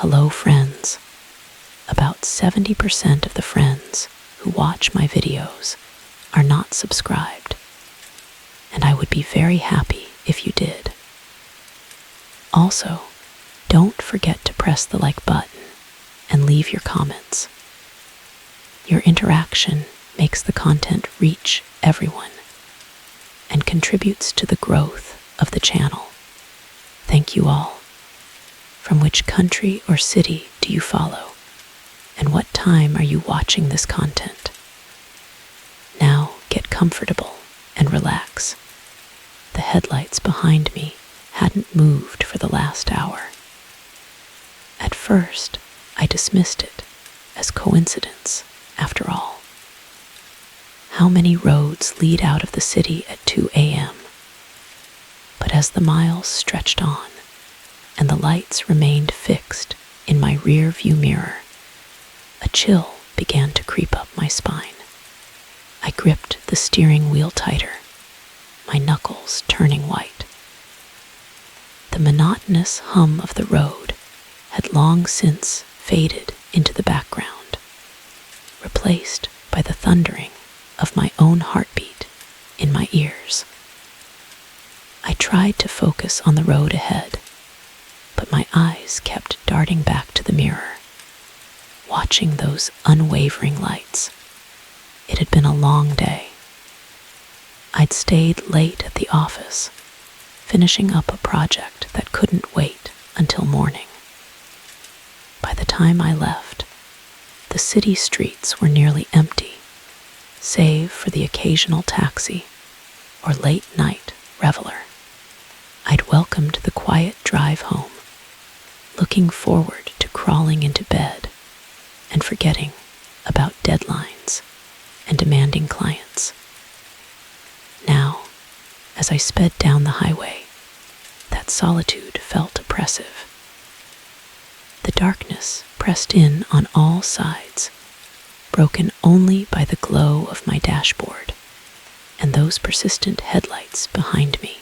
Hello, friends. About 70% of the friends who watch my videos are not subscribed, and I would be very happy if you did. Also, don't forget to press the like button and leave your comments. Your interaction makes the content reach everyone and contributes to the growth of the channel. Thank you all. From which country or city do you follow? And what time are you watching this content? Now get comfortable and relax. The headlights behind me hadn't moved for the last hour. At first, I dismissed it as coincidence, after all. How many roads lead out of the city at 2 a.m.? But as the miles stretched on and the lights remained fixed in my rear view mirror, a chill began to creep up my spine. I gripped the steering wheel tighter, my knuckles turning white. The monotonous hum of the road had long since faded into the background, replaced by the thundering of my own heartbeat in my ears. I tried to focus on the road ahead, but my eyes kept darting back to the mirror, watching those unwavering lights. It had been a long day. I'd stayed late at the office, finishing up a project that couldn't wait until morning. By the time I left, the city streets were nearly empty, save for the occasional taxi or late-night reveler. I'd welcomed the quiet drive home, looking forward to crawling into bed and forgetting about deadlines and demanding clients. Now, as I sped down the highway, that solitude felt oppressive. The darkness pressed in on all sides, broken only by the glow of my dashboard and those persistent headlights behind me.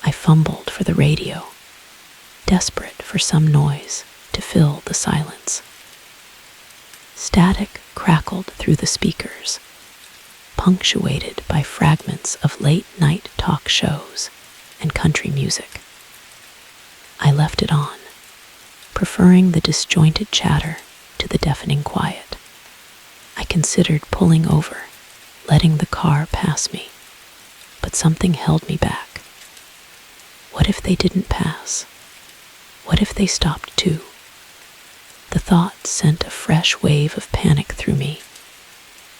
I fumbled for the radio, desperate for some noise to fill the silence. Static crackled through the speakers, punctuated by fragments of late-night talk shows and country music. I left it on, preferring the disjointed chatter to the deafening quiet. I considered pulling over, letting the car pass me, but something held me back. What if they didn't pass? What if they stopped too? The thought sent a fresh wave of panic through me,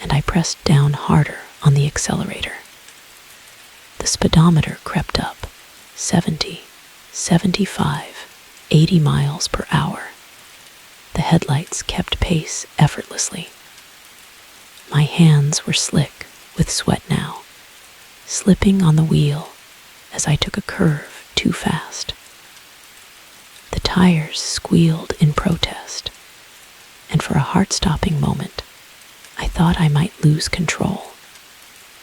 and I pressed down harder on the accelerator. The speedometer crept up, 70, 75, 80 miles per hour. The headlights kept pace effortlessly. My hands were slick with sweat now, slipping on the wheel as I took a curve too fast. The tires squealed in protest, and for a heart-stopping moment, I thought I might lose control.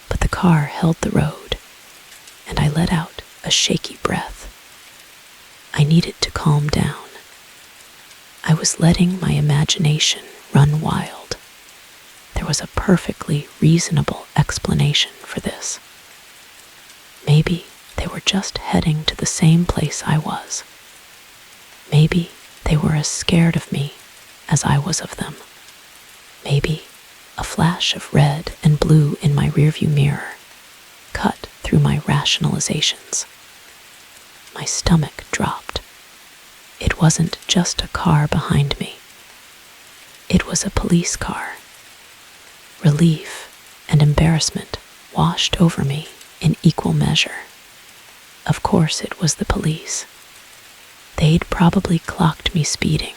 But the car held the road, and I let out a shaky breath. I needed to calm down. I was letting my imagination run wild. There was a perfectly reasonable explanation for this. Maybe they were just heading to the same place I was. Maybe they were as scared of me as I was of them. Maybe a flash of red and blue in my rearview mirror cut through my rationalizations. My stomach dropped. It wasn't just a car behind me. It was a police car. Relief and embarrassment washed over me in equal measure. Of course it was the police. They'd probably clocked me speeding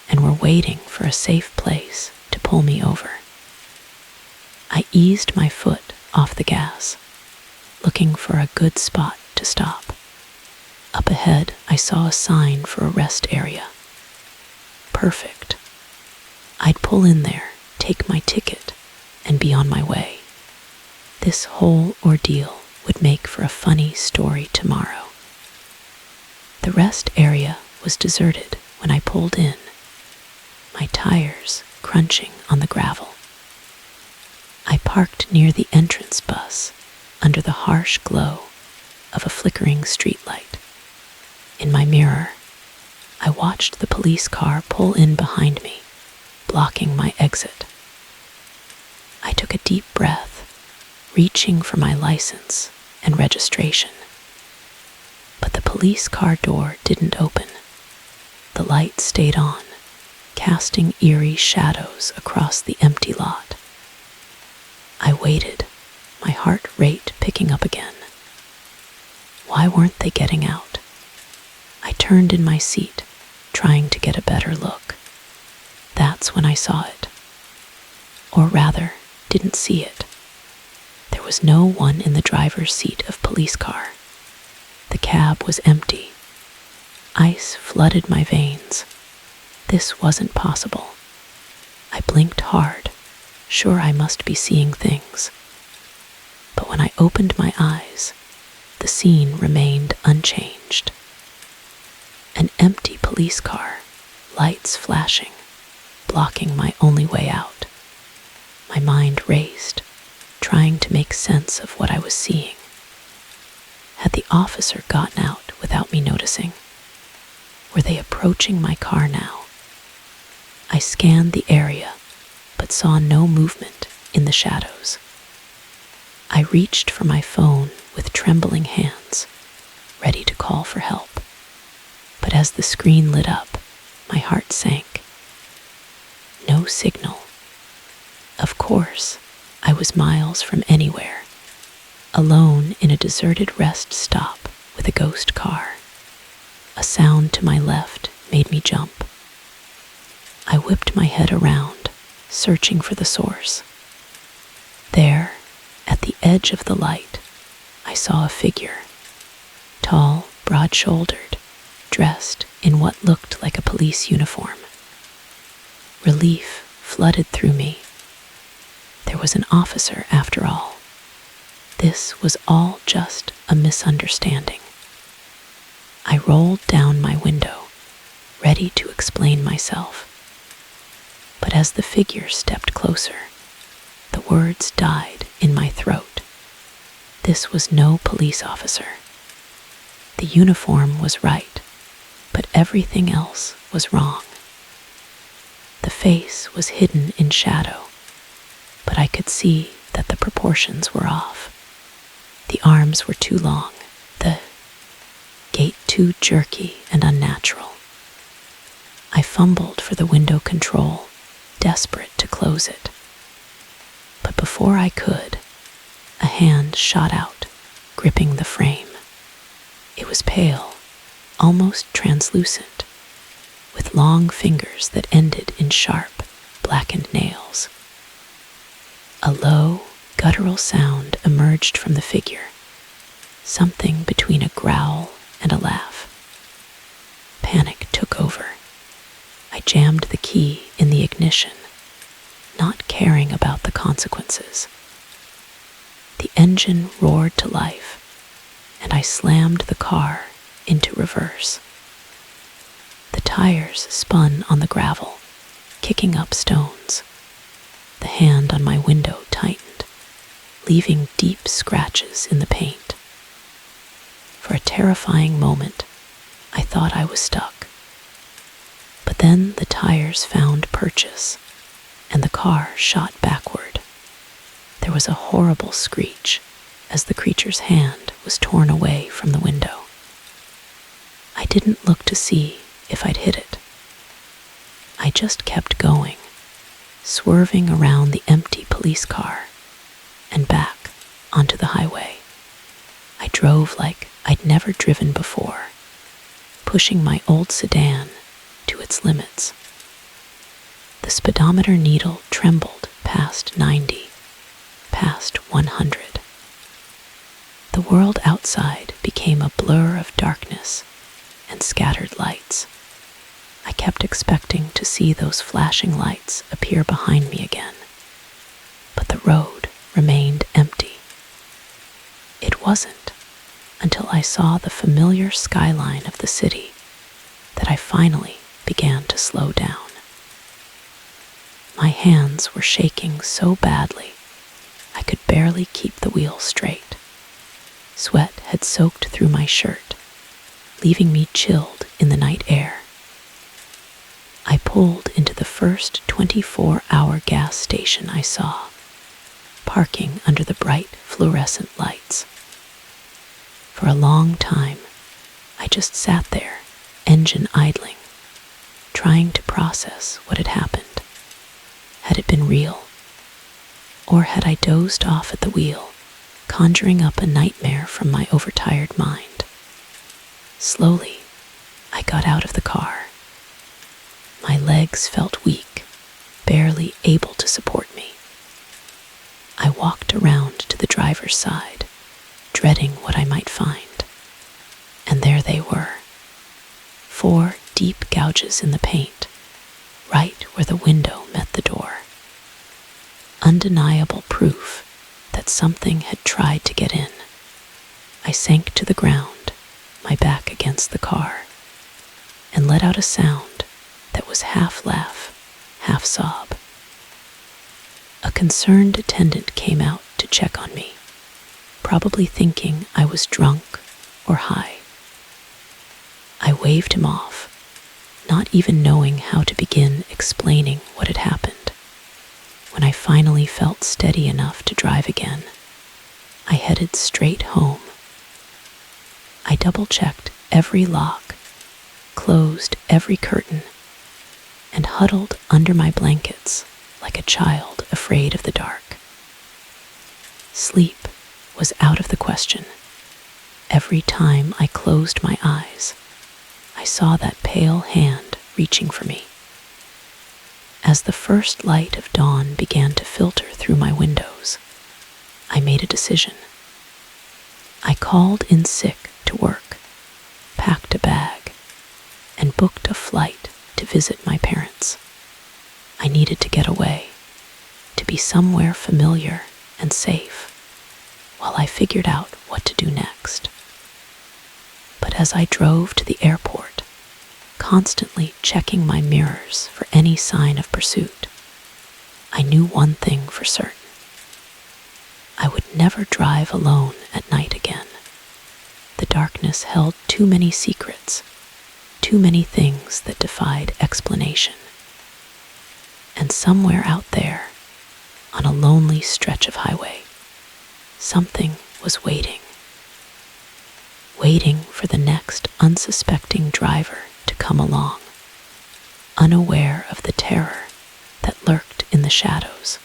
and were waiting for a safe place to pull me over. I eased my foot off the gas, looking for a good spot to stop. Up ahead, I saw a sign for a rest area. Perfect. I'd pull in there, take my ticket, and be on my way. This whole ordeal would make for a funny story tomorrow. The rest area was deserted when I pulled in, my tires crunching on the gravel. I parked near the entrance bus under the harsh glow of a flickering streetlight. In my mirror, I watched the police car pull in behind me, blocking my exit. I took a deep breath, reaching for my license and registration. But the police car door didn't open. The light stayed on, casting eerie shadows across the empty lot. I waited, my heart rate picking up again. Why weren't they getting out? I turned in my seat, trying to get a better look. That's when I saw it. Or rather, didn't see it. There was no one in the driver's seat of police car. The cab was empty. Ice flooded my veins. This wasn't possible. I blinked hard, sure I must be seeing things. But when I opened my eyes, the scene remained unchanged. An empty police car, lights flashing, blocking my only way out. My mind raced, trying to make sense of what I was seeing. Had the officer gotten out without me noticing? Were they approaching my car now? I scanned the area, but saw no movement in the shadows. I reached for my phone with trembling hands, ready to call for help. But as the screen lit up, my heart sank. No signal. Of course, I was miles from anywhere, alone in a deserted rest stop with a ghost car. A sound to my left made me jump. I whipped my head around, searching for the source. There, at the edge of the light, I saw a figure, tall, broad-shouldered, dressed in what looked like a police uniform. Relief flooded through me. There was an officer after all. This was all just a misunderstanding. I rolled down my window, ready to explain myself. But as the figure stepped closer, the words died in my throat. This was no police officer. The uniform was right, but everything else was wrong. The face was hidden in shadow, but I could see that the proportions were off. The arms were too long, the gait too jerky and unnatural. I fumbled for the window control, desperate to close it. But before I could, a hand shot out, gripping the frame. It was pale, almost translucent, with long fingers that ended in sharp, blackened nails. A low, guttural sound emerged from the figure, something between a growl and a laugh. Panic took over. I jammed the key in the ignition, not caring about the consequences. The engine roared to life, and I slammed the car into reverse. The tires spun on the gravel, kicking up stones. The hand on my window tightened, leaving deep scratches in the paint. For a terrifying moment, I thought I was stuck. But then the tires found purchase, and the car shot backward. There was a horrible screech as the creature's hand was torn away from the window. I didn't look to see if I'd hit it. I just kept going, swerving around the empty police car and back onto the highway. I drove like I'd never driven before, pushing my old sedan to its limits. The speedometer needle trembled past 90, past 100. The world outside became a blur of darkness and scattered lights. I kept expecting to see those flashing lights appear behind me again, but the road remained empty. It wasn't until I saw the familiar skyline of the city that I finally began to slow down. My hands were shaking so badly I could barely keep the wheel straight. Sweat had soaked through my shirt, leaving me chilled in the night air. I pulled into the first 24-hour gas station I saw, parking under the bright fluorescent lights. For a long time, I just sat there, engine idling, trying to process what had happened. Had it been real? Or had I dozed off at the wheel, conjuring up a nightmare from my overtired mind? Slowly, I got out of the car. My legs felt weak, barely able to support me. I walked around to the driver's side, dreading what I might find. And there they were. 4 deep gouges in the paint, right where the window met the door. Undeniable proof that something had tried to get in. I sank to the ground, my back against the car, and let out a sound that was half laugh, half sob. A concerned attendant came out to check on me, probably thinking I was drunk or high. I waved him off, not even knowing how to begin explaining what had happened. When I finally felt steady enough to drive again, I headed straight home. I double-checked every lock, closed every curtain, and huddled under my blankets like a child afraid of the dark. Sleep was out of the question. Every time I closed my eyes, I saw that pale hand reaching for me. As the first light of dawn began to filter through my windows, I made a decision. I called in sick to work, packed a bag, and booked a flight to visit my parents. I needed to get away, to be somewhere familiar and safe, while I figured out what to do next. But as I drove to the airport, constantly checking my mirrors for any sign of pursuit, I knew one thing for certain. I would never drive alone at night again. The darkness held too many secrets, too many things that defied explanation. And somewhere out there, on a lonely stretch of highway, something was waiting for the next unsuspecting driver to come along, unaware of the terror that lurked in the shadows.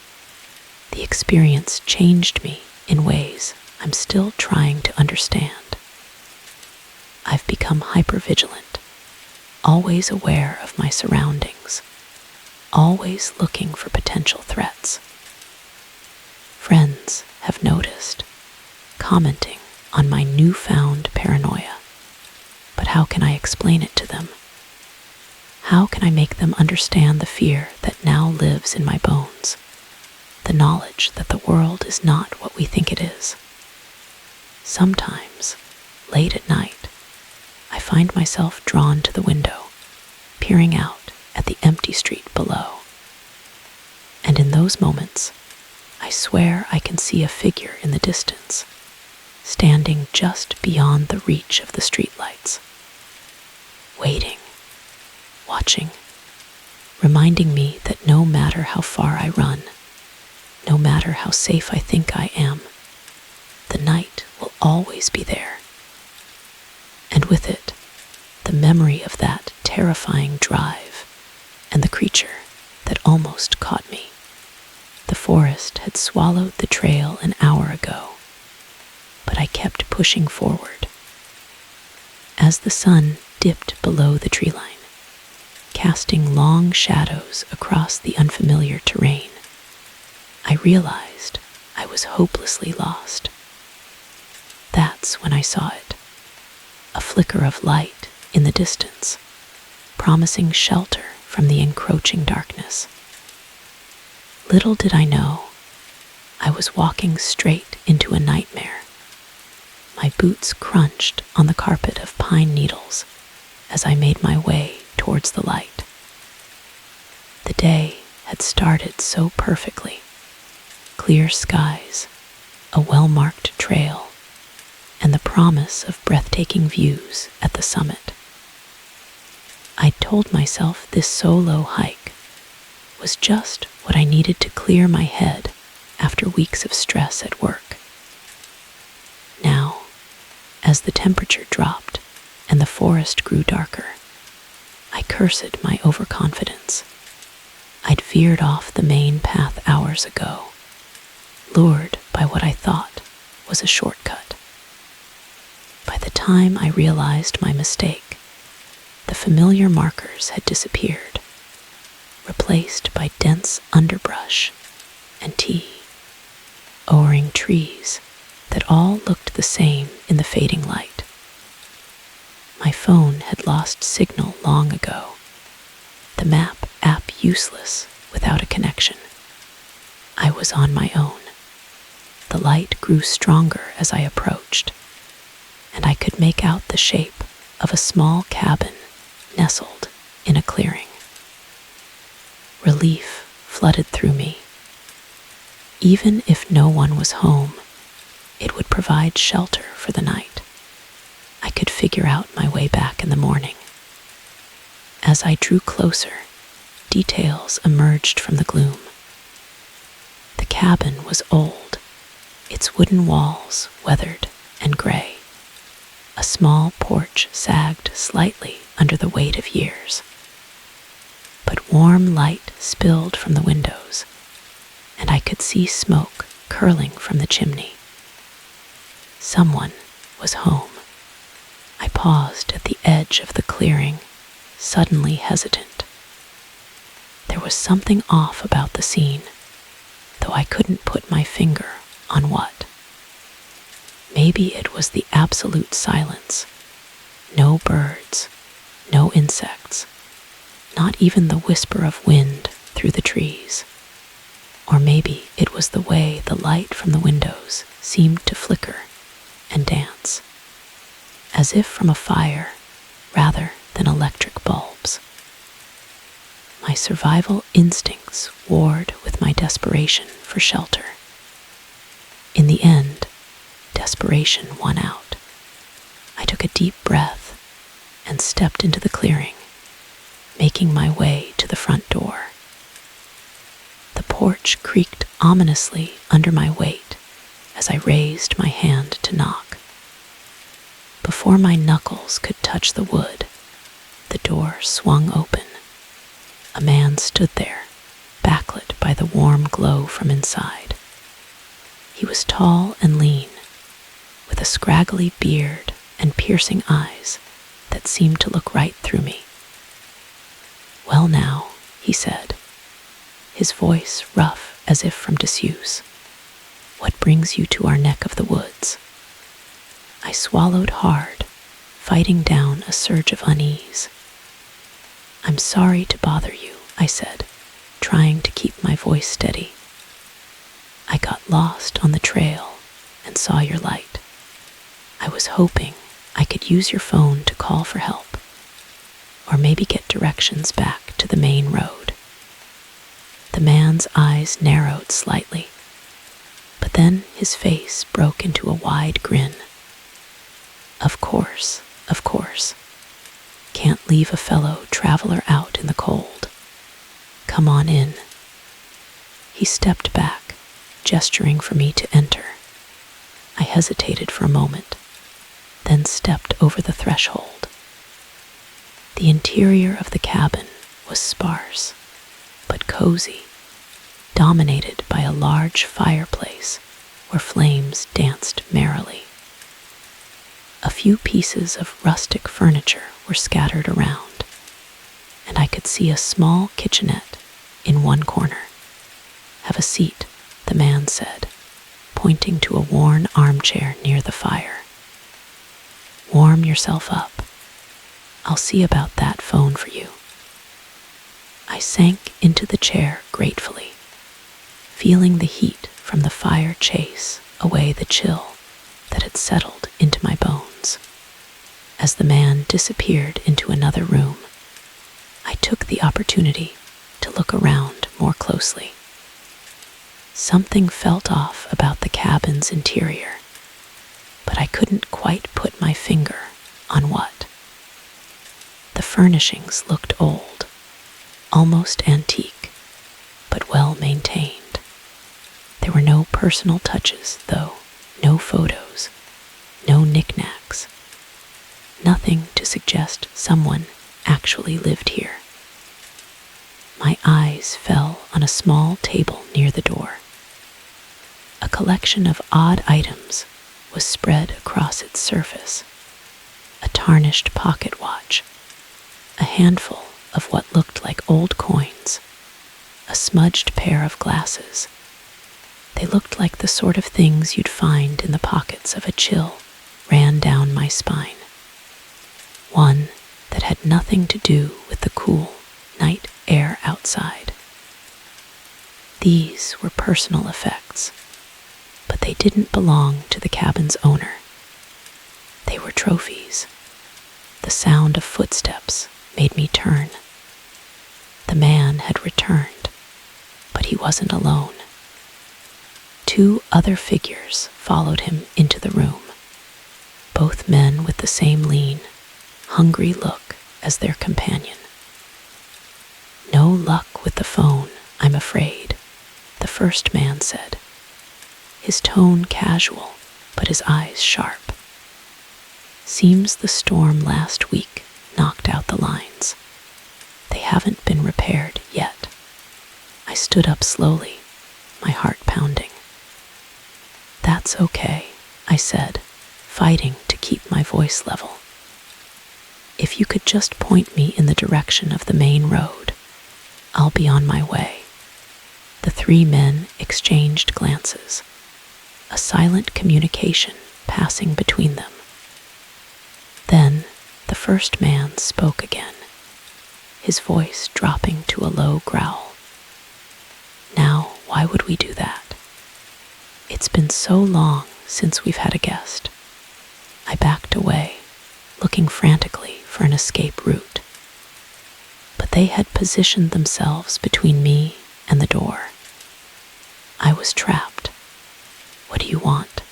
The experience changed me in ways I'm still trying to understand. I've become hypervigilant, always aware of my surroundings, always looking for potential threats. Friends have noticed, commenting on my newfound paranoia. But how can I explain it to them? How can I make them understand the fear that now lives in my bones? The knowledge that the world is not what we think it is. Sometimes, late at night, I find myself drawn to the window, peering out at the empty street below. And in those moments, I swear I can see a figure in the distance, standing just beyond the reach of the streetlights, waiting, watching, reminding me that no matter how far I run, no matter how safe I think I am, the night will always be there. And with it, the memory of that terrifying drive and the creature that almost caught me. The forest had swallowed the trail an hour ago, but I kept pushing forward. As the sun dipped below the tree line, casting long shadows across the unfamiliar terrain, I realized I was hopelessly lost. That's when I saw it, a flicker of light in the distance, promising shelter from the encroaching darkness. Little did I know, I was walking straight into a nightmare. My boots crunched on the carpet of pine needles as I made my way towards the light. The day had started so perfectly. Clear skies, a well-marked trail, and the promise of breathtaking views at the summit. I'd told myself this solo hike was just what I needed to clear my head after weeks of stress at work. Now, as the temperature dropped and the forest grew darker, I cursed my overconfidence. I'd veered off the main path hours ago, lured by what I thought was a shortcut. By the time I realized my mistake, the familiar markers had disappeared, replaced by dense underbrush and owering trees that all looked the same in the fading light. My phone had lost signal long ago, the map app useless without a connection. I was on my own. The light grew stronger as I approached, and I could make out the shape of a small cabin nestled in a clearing. Relief flooded through me. Even if no one was home, it would provide shelter for the night. I could figure out my way back in the morning. As I drew closer, details emerged from the gloom. The cabin was old, its wooden walls weathered and gray. A small porch sagged slightly under the weight of years. But warm light spilled from the windows, and I could see smoke curling from the chimney. Someone was home. I paused at the edge of the clearing, suddenly hesitant. There was something off about the scene, though I couldn't put my finger on what. Maybe it was the absolute silence. No birds, no insects, not even the whisper of wind through the trees. Or maybe it was the way the light from the windows seemed to flicker and dance, as if from a fire rather than electric bulbs. My survival instincts warred with my desperation for shelter. In the end, desperation won out. I took a deep breath and stepped into the clearing, making my way to the front door. The porch creaked ominously under my weight as I raised my hand to knock. Before my knuckles could touch the wood, the door swung open. A man stood there, backlit by the warm glow from inside. He was tall and lean, with a scraggly beard and piercing eyes that seemed to look right through me. "Well now," he said, his voice rough as if from disuse, "what brings you to our neck of the woods?" I swallowed hard, fighting down a surge of unease. "I'm sorry to bother you," I said, trying to keep my voice steady. "I got lost on the trail and saw your light. I was hoping I could use your phone to call for help, or maybe get directions back to the main road." The man's eyes narrowed slightly, but then his face broke into a wide grin. Of course. Can't leave a fellow traveler out in the cold. Come on in." He stepped back, gesturing for me to enter. I hesitated for a moment, then stepped over the threshold. The interior of the cabin was sparse, but cozy, dominated by a large fireplace where flames danced merrily. A few pieces of rustic furniture were scattered around, and I could see a small kitchenette in one corner. "Have a seat," the man said, pointing to a worn armchair near the fire. "Warm yourself up. I'll see about that phone for you." I sank into the chair gratefully, feeling the heat from the fire chase away the chill that had settled into my bones. As the man disappeared into another room, I took the opportunity to look around more closely. Something felt off about the cabin's interior, but I couldn't quite put my finger on what. The furnishings looked old, almost antique, but well maintained. There were no personal touches, though, no photos, no knickknacks, nothing to suggest someone actually lived here. My eyes fell on a small table near the door. A collection of odd items was spread across its surface. A tarnished pocket watch, a handful of what looked like old coins, a smudged pair of glasses. They looked like the sort of things you'd find in the pockets of a chill ran down my spine. One that had nothing to do with the cool night air outside. These were personal effects, but they didn't belong to the cabin's owner. They were trophies. The sound of footsteps made me turn. The man had returned, but he wasn't alone. 2 other figures followed him into the room, both men with the same lean, hungry look as their companion. "No luck with the phone, I'm afraid," the first man said, his tone casual, but his eyes sharp. "Seems the storm last week knocked out the lines. They haven't been repaired yet." I stood up slowly, my heart pounding. "That's okay," I said, fighting to keep my voice level. "If you could just point me in the direction of the main road, I'll be on my way." The 3 men exchanged glances, a silent communication passing between them. Then the first man spoke again, his voice dropping to a low growl. "Now, why would we do that? It's been so long since we've had a guest." I backed away, looking frantically for an escape route. But they had positioned themselves between me and the door. I was trapped. "What do you want?"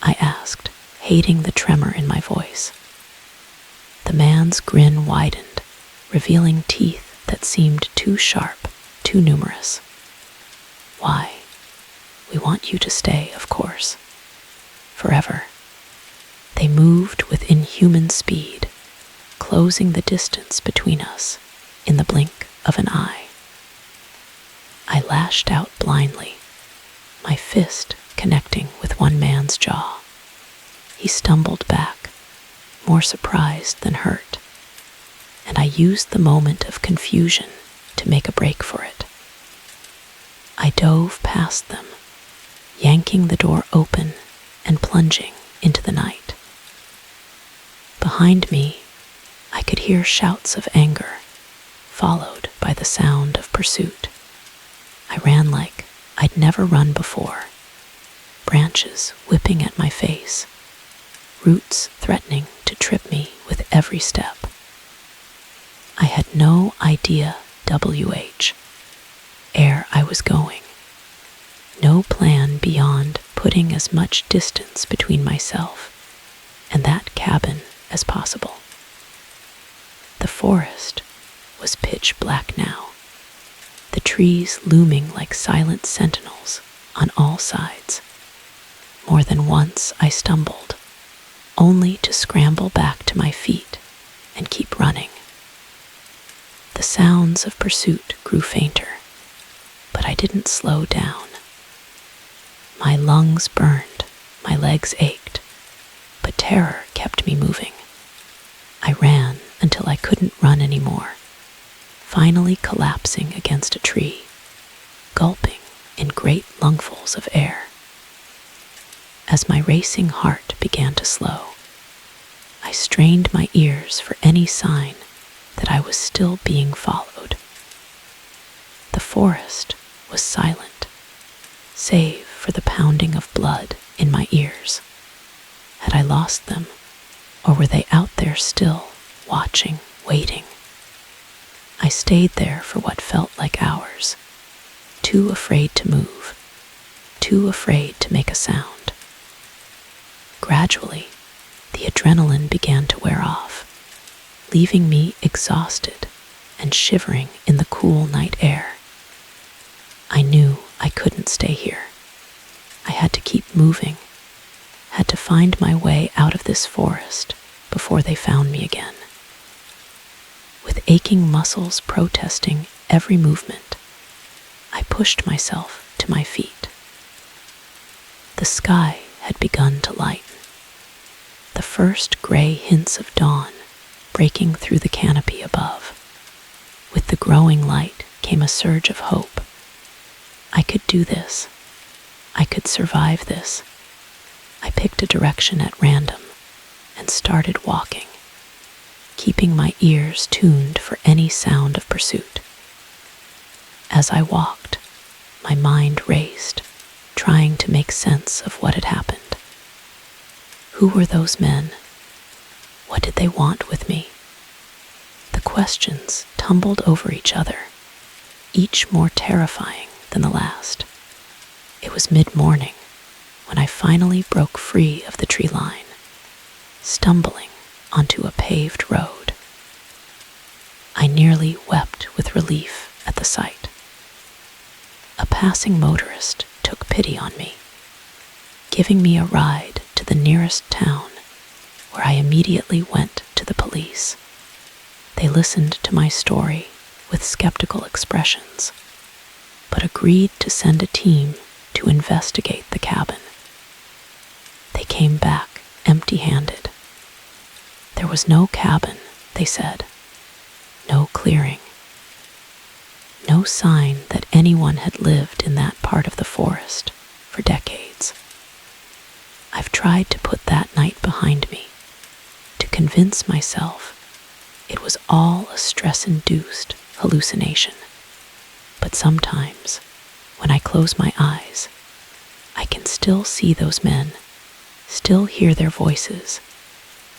I asked, hating the tremor in my voice. The man's grin widened, revealing teeth that seemed too sharp, too numerous. "Why? We want you to stay, of course. Forever." They moved with inhuman speed, closing the distance between us in the blink of an eye. I lashed out blindly, my fist connecting with one man's jaw. He stumbled back, more surprised than hurt, and I used the moment of confusion to make a break for it. I dove past them, yanking the door open and plunging into the night. Behind me, I could hear shouts of anger, followed by the sound of pursuit. I ran like I'd never run before, branches whipping at my face, roots threatening to trip me with every step. I had no idea where I was going, no plan beyond putting as much distance between myself and that cabin as possible. The forest was pitch black now, the trees looming like silent sentinels on all sides. More than once I stumbled, only to scramble back to my feet and keep running. The sounds of pursuit grew fainter, but I didn't slow down. My lungs burned, my legs ached, but terror kept me moving. I ran until I couldn't run anymore, finally collapsing against a tree, gulping in great lungfuls of air. As my racing heart began to slow, I strained my ears for any sign that I was still being followed. The forest was silent, save for the pounding of blood in my ears. Had I lost them, or were they out there still, watching, waiting? I stayed there for what felt like hours, too afraid to move, too afraid to make a sound. Gradually, the adrenaline began to wear off, leaving me exhausted and shivering in the cool night air. I knew I couldn't stay here. I had to keep moving, had to find my way out of this forest before they found me again. With aching muscles protesting every movement, I pushed myself to my feet. The sky had begun to lighten, the first gray hints of dawn breaking through the canopy above. With the growing light came a surge of hope. I could do this. I could survive this. I picked a direction at random and started walking, keeping my ears tuned for any sound of pursuit. As I walked, my mind raced, trying to make sense of what had happened. Who were those men? What did they want with me? The questions tumbled over each other, each more terrifying than the last. It was mid-morning when I finally broke free of the tree line, stumbling onto a paved road. I nearly wept with relief at the sight. A passing motorist took pity on me, giving me a ride to the nearest town, where I immediately went to the police. They listened to my story with skeptical expressions, but agreed to send a team to investigate the cabin. They came back empty-handed. There was no cabin, they said, no clearing, no sign that anyone had lived in that part of the forest for decades. I've tried to put that night behind me, to convince myself it was all a stress-induced hallucination. But sometimes, when I close my eyes, I can still see those men, still hear their voices,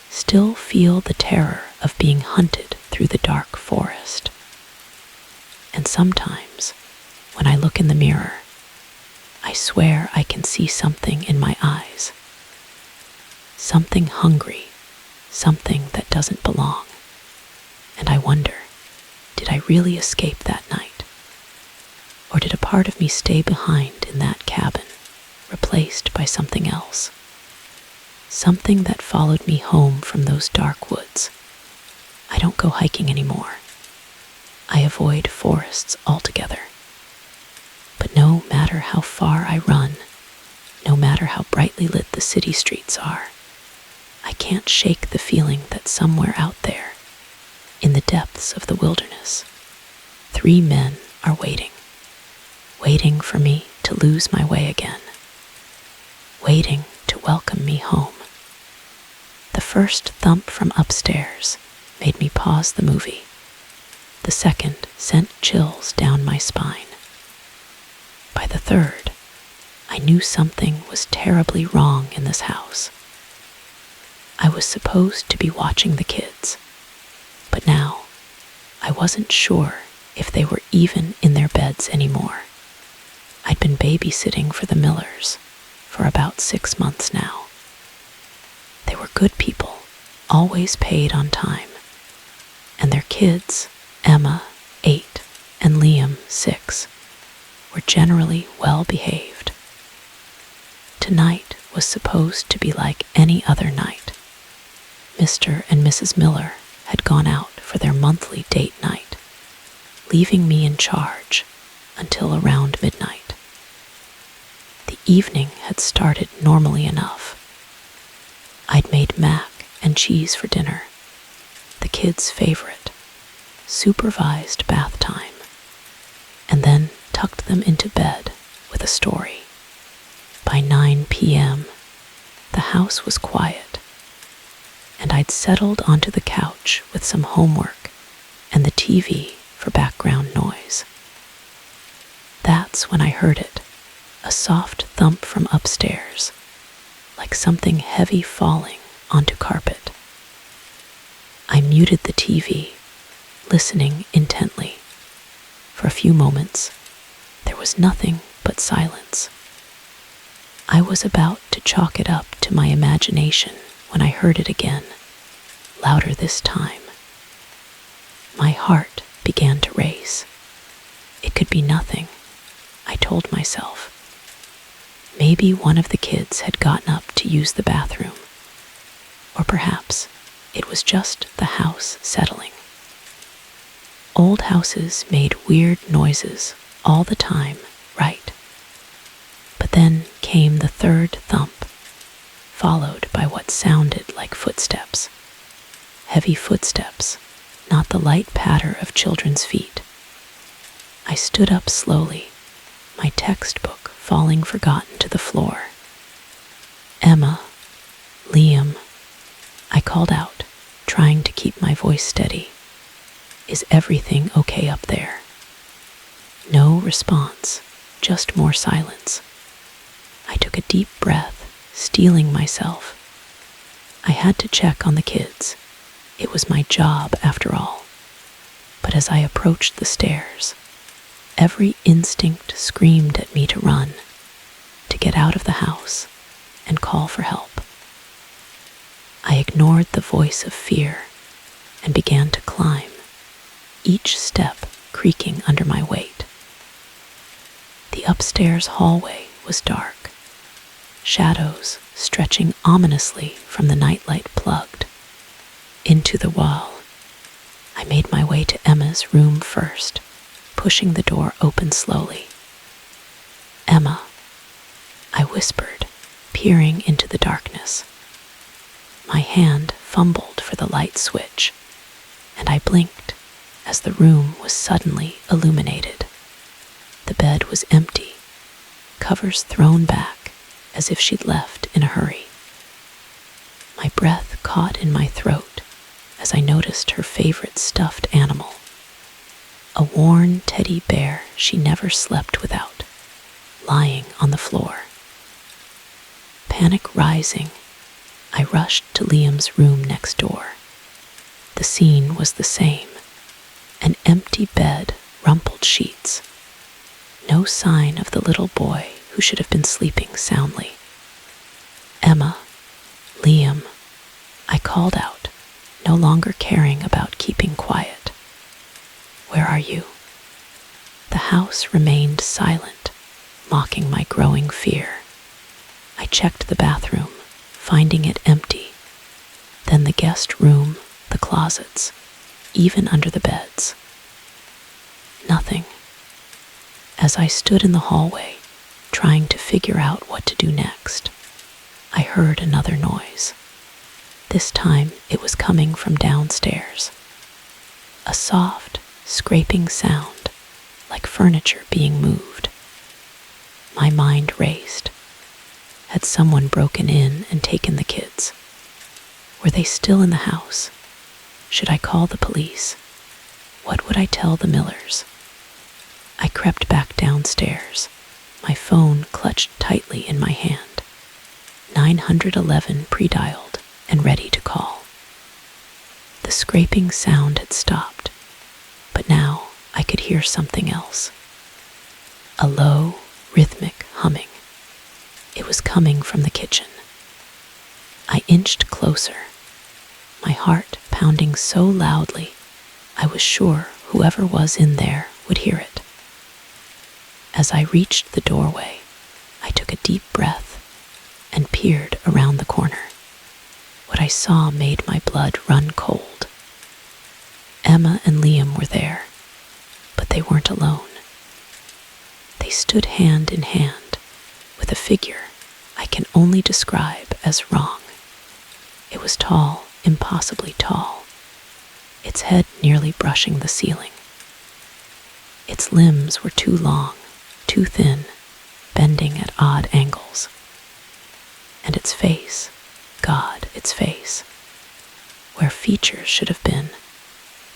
still feel the terror of being hunted through the dark forest. And sometimes, when I look in the mirror, I swear I can see something in my eyes. Something hungry, something that doesn't belong. And I wonder, did I really escape that night? Or did a part of me stay behind in that cabin, replaced by something else? Something that followed me home from those dark woods. I don't go hiking anymore. I avoid forests altogether. But no matter how far I run, no matter how brightly lit the city streets are, I can't shake the feeling that somewhere out there, in the depths of the wilderness, 3 men are waiting for me to lose my way again, waiting to welcome me home. The first thump from upstairs made me pause the movie. The second sent chills down my spine. By the third, I knew something was terribly wrong in this house. I was supposed to be watching the kids, but now I wasn't sure if they were even in their beds anymore. I'd been babysitting for the Millers for about 6 months now. They were good people, always paid on time, and their kids, Emma, 8, and Liam, 6, were generally well behaved. Tonight was supposed to be like any other night. Mr. and Mrs. Miller had gone out for their monthly date night, leaving me in charge until around midnight. The evening had started normally enough. I'd made mac and cheese for dinner, the kids' favorite, supervised bath time, and then tucked them into bed with a story. By 9 p.m., the house was quiet, and I'd settled onto the couch with some homework and the TV for background noise. That's when I heard it, a soft thump from upstairs, like something heavy falling onto carpet. I muted the TV, listening intently. For a few moments, there was nothing but silence. I was about to chalk it up to my imagination when I heard it again, louder this time. My heart began to race. It could be nothing, I told myself. Maybe one of the kids had gotten up to use the bathroom. Or perhaps it was just the house settling. Old houses made weird noises all the time, right? But then came the third thump, followed by what sounded like footsteps. Heavy footsteps, not the light patter of children's feet. I stood up slowly, my textbook falling forgotten to the floor. "Emma, Liam," I called out, trying to keep my voice steady. "Is everything okay up there?" No response, just more silence. I took a deep breath, steeling myself. I had to check on the kids. It was my job, after all. But as I approached the stairs, every instinct screamed at me to run, to get out of the house and call for help. I ignored the voice of fear and began to climb, each step creaking under my weight. The upstairs hallway was dark, shadows stretching ominously from the nightlight plugged into the wall. I made my way to Emma's room first, pushing the door open slowly. "Emma," I whispered, peering into the darkness. My hand fumbled for the light switch, and I blinked as the room was suddenly illuminated. The bed was empty, covers thrown back as if she'd left in a hurry. My breath caught in my throat as I noticed her favorite stuffed animal, a worn teddy bear she never slept without, lying on the floor. Panic rising, I rushed to Liam's room next door. The scene was the same, an empty bed, rumpled sheets. No sign of the little boy who should have been sleeping soundly. "Emma, Liam," I called out, no longer caring about keeping quiet. "Where are you?" The house remained silent, mocking my growing fear. I checked the bathroom, finding it empty, then the guest room, the closets, even under the beds. Nothing. As I stood in the hallway, trying to figure out what to do next, I heard another noise. This time it was coming from downstairs. A soft, scraping sound, like furniture being moved. My mind raced. Had someone broken in and taken the kids? Were they still in the house? Should I call the police? What would I tell the Millers? I crept back downstairs, my phone clutched tightly in my hand. 911 pre-dialed and ready to call. The scraping sound had stopped, but now I could hear something else. A low, rhythmic humming. It was coming from the kitchen. I inched closer, my heart pounding so loudly I was sure whoever was in there would hear it. As I reached the doorway, I took a deep breath and peered around the corner. What I saw made my blood run cold. Emma and Liam were there, but they weren't alone. They stood hand in hand with a figure I can only describe as wrong. It was tall, impossibly tall, its head nearly brushing the ceiling. Its limbs were too long, too thin, bending at odd angles. And its face, God, its face. Where features should have been,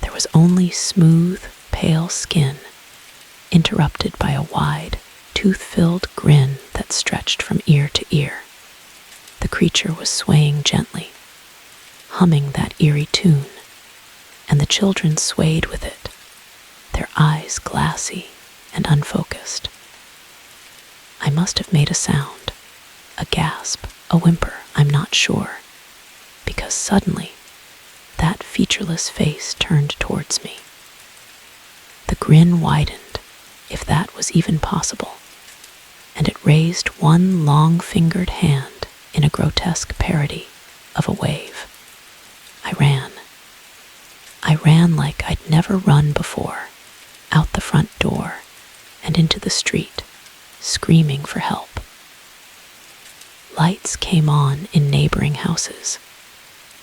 there was only smooth, pale skin, interrupted by a wide, tooth-filled grin that stretched from ear to ear. The creature was swaying gently, humming that eerie tune, and the children swayed with it, their eyes glassy and unfocused. I must have made a sound, a gasp, a whimper, I'm not sure, because suddenly that featureless face turned towards me. The grin widened, if that was even possible, and it raised one long-fingered hand in a grotesque parody of a wave. I ran. I ran like I'd never run before, out the front door and into the street, screaming for help. Lights came on in neighboring houses,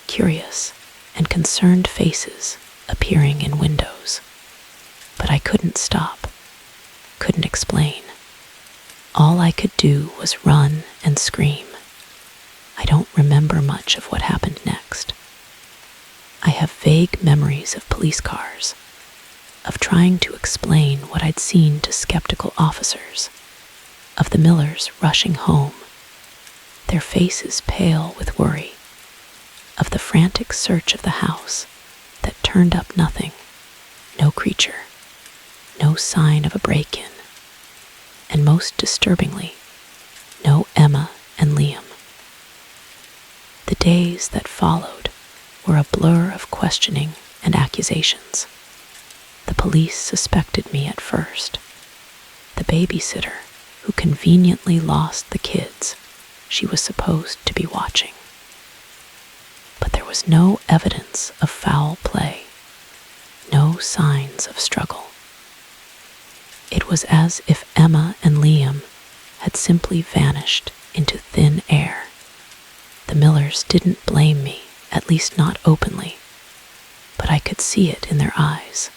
curious and concerned faces appearing in windows. But I couldn't stop, couldn't explain. All I could do was run and scream. I don't remember much of what happened next. I have vague memories of police cars, of trying to explain what I'd seen to skeptical officers, of the Millers rushing home, their faces pale with worry, of the frantic search of the house that turned up nothing, no creature, no sign of a break-in, and most disturbingly, no Emma and Liam. The days that followed were a blur of questioning and accusations. The police suspected me at first. The babysitter who conveniently lost the kids she was supposed to be watching. But there was no evidence of foul play, no signs of struggle. It was as if Emma and Liam had simply vanished into thin air. The Millers didn't blame me, at least not openly, but I could see it in their eyes,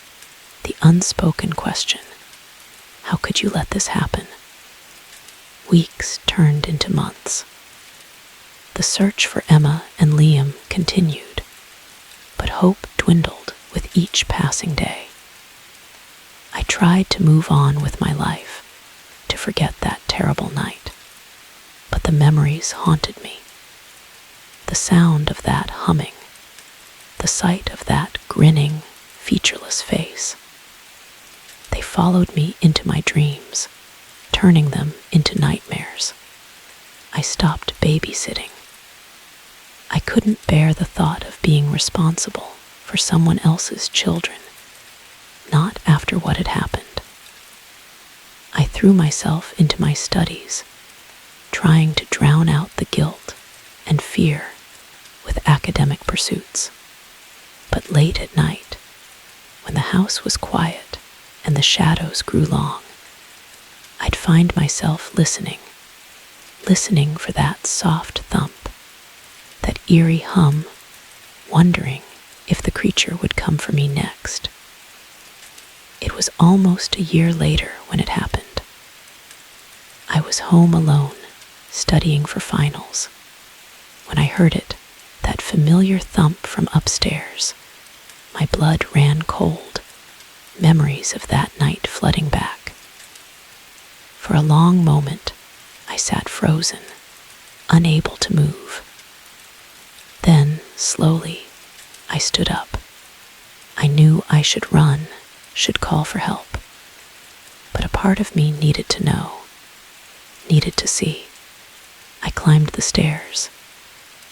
the unspoken question, how could you let this happen? Weeks turned into months. The search for Emma and Liam continued, but hope dwindled with each passing day. I tried to move on with my life, to forget that terrible night, but the memories haunted me. The sound of that humming, the sight of that grinning, featureless face. They followed me into my dreams, turning them into nightmares. I stopped babysitting. I couldn't bear the thought of being responsible for someone else's children, not after what had happened. I threw myself into my studies, trying to drown out the guilt and fear with academic pursuits. But late at night, when the house was quiet and the shadows grew long, I'd find myself listening for that soft thump, that eerie hum, wondering if the creature would come for me next. It was almost a year later when it happened. I was home alone, studying for finals, when I heard it, that familiar thump from upstairs. My blood ran cold, memories of that night flooding back. For a long moment, I sat frozen, unable to move. Then, slowly, I stood up. I knew I should run, should call for help. But a part of me needed to know, needed to see. I climbed the stairs,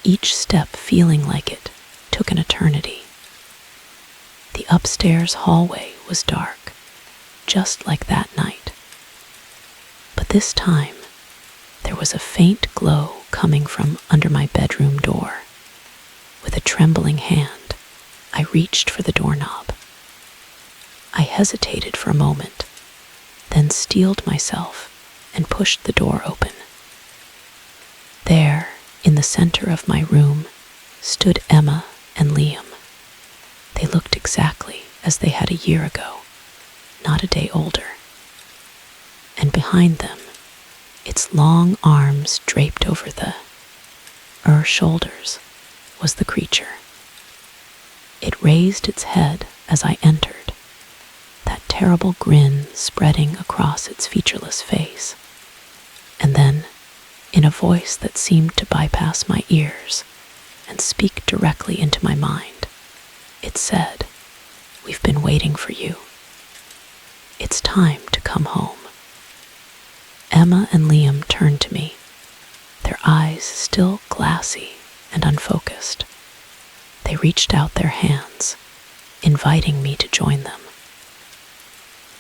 each step feeling like it took an eternity. The upstairs hallway was dark, just like that night. But this time, there was a faint glow coming from under my bedroom door. With a trembling hand, I reached for the doorknob. I hesitated for a moment, then steeled myself and pushed the door open. There, in the center of my room, stood Emma and Liam. They looked exactly as they had a year ago, not a day older. And behind them, its long arms draped over the shoulders, was the creature. It raised its head as I entered, that terrible grin spreading across its featureless face. And then, in a voice that seemed to bypass my ears and speak directly into my mind, it said, we've been waiting for you. It's time to come home." Emma and Liam turned to me, their eyes still glassy and unfocused. They reached out their hands, inviting me to join them.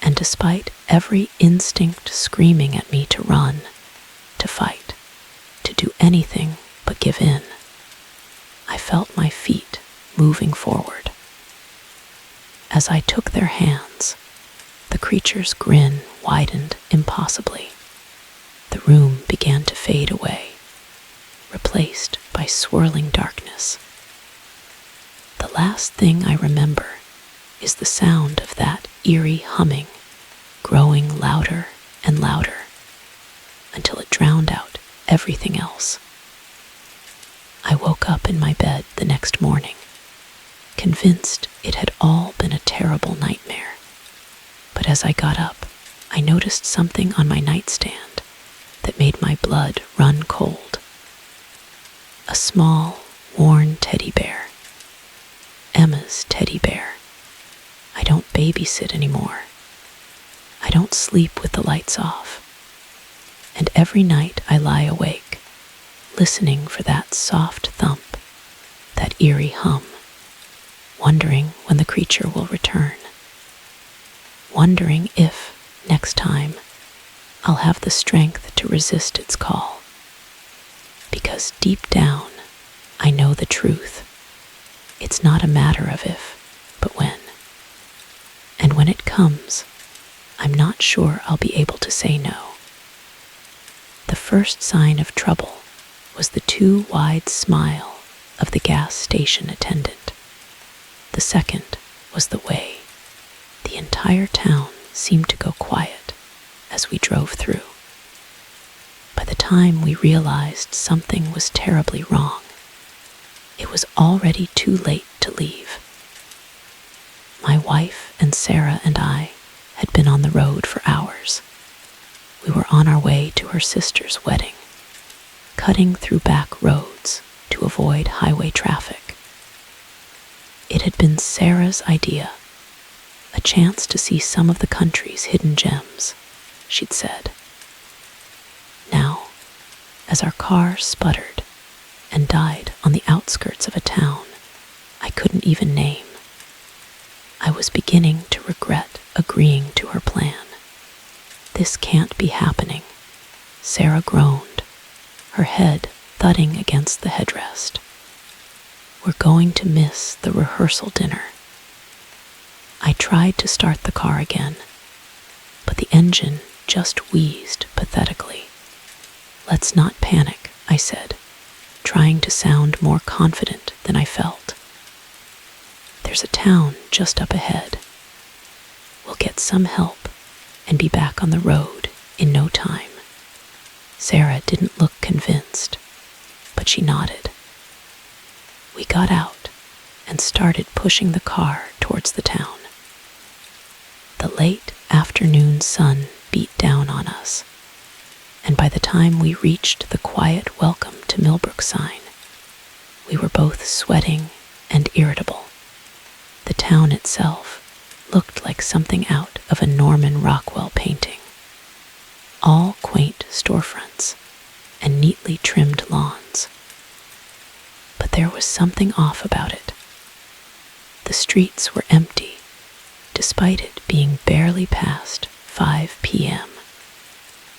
And despite every instinct screaming at me to run, to fight, to do anything but give in, I felt my feet moving forward. As I took their hands, the creature's grin widened impossibly. The room began to fade away, replaced by swirling darkness. The last thing I remember is the sound of that eerie humming, growing louder and louder, until it drowned out everything else. I woke up in my bed the next morning, convinced it had all been a terrible nightmare. But as I got up, I noticed something on my nightstand that made my blood run cold. A small, worn teddy bear. Emma's teddy bear. I don't babysit anymore. I don't sleep with the lights off. And every night I lie awake, listening for that soft thump, that eerie hum, wondering when the creature will return. Wondering if, next time, I'll have the strength to resist its call. Because deep down, I know the truth. It's not a matter of if, but when. And when it comes, I'm not sure I'll be able to say no. The first sign of trouble was the too wide smile of the gas station attendant. The second was the way the entire town seemed to go quiet as we drove through. By the time we realized something was terribly wrong, it was already too late to leave. My wife and Sarah and I had been on the road for hours. We were on our way to her sister's wedding, cutting through back roads to avoid highway traffic. It had been Sarah's idea, a chance to see some of the country's hidden gems, she'd said. Now, as our car sputtered and died on the outskirts of a town I couldn't even name, I was beginning to regret agreeing to her plan. "This can't be happening," Sarah groaned, her head thudding against the headrest. "We're going to miss the rehearsal dinner." I tried to start the car again, but the engine just wheezed pathetically. "Let's not panic," I said, trying to sound more confident than I felt. "There's a town just up ahead. We'll get some help and be back on the road in no time." Sarah didn't look convinced, but she nodded. We got out and started pushing the car towards the town. The late afternoon sun beat down on us, and by the time we reached the quiet welcome to Millbrook sign, we were both sweating and irritable. The town itself looked like something out of a Norman Rockwell painting. All quaint storefronts and neatly trimmed lawns. But there was something off about it. The streets were empty, despite it being barely past 5 p.m.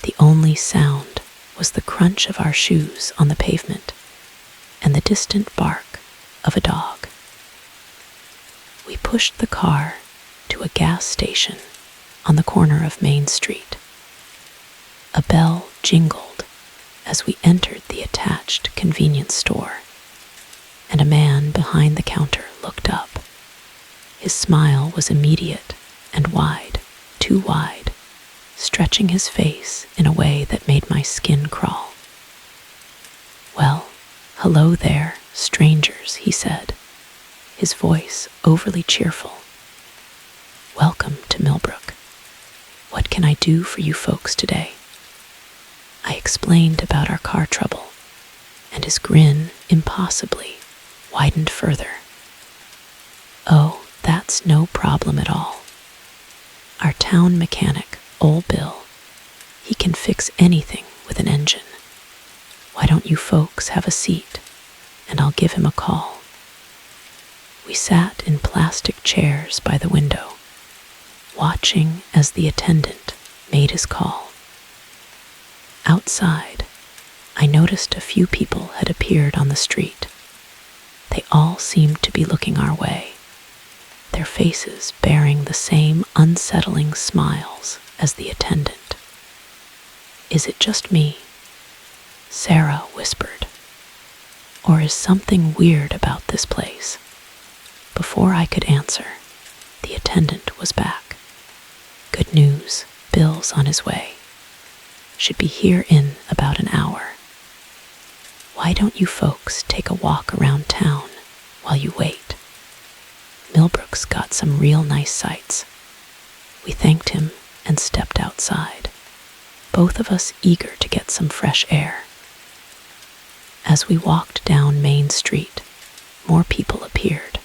The only sound was the crunch of our shoes on the pavement and the distant bark of a dog. We pushed the car to a gas station on the corner of Main Street. A bell jingled as we entered the attached convenience store, and a man behind the counter looked up. His smile was immediate and wide, too wide, stretching his face in a way that made my skin crawl. "Well, hello there, strangers," he said, his voice overly cheerful. "Welcome to Millbrook. What can I do for you folks today?" I explained about our car trouble, and his grin impossibly widened further. "Oh, that's It's no problem at all. Our town mechanic, old Bill, he can fix anything with an engine. Why don't you folks have a seat, and I'll give him a call." We sat in plastic chairs by the window, watching as the attendant made his call. Outside, I noticed a few people had appeared on the street. They all seemed to be looking our way, their faces bearing the same unsettling smiles as the attendant. "Is it just me?" Sarah whispered. "Or is something weird about this place?" Before I could answer, the attendant was back. "Good news, Bill's on his way. Should be here in about an hour. Why don't you folks take a walk around town while you wait? Millbrook's got some real nice sights." We thanked him and stepped outside, both of us eager to get some fresh air. As we walked down Main Street, more people appeared.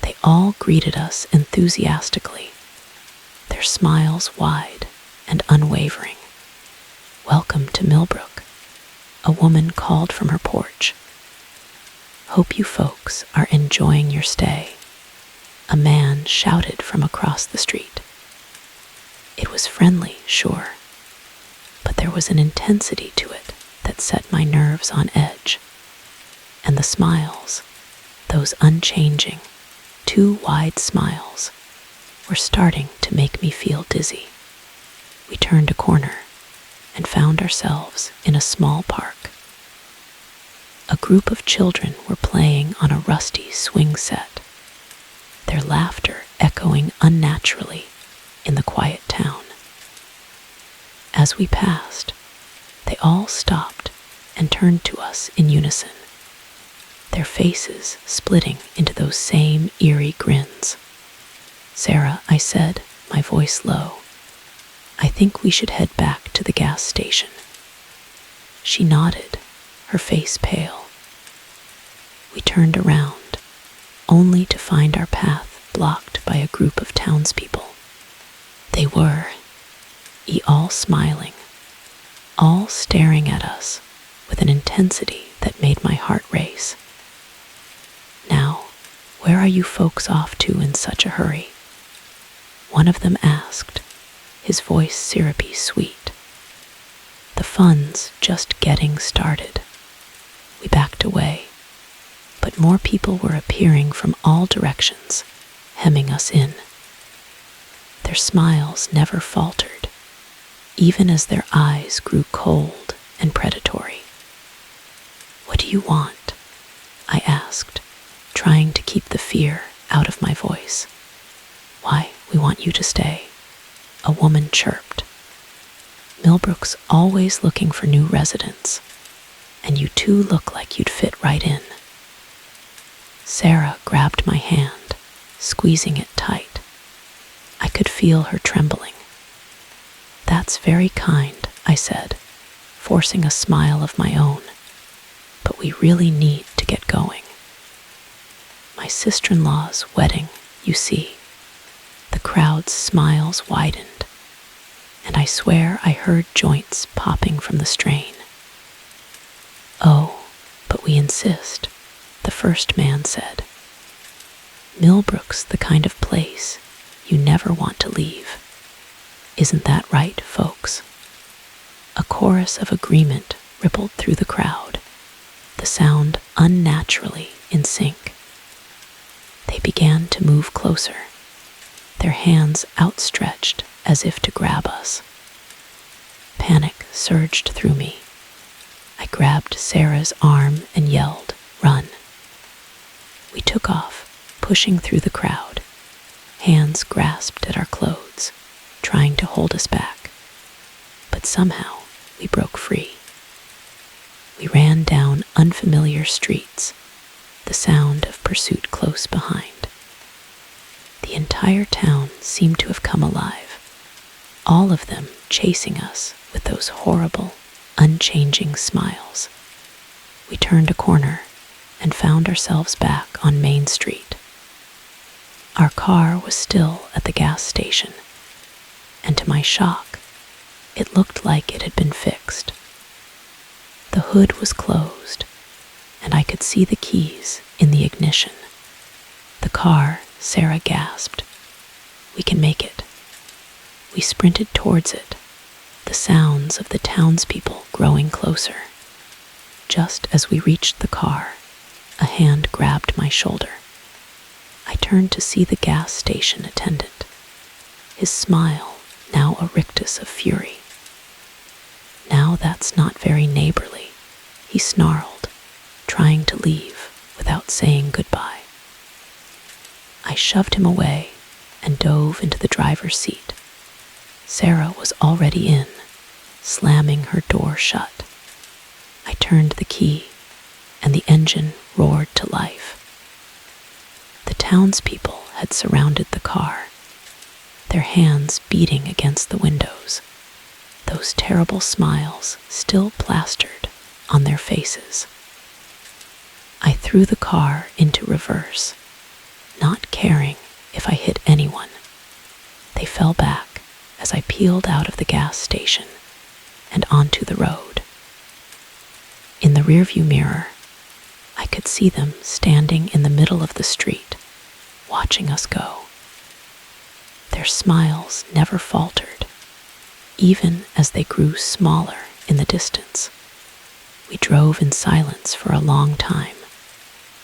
They all greeted us enthusiastically, their smiles wide and unwavering. "Welcome to Millbrook," a woman called from her porch. "Hope you folks are enjoying your stay," a man shouted from across the street. It was friendly, sure, but there was an intensity to it that set my nerves on edge. And the smiles, those unchanging, too wide smiles, were starting to make me feel dizzy. We turned a corner and found ourselves in a small park. A group of children were playing on a rusty swing set, their laughter echoing unnaturally in the quiet town. As we passed, they all stopped and turned to us in unison, their faces splitting into those same eerie grins. "Sarah," I said, my voice low, "I think we should head back to the gas station." She nodded, her face pale. We turned around, only to find our path blocked by a group of townspeople. They were, all smiling, all staring at us with an intensity that made my heart race. "Now, where are you folks off to in such a hurry?" one of them asked, his voice syrupy sweet. "The fun's just getting started." We backed away, but more people were appearing from all directions, hemming us in. Their smiles never faltered, even as their eyes grew cold and predatory. "What do you want?" I asked, trying to keep the fear out of my voice. "Why, we want you to stay," a woman chirped. "Millbrook's always looking for new residents, and you two look like you'd fit right in." Sarah grabbed my hand, squeezing it tight. I could feel her trembling. "That's very kind," I said, forcing a smile of my own, "but we really need to get going. My sister-in-law's wedding, you see." The crowd's smiles widened, and I swear I heard joints popping from the strain. "Oh, but we insist," the first man said. "Millbrook's the kind of place you never want to leave. Isn't that right, folks?" A chorus of agreement rippled through the crowd, the sound unnaturally in sync. They began to move closer, their hands outstretched as if to grab us. Panic surged through me. I grabbed Sarah's arm and yelled, "Run!" We took off, pushing through the crowd, hands grasped at our clothes, trying to hold us back. But somehow we broke free. We ran down unfamiliar streets, the sound of pursuit close behind. The entire town seemed to have come alive, all of them chasing us with those horrible, unchanging smiles. We turned a corner and found ourselves back on Main Street. Our car was still at the gas station, and to my shock, it looked like it had been fixed. The hood was closed, and I could see the keys in the ignition. "The car," Sarah gasped. "We can make it." We sprinted towards it, the sounds of the townspeople growing closer. Just as we reached the car, a hand grabbed my shoulder. I turned to see the gas station attendant, his smile now a rictus of fury. "Now that's not very neighborly," he snarled, trying to leave without saying goodbye. I shoved him away and dove into the driver's seat. Sarah was already in, slamming her door shut. I turned the key, and the engine roared to life. The townspeople had surrounded the car, their hands beating against the windows, those terrible smiles still plastered on their faces. I threw the car into reverse, not caring if I hit anyone. They fell back as I peeled out of the gas station and onto the road. In the rearview mirror, I could see them standing in the middle of the street, watching us go. Their smiles never faltered, even as they grew smaller in the distance. We drove in silence for a long time,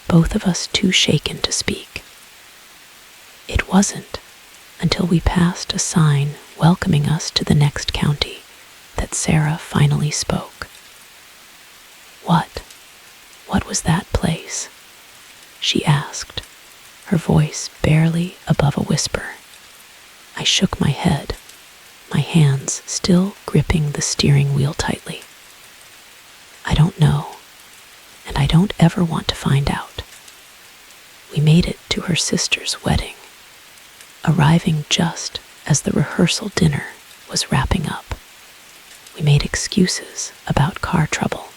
both of us too shaken to speak. It wasn't until we passed a sign welcoming us to the next county that Sarah finally spoke. What was that place?" she asked, her voice barely above a whisper. I shook my head, my hands still gripping the steering wheel tightly. "I don't know, and I don't ever want to find out." We made it to her sister's wedding, arriving just as the rehearsal dinner was wrapping up. We made excuses about car trouble,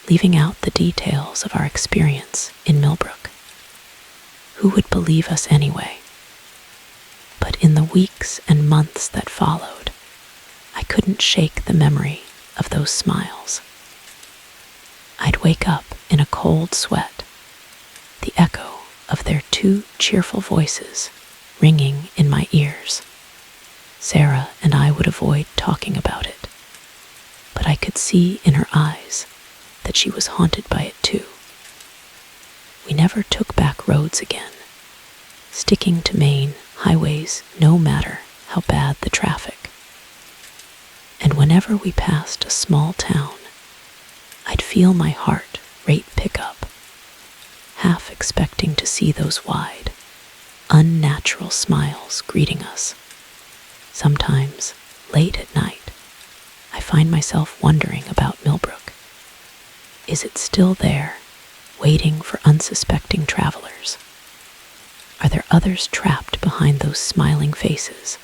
leaving out the details of our experience in Millbrook. Who would believe us anyway? But in the weeks and months that followed, I couldn't shake the memory of those smiles. I'd wake up in a cold sweat, the echo of their two cheerful voices ringing in my ears. Sarah and I would avoid talking about it, but I could see in her eyes that she was haunted by it too. We never took back roads again, sticking to main highways no matter how bad the traffic. And whenever we passed a small town, I'd feel my heart rate pick up, half expecting to see those wide, unnatural smiles greeting us. Sometimes, late at night, I find myself wondering about Millbrook. Is it still there, waiting for unsuspecting travelers? Are there others trapped behind those smiling faces,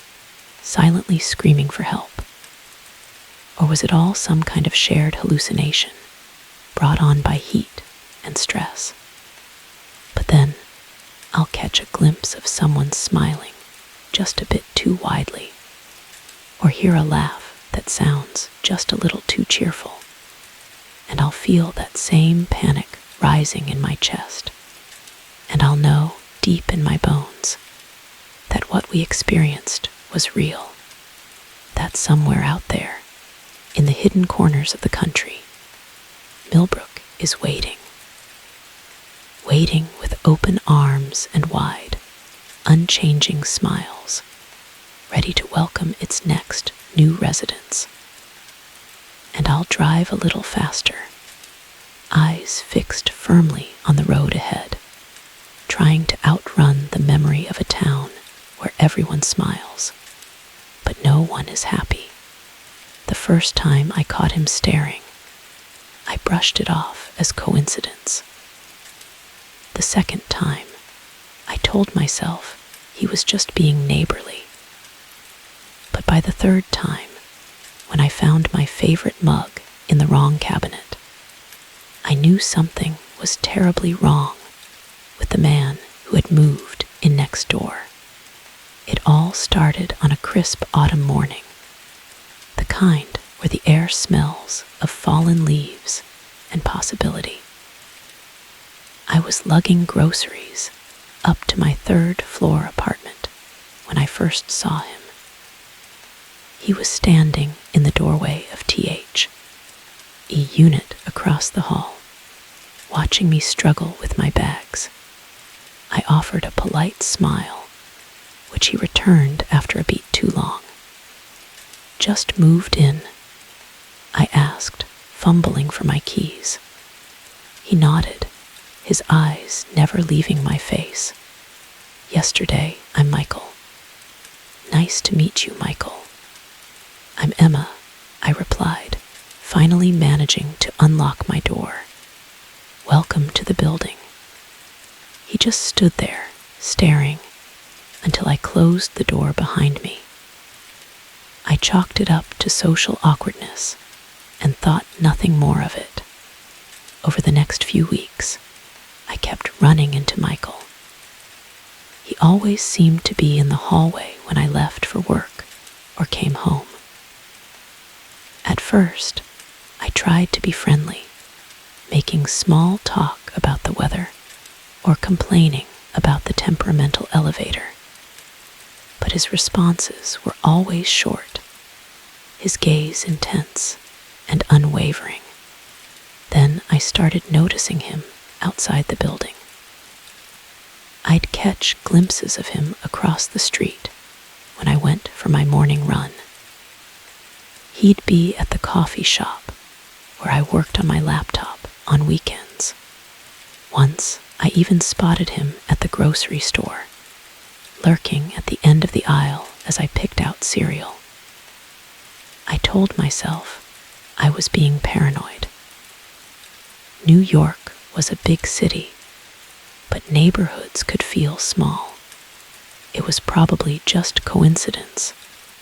silently screaming for help? Or was it all some kind of shared hallucination, brought on by heat and stress? But then, I'll catch a glimpse of someone smiling just a bit too widely, or hear a laugh that sounds just a little too cheerful, and I'll feel that same panic rising in my chest, and I'll know deep in my bones that what we experienced was real, that somewhere out there, in the hidden corners of the country, Millbrook is waiting with open arms and wide, unchanging smiles, ready to welcome its next new residents. And I'll drive a little faster, eyes fixed firmly on the road ahead, trying to outrun the memory of a town where everyone smiles, but no one is happy. The first time I caught him staring, I brushed it off as coincidence. The second time, I told myself he was just being neighborly. But by the third time, when I found my favorite mug in the wrong cabinet, I knew something was terribly wrong with the man who had moved in next door. It all started on a crisp autumn morning, the kind where the air smells of fallen leaves and possibility. I was lugging groceries up to my third-floor apartment when I first saw him. He was standing in the doorway of TH, a unit across the hall, watching me struggle with my bags. I offered a polite smile, which he returned after a beat too long. "Just moved in?" I asked, fumbling for my keys. He nodded, his eyes never leaving my face. "Yesterday, I'm Michael." "Nice to meet you, Michael." "I'm Emma," I replied, finally managing to unlock my door. "Welcome to the building." He just stood there, staring, until I closed the door behind me. I chalked it up to social awkwardness and thought nothing more of it. Over the next few weeks, I kept running into Michael. He always seemed to be in the hallway when I left for work or came home. At first, I tried to be friendly, making small talk about the weather or complaining about the temperamental elevator. But his responses were always short, his gaze intense and unwavering. Then I started noticing him outside the building. I'd catch glimpses of him across the street when I went for my morning run. He'd be at the coffee shop where I worked on my laptop on weekends. Once, I even spotted him at the grocery store, lurking at the end of the aisle as I picked out cereal. I told myself I was being paranoid. New York was a big city, but neighborhoods could feel small. It was probably just coincidence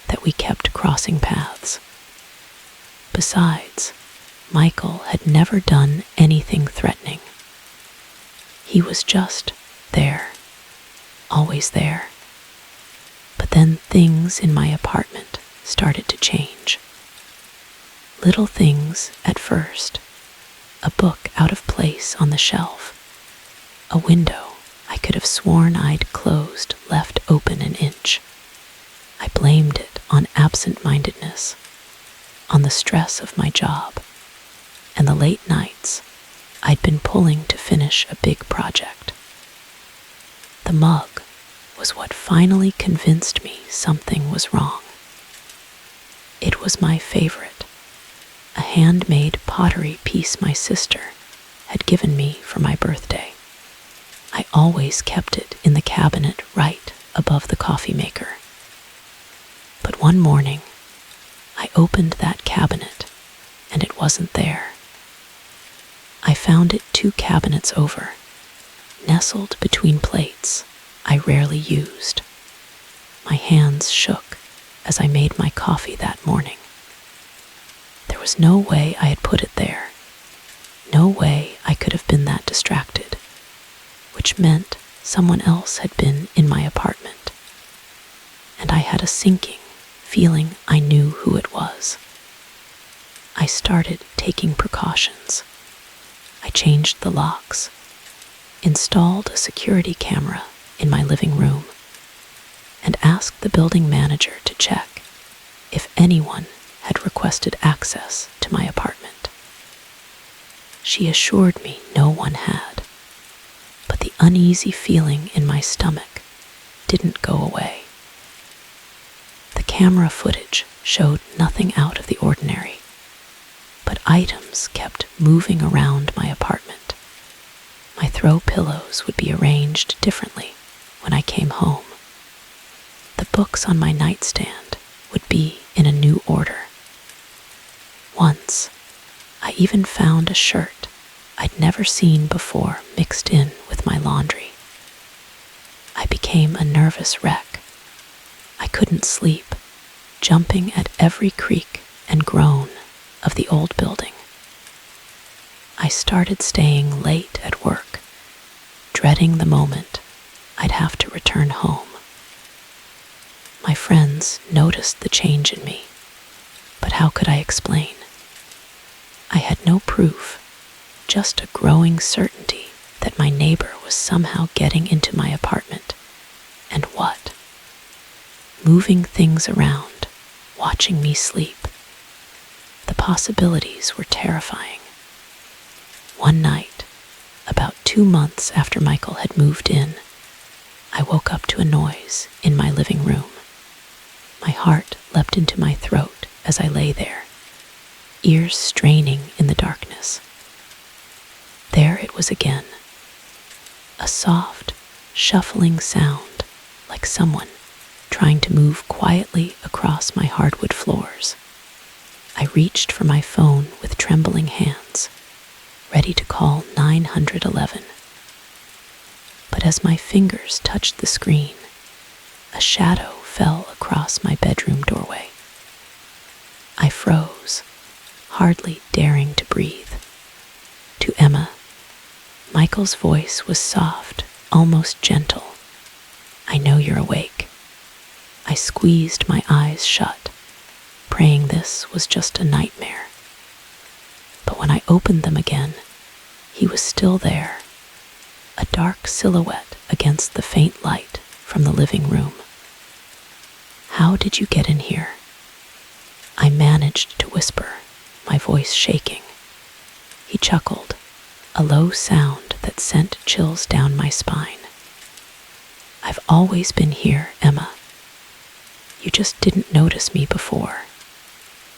that we kept crossing paths. Besides, Michael had never done anything threatening. He was just there, always there. But then things in my apartment started to change. Little things at first. A book out of place on the shelf. A window I could have sworn I'd closed left open an inch. I blamed it on absent-mindedness, on the stress of my job, and the late nights I'd been pulling to finish a big project. The mug was what finally convinced me something was wrong. It was my favorite, a handmade pottery piece my sister had given me for my birthday. I always kept it in the cabinet right above the coffee maker. But one morning, I opened that cabinet and it wasn't there. I found it 2 cabinets over, nestled between plates I rarely used. My hands shook as I made my coffee that morning. There was no way I had put it there. No way I could have been that distracted, which meant someone else had been in my apartment. And I had a sinking feeling I knew who it was. I started taking precautions. I changed the locks, installed a security camera in my living room, and asked the building manager to check if anyone had requested access to my apartment. She assured me no one had, but the uneasy feeling in my stomach didn't go away. The camera footage showed nothing out of the ordinary, but items kept moving around my apartment. My throw pillows would be arranged differently when I came home. The books on my nightstand would be in a new order. Once, I even found a shirt I'd never seen before mixed in with my laundry. I became a nervous wreck. I couldn't sleep, jumping at every creak and groan of the old building. I started staying late at work, dreading the moment I'd have to return home. My friends noticed the change in me, but how could I explain? I had no proof, just a growing certainty that my neighbor was somehow getting into my apartment. And what? Moving things around, watching me sleep. The possibilities were terrifying. One night, about 2 months after Michael had moved in, I woke up to a noise in my living room. My heart leapt into my throat as I lay there, ears straining in the darkness. There it was again, a soft, shuffling sound like someone trying to move quietly across my hardwood floors. I reached for my phone with trembling hands, ready to call 911. But as my fingers touched the screen, a shadow fell across my bedroom doorway. I froze, hardly daring to breathe. To Emma, Michael's voice was soft, almost gentle. "I know you're awake." I squeezed my eyes shut, praying this was just a nightmare. But when I opened them again, he was still there, a dark silhouette against the faint light from the living room. "How did you get in here?" I managed to whisper, my voice shaking. He chuckled, a low sound that sent chills down my spine. "I've always been here, Emma. You just didn't notice me before."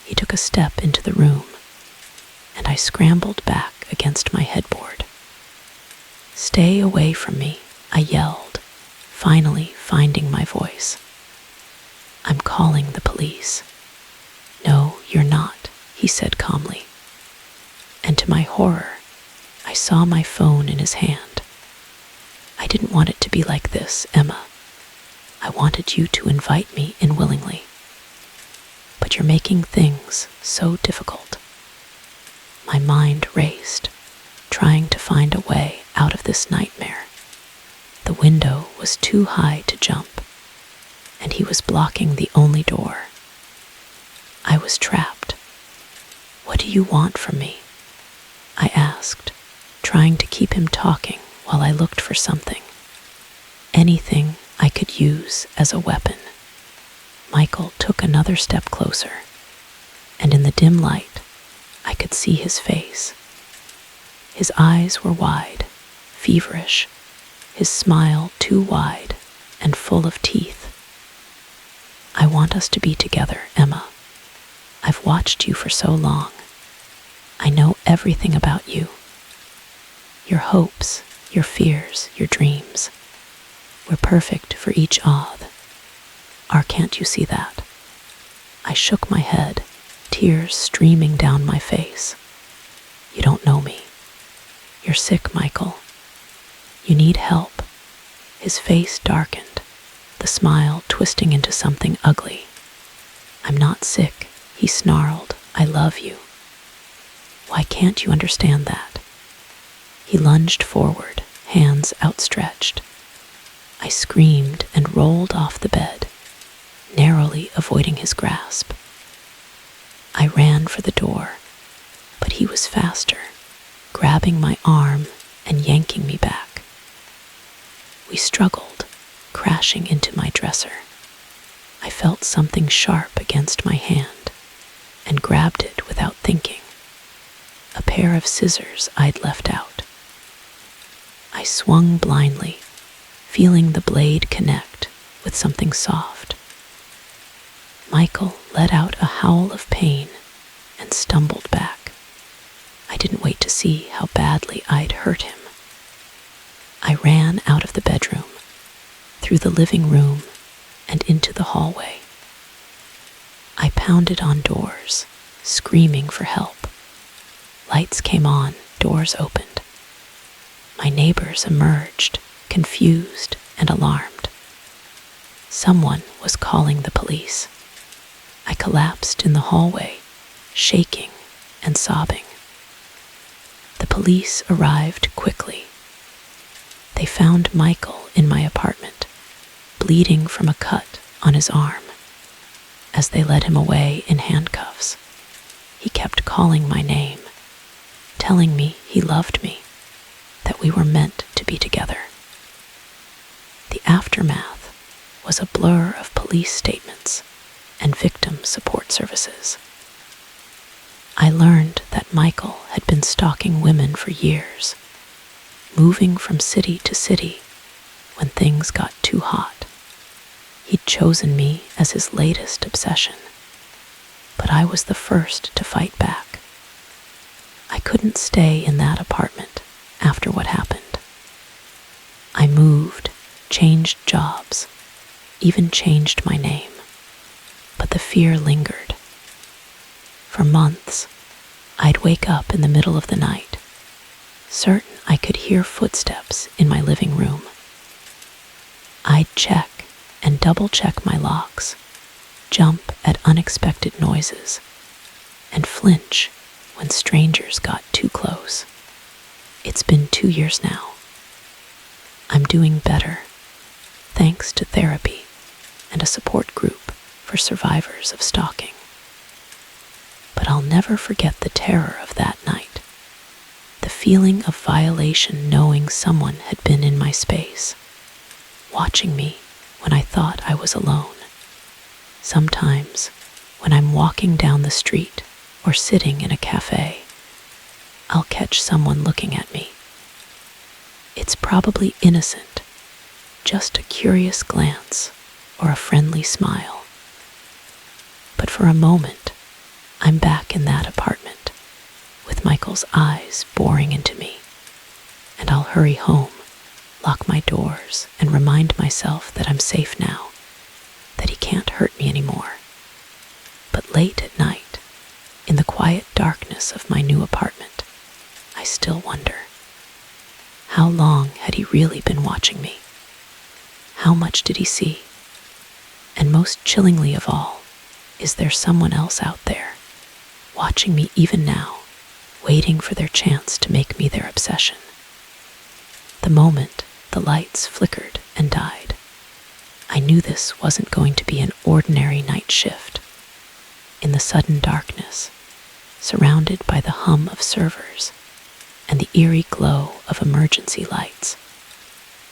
He took a step into the room, and I scrambled back against my headboard. "Stay away from me," I yelled, finally finding my voice. "I'm calling the police." "No, you're not," he said calmly. And to my horror, I saw my phone in his hand. "I didn't want it to be like this, Emma. I wanted you to invite me in willingly. But you're making things so difficult." My mind raced, trying to find a way out of this nightmare. The window was too high to jump, and he was blocking the only door. I was trapped. "What do you want from me?" I asked, trying to keep him talking while I looked for something. Anything I could use as a weapon. Michael took another step closer, and in the dim light, I could see his face. His eyes were wide, feverish, his smile too wide and full of teeth. "I want us to be together, Emma. I've watched you for so long. I know everything about you. Your hopes, your fears, your dreams. We're perfect for each odd. Can't you see that?" I shook my head, tears streaming down my face. "You don't know me. You're sick, Michael. You need help." His face darkened, the smile twisting into something ugly. "I'm not sick," he snarled. "I love you. Why can't you understand that?" He lunged forward, hands outstretched. I screamed and rolled off the bed, narrowly avoiding his grasp. I ran for the door, but he was faster, grabbing my arm and yanking me back. We struggled, crashing into my dresser. I felt something sharp against my hand and grabbed it without thinking. A pair of scissors I'd left out. I swung blindly, feeling the blade connect with something soft. Michael let out a howl of pain and stumbled back. I didn't wait to see how badly I'd hurt him. I ran out of the bedroom, through the living room, and into the hallway. I pounded on doors, screaming for help. Lights came on, doors opened. My neighbors emerged, confused and alarmed. Someone was calling the police. I collapsed in the hallway, shaking and sobbing. The police arrived quickly. They found Michael in my apartment, bleeding from a cut on his arm. As they led him away in handcuffs, he kept calling my name, telling me he loved me, that we were meant to be together. The aftermath was a blur of police statements and victim support services. I learned that Michael had been stalking women for years, moving from city to city when things got too hot. He'd chosen me as his latest obsession, but I was the first to fight back. I couldn't stay in that apartment after what happened. I moved, changed jobs, even changed my name, but the fear lingered. For months, I'd wake up in the middle of the night, certain I could hear footsteps in my living room. I'd check and double-check my locks, jump at unexpected noises, and flinch when strangers got too close. It's been 2 years now. I'm doing better, thanks to therapy and a support group for survivors of stalking. But I'll never forget the terror of that night, the feeling of violation knowing someone had been in my space, watching me when I thought I was alone. Sometimes, when I'm walking down the street or sitting in a cafe, I'll catch someone looking at me. It's probably innocent, just a curious glance or a friendly smile. But for a moment, I'm back in that apartment, with Michael's eyes boring into me, and I'll hurry home, lock my doors, and remind myself that I'm safe now, that he can't hurt me anymore. But late at night, in the quiet darkness of my new apartment, I still wonder, how long had he really been watching me? How much did he see? And most chillingly of all, is there someone else out there, watching me even now, waiting for their chance to make me their obsession? The moment the lights flickered and died, I knew this wasn't going to be an ordinary night shift. In the sudden darkness, surrounded by the hum of servers and the eerie glow of emergency lights,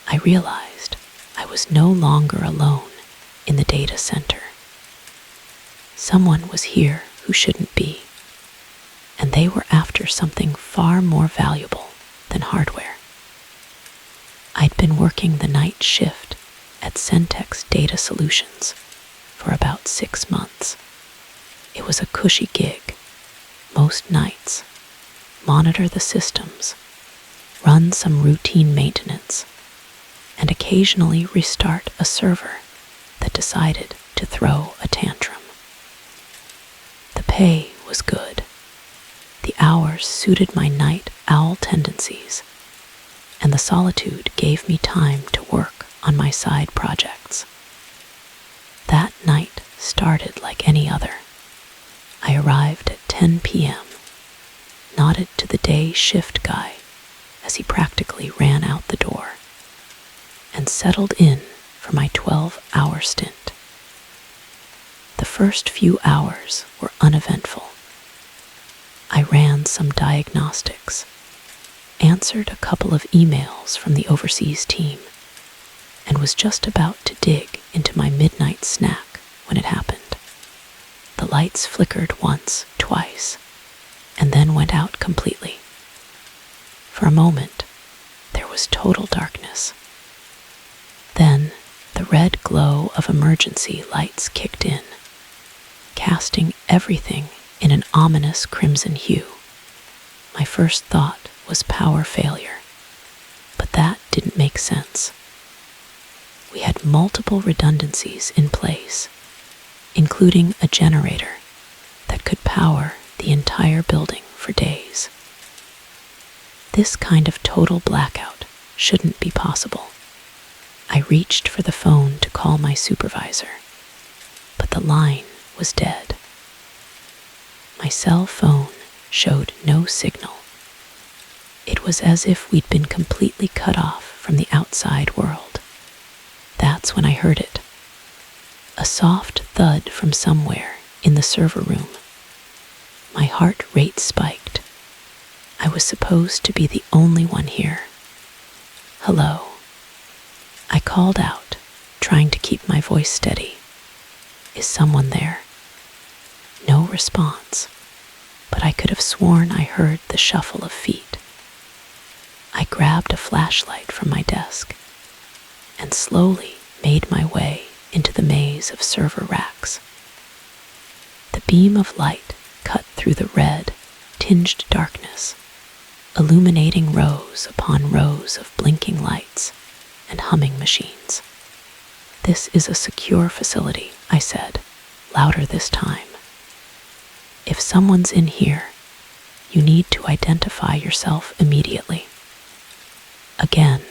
I realized I was no longer alone in the data center. Someone was here who shouldn't be, and they were after something far more valuable than hardware. I'd been working the night shift at Centex Data Solutions for about 6 months. It was a cushy gig. Most nights, monitor the systems, run some routine maintenance, and occasionally restart a server that decided to throw a tantrum. The pay was good. The hours suited my night owl tendencies, and the solitude gave me time to work on my side projects. That night started like any other. I arrived at 10 p.m., nodded to the day shift guy as he practically ran out the door, and settled in for my 12-hour stint. The first few hours were uneventful. I ran some diagnostics, answered a couple of emails from the overseas team, and was just about to dig into my midnight snack when it happened. The lights flickered once, twice, and then went out completely. For a moment, there was total darkness. Then, the red glow of emergency lights kicked in, casting everything in an ominous crimson hue. My first thought was power failure, but that didn't make sense. We had multiple redundancies in place, including a generator that could power the entire building for days. This kind of total blackout shouldn't be possible. I reached for the phone to call my supervisor, but the line was dead. My cell phone showed no signal. It was as if we'd been completely cut off from the outside world. That's when I heard it. A soft thud from somewhere in the server room. My heart rate spiked. I was supposed to be the only one here. Hello. I called out, trying to keep my voice steady. Is someone there? No response, but I could have sworn I heard the shuffle of feet. I grabbed a flashlight from my desk and slowly made my way into the maze of server racks. The beam of light cut through the red, tinged darkness, illuminating rows upon rows of blinking lights and humming machines. This is a secure facility, I said, louder this time. If someone's in here, you need to identify yourself immediately. Again,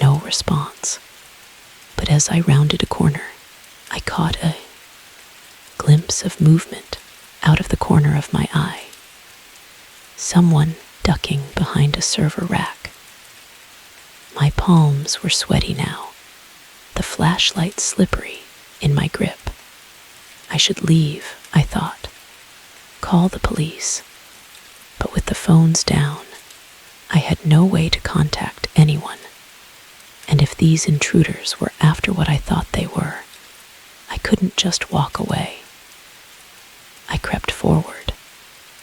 no response. But as I rounded a corner, I caught a glimpse of movement out of the corner of my eye. Someone ducking behind a server rack. My palms were sweaty now, the flashlight slippery in my grip. I should leave, I thought. Call the police. But with the phones down, I had no way to contact anyone. And if these intruders were after what I thought they were, I couldn't just walk away. I crept forward,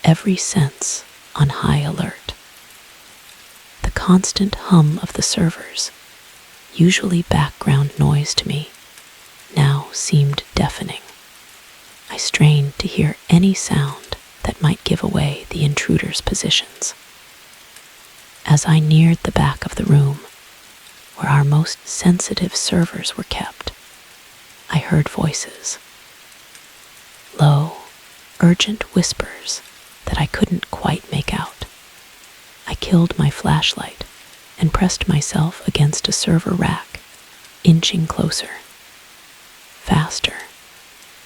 every sense on high alert. The constant hum of the servers, usually background noise to me, now seemed deafening. I strained to hear any sound that might give away the intruders' positions. As I neared the back of the room, where our most sensitive servers were kept, I heard voices. Low, urgent whispers that I couldn't quite make out. I killed my flashlight and pressed myself against a server rack, inching closer. Faster.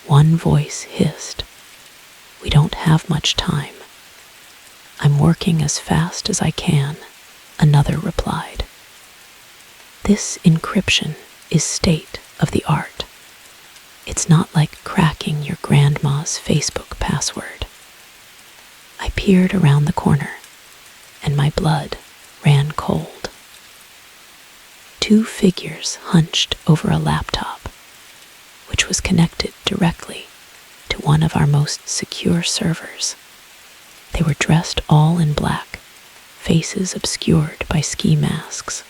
One voice hissed. We don't have much time. I'm working as fast as I can, another replied. This encryption is state of the art. It's not like cracking your grandma's Facebook password. I peered around the corner, and my blood ran cold. Two figures hunched over a laptop, which was connected directly to one of our most secure servers. They were dressed all in black, faces obscured by ski masks.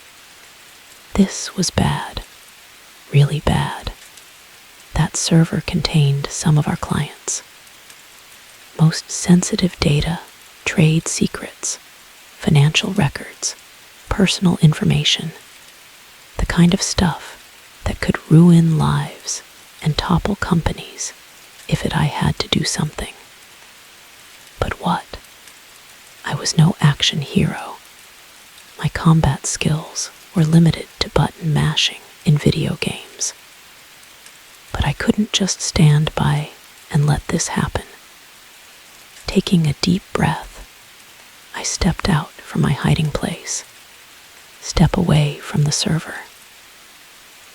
This was bad, really bad. That server contained some of our clients. Most sensitive data, trade secrets, financial records, personal information, the kind of stuff that could ruin lives and topple companies if I had to do something. But what? I was no action hero. My combat skills were limited to button mashing in video games. But I couldn't just stand by and let this happen. Taking a deep breath, I stepped out from my hiding place, step away from the server.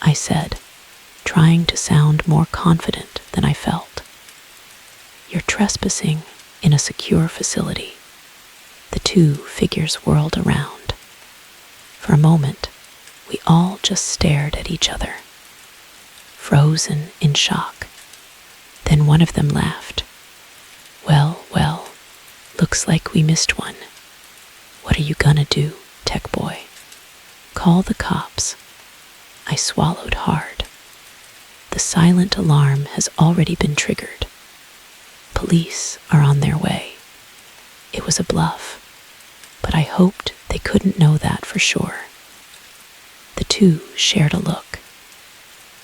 I said, trying to sound more confident than I felt. You're trespassing in a secure facility. The two figures whirled around. For a moment, we all just stared at each other, frozen in shock. Then one of them laughed. Well, looks like we missed one. What are you gonna do, tech boy? Call the cops. I swallowed hard. The silent alarm has already been triggered. Police are on their way. It was a bluff, but I hoped they couldn't know that for sure. The two shared a look.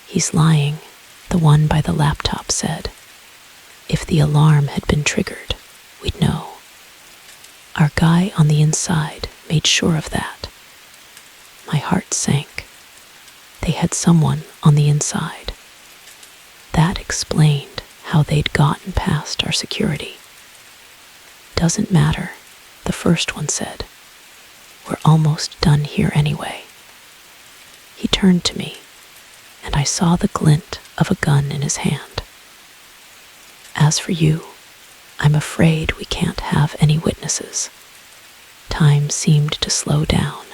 He's lying, the one by the laptop said. If the alarm had been triggered, we'd know. Our guy on the inside made sure of that. My heart sank. They had someone on the inside. That explained how they'd gotten past our security. Doesn't matter, the first one said. We're almost done here anyway. turned to me, and I saw the glint of a gun in his hand. As for you, I'm afraid we can't have any witnesses. Time seemed to slow down.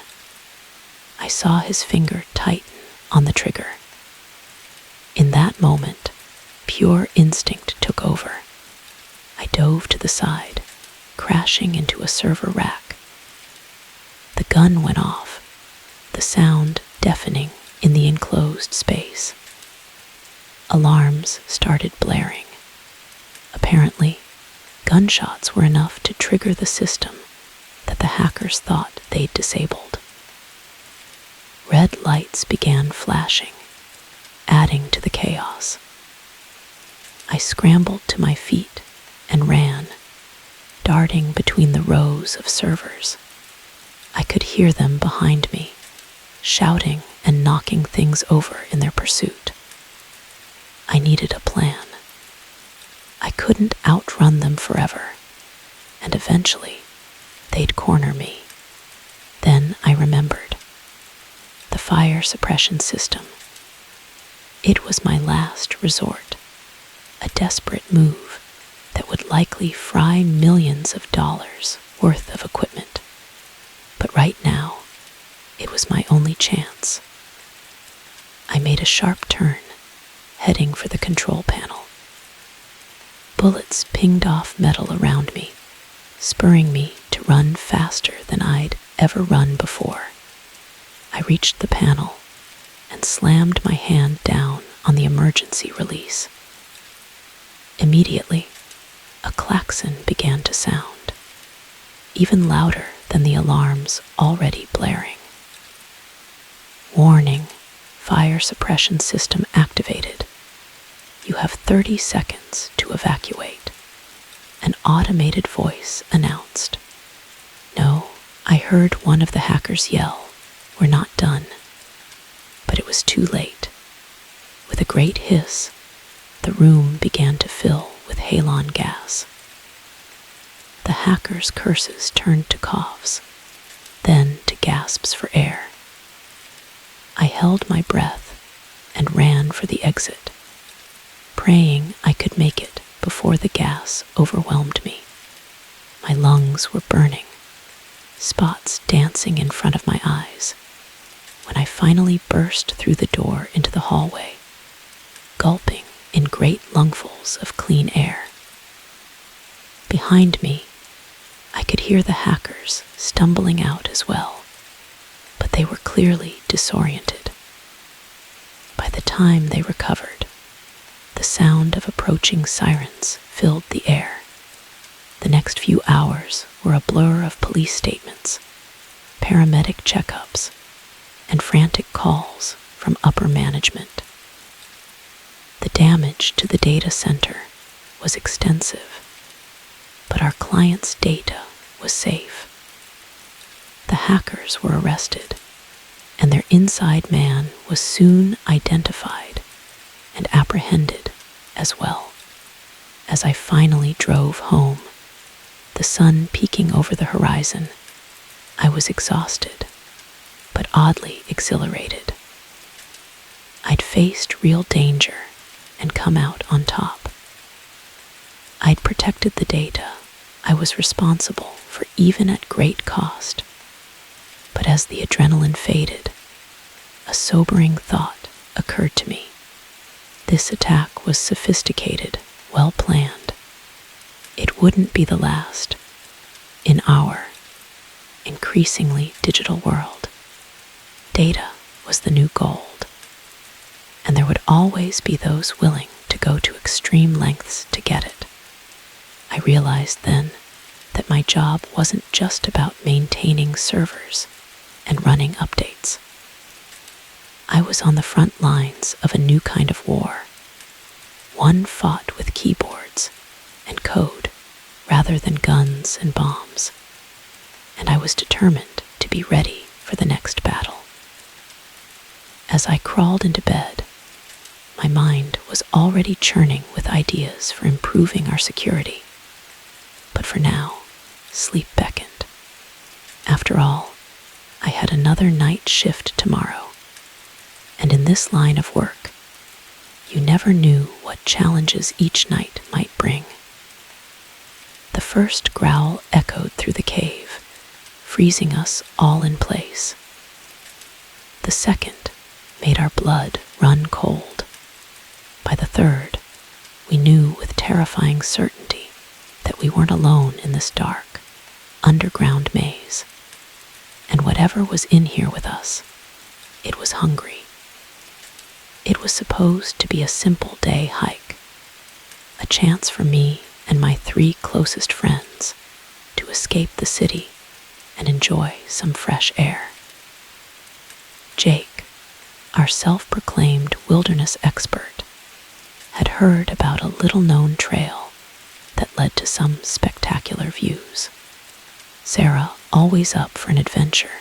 I saw his finger tighten on the trigger. In that moment, pure instinct took over. I dove to the side, crashing into a server rack. The gun went off, the sound deafening in the enclosed space. Alarms started blaring. Apparently, gunshots were enough to trigger the system that the hackers thought they'd disabled. Red lights began flashing, adding to the chaos. I scrambled to my feet and ran, darting between the rows of servers. I could hear them behind me, shouting and knocking things over in their pursuit. I needed a plan. I couldn't outrun them forever, and eventually they'd corner me. Then I remembered. The fire suppression system. It was my last resort, a desperate move that would likely fry millions of dollars worth of equipment. But right now, it was my only chance. I made a sharp turn, heading for the control panel. Bullets pinged off metal around me, spurring me to run faster than I'd ever run before. I reached the panel and slammed my hand down on the emergency release. Immediately, a klaxon began to sound, even louder than the alarms already blaring. Warning, fire suppression system activated. You have 30 seconds to evacuate. An automated voice announced. No, I heard one of the hackers yell, "We're not done." But it was too late. With a great hiss, the room began to fill with halon gas. The hackers' curses turned to coughs, then to gasps for air. I held my breath and ran for the exit, praying I could make it before the gas overwhelmed me. My lungs were burning, spots dancing in front of my eyes, when I finally burst through the door into the hallway, gulping in great lungfuls of clean air. Behind me, I could hear the hackers stumbling out as well, but they were clearly disoriented. By the time they recovered, the sound of approaching sirens filled the air. The next few hours were a blur of police statements, paramedic checkups, and frantic calls from upper management. The damage to the data center was extensive, but our client's data was safe. The hackers were arrested, and their inside man was soon identified and apprehended as well. As I finally drove home, the sun peeking over the horizon, I was exhausted, but oddly exhilarated. I'd faced real danger and come out on top. I'd protected the data I was responsible for, even at great cost. But as the adrenaline faded, a sobering thought occurred to me. This attack was sophisticated, well planned. It wouldn't be the last. In our increasingly digital world, data was the new gold, and there would always be those willing to go to extreme lengths to get it. I realized then that my job wasn't just about maintaining servers and running updates. I was on the front lines of a new kind of war, one fought with keyboards and code rather than guns and bombs, and I was determined to be ready for the next battle. As I crawled into bed, my mind was already churning with ideas for improving our security. But for now, sleep beckoned. After all, I had another night shift tomorrow. And in this line of work, you never knew what challenges each night might bring. The first growl echoed through the cave, freezing us all in place. The second made our blood run cold. By the third, we knew with terrifying certainty that we weren't alone in this dark, underground maze. And whatever was in here with us, it was hungry. It was supposed to be a simple day hike, a chance for me and my 3 closest friends to escape the city and enjoy some fresh air. Jake, our self-proclaimed wilderness expert, had heard about a little-known trail that led to some spectacular views. Sarah, always up for an adventure,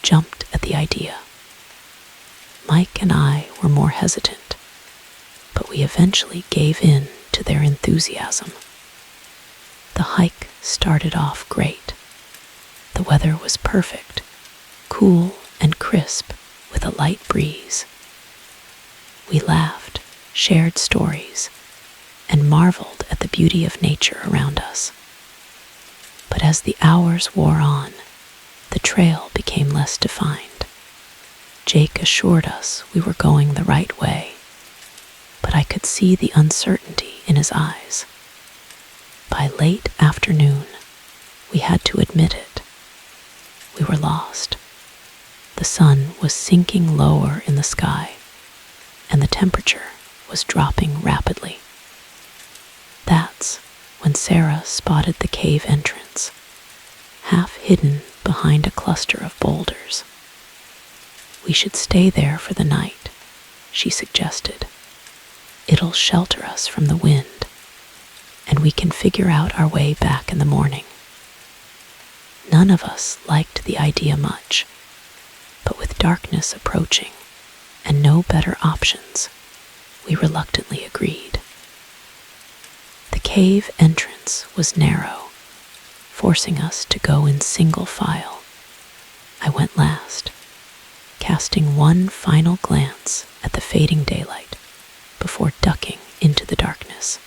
jumped at the idea. Mike and I were more hesitant, but we eventually gave in to their enthusiasm. The hike started off great. The weather was perfect, cool and crisp with a light breeze. We laughed, shared stories, and marveled at the beauty of nature around us. But as the hours wore on, the trail became less defined. Jake assured us we were going the right way, but I could see the uncertainty in his eyes. By late afternoon, we had to admit it. We were lost. The sun was sinking lower in the sky, and the temperature was dropping rapidly. That's when Sarah spotted the cave entrance, half hidden behind a cluster of boulders. We should stay there for the night, she suggested. It'll shelter us from the wind, and we can figure out our way back in the morning. None of us liked the idea much, but with darkness approaching and no better options, we reluctantly agreed. The cave entrance was narrow, forcing us to go in single file. I went last, casting one final glance at the fading daylight before ducking into the darkness.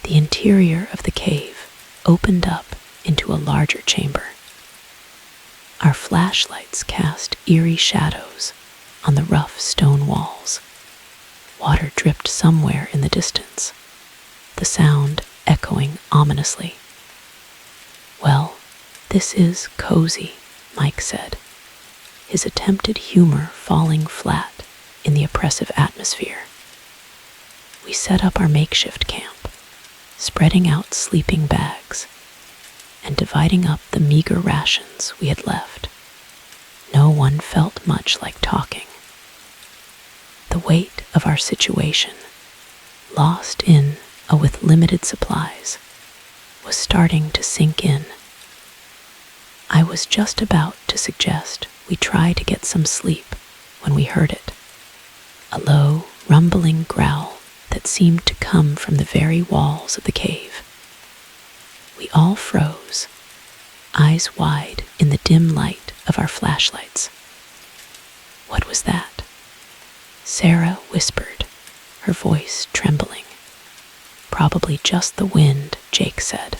The interior of the cave opened up into a larger chamber. Our flashlights cast eerie shadows on the rough stone walls. Water dripped somewhere in the distance, the sound echoing ominously. "Well, this is cozy," Mike said, his attempted humor falling flat in the oppressive atmosphere. We set up our makeshift camp, spreading out sleeping bags and dividing up the meager rations we had left. No one felt much like talking. The weight of our situation, lost in a with limited supplies, was starting to sink in. I was just about to suggest we try to get some sleep when we heard it. A low, rumbling growl that seemed to come from the very walls of the cave. We all froze, eyes wide in the dim light of our flashlights. What was that? Sarah whispered, her voice trembling. Probably just the wind, Jake said,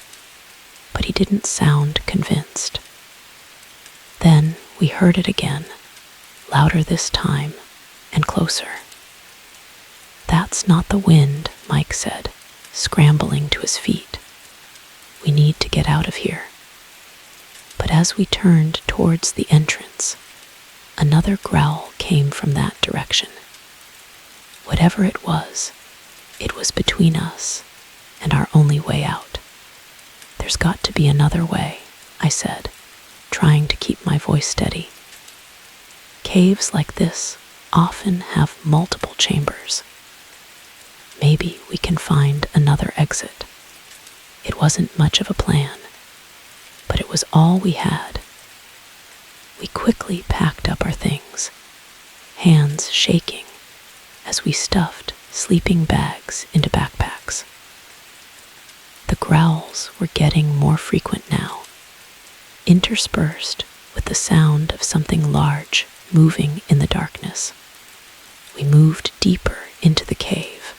but he didn't sound convinced. Then we heard it again, louder this time and closer. "That's not the wind," Mike said, scrambling to his feet. "We need to get out of here." But as we turned towards the entrance, another growl came from that direction. Whatever it was between us and our only way out. "There's got to be another way," I said, trying to keep my voice steady. Caves like this often have multiple chambers. Maybe we can find another exit. It wasn't much of a plan, but it was all we had. We quickly packed up our things, hands shaking as we stuffed sleeping bags into backpacks. The growls were getting more frequent now, interspersed with the sound of something large moving in the darkness. We moved deeper into the cave,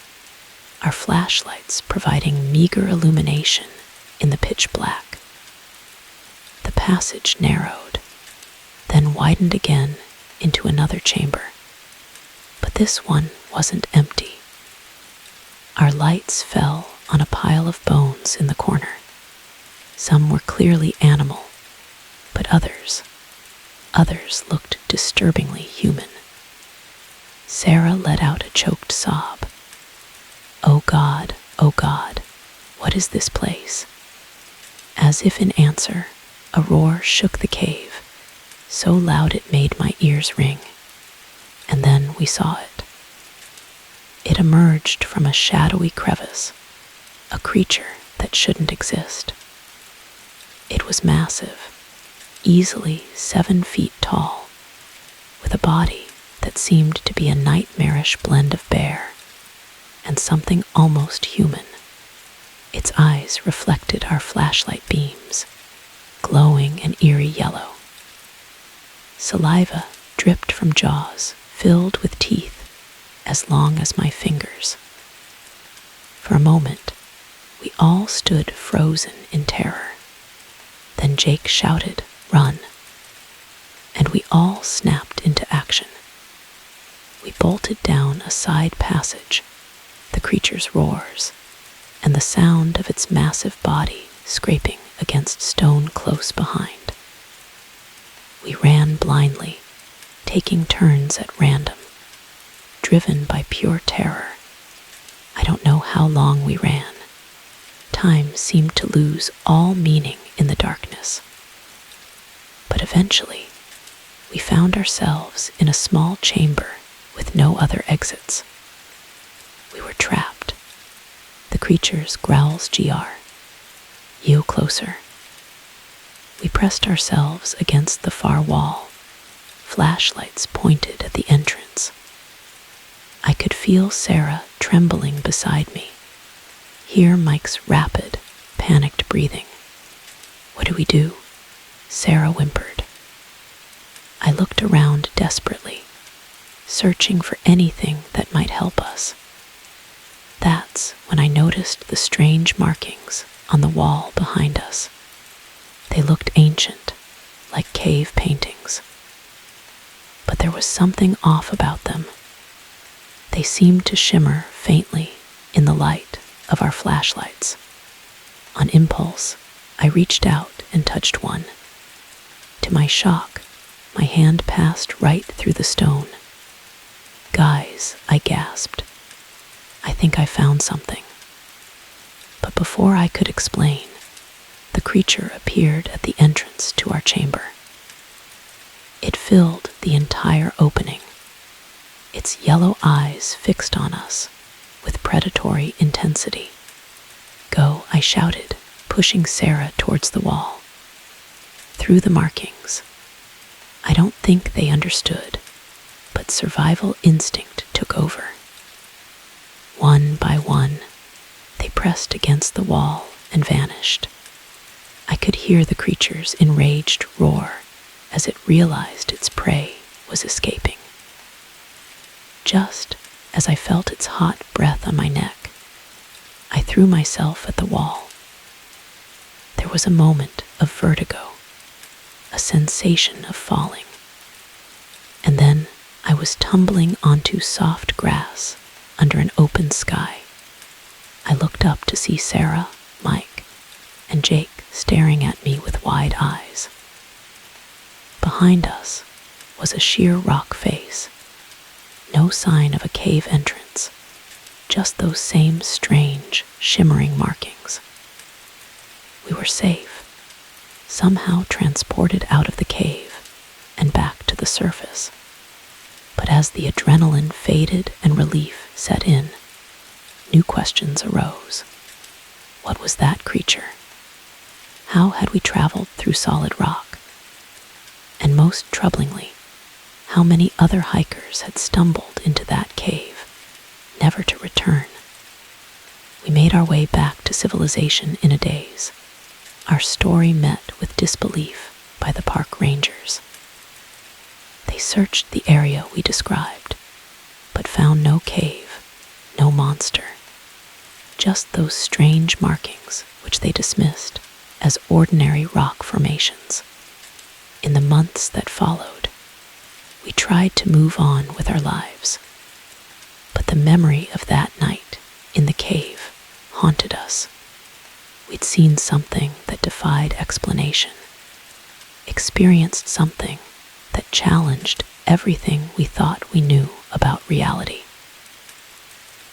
our flashlights providing meager illumination in the pitch black. The passage narrowed, then widened again into another chamber. But this one wasn't empty. Our lights fell on a pile of bones in the corner. Some were clearly animal, but others looked disturbingly human. Sarah let out a choked sob. Oh God, what is this place? As if in answer, a roar shook the cave, so loud it made my ears ring. And then we saw it. It emerged from a shadowy crevice, a creature that shouldn't exist. It was massive, easily 7 feet tall, with a body that seemed to be a nightmarish blend of bear and something almost human. Its eyes reflected our flashlight beams, glowing an eerie yellow. Saliva dripped from jaws filled with teeth as long as my fingers. For a moment, we all stood frozen in terror. Then Jake shouted, "Run!" And we all snapped into action. We bolted down a side passage, the creature's roars, and the sound of its massive body scraping against stone close behind. We ran blindly, taking turns at random, driven by pure terror. I don't know how long we ran. Time seemed to lose all meaning in the darkness. But eventually, we found ourselves in a small chamber with no other exits. We were trapped. The creature's growls "Yield closer." We pressed ourselves against the far wall, flashlights pointed at the entrance. I could feel Sarah trembling beside me, hear Mike's rapid, panicked breathing. "What do we do?" Sarah whimpered. I looked around desperately, searching for anything that might help us. That's when I noticed the strange markings on the wall behind us. They looked ancient, like cave paintings. But there was something off about them. They seemed to shimmer faintly in the light of our flashlights. On impulse, I reached out and touched one. To my shock, my hand passed right through the stone. "Guys," I gasped. "I think I found something." But before I could explain, the creature appeared at the entrance to our chamber. It filled the entire opening, its yellow eyes fixed on us with predatory intensity. "Go," I shouted, pushing Sarah towards the wall. Through the markings. I don't think they understood, but survival instinct took over. One by one, they pressed against the wall and vanished. I could hear the creature's enraged roar as it realized its prey was escaping. Just as I felt its hot breath on my neck, I threw myself at the wall. There was a moment of vertigo, a sensation of falling, and then I was tumbling onto soft grass under an open sky. I looked up to see Sarah, Mike, and Jake staring at me with wide eyes. Behind us was a sheer rock face. No sign of a cave entrance, just those same strange, shimmering markings. We were safe, somehow transported out of the cave and back to the surface. But as the adrenaline faded and relief set in, new questions arose. What was that creature? How had we traveled through solid rock? And most troublingly, how many other hikers had stumbled into that cave, never to return? We made our way back to civilization in a daze, our story met with disbelief by the park rangers. They We searched the area we described, but found no cave, no monster, just those strange markings which they dismissed as ordinary rock formations. In the months that followed, we tried to move on with our lives, but the memory of that night in the cave haunted us. We'd seen something that defied explanation, experienced something that challenged everything we thought we knew about reality.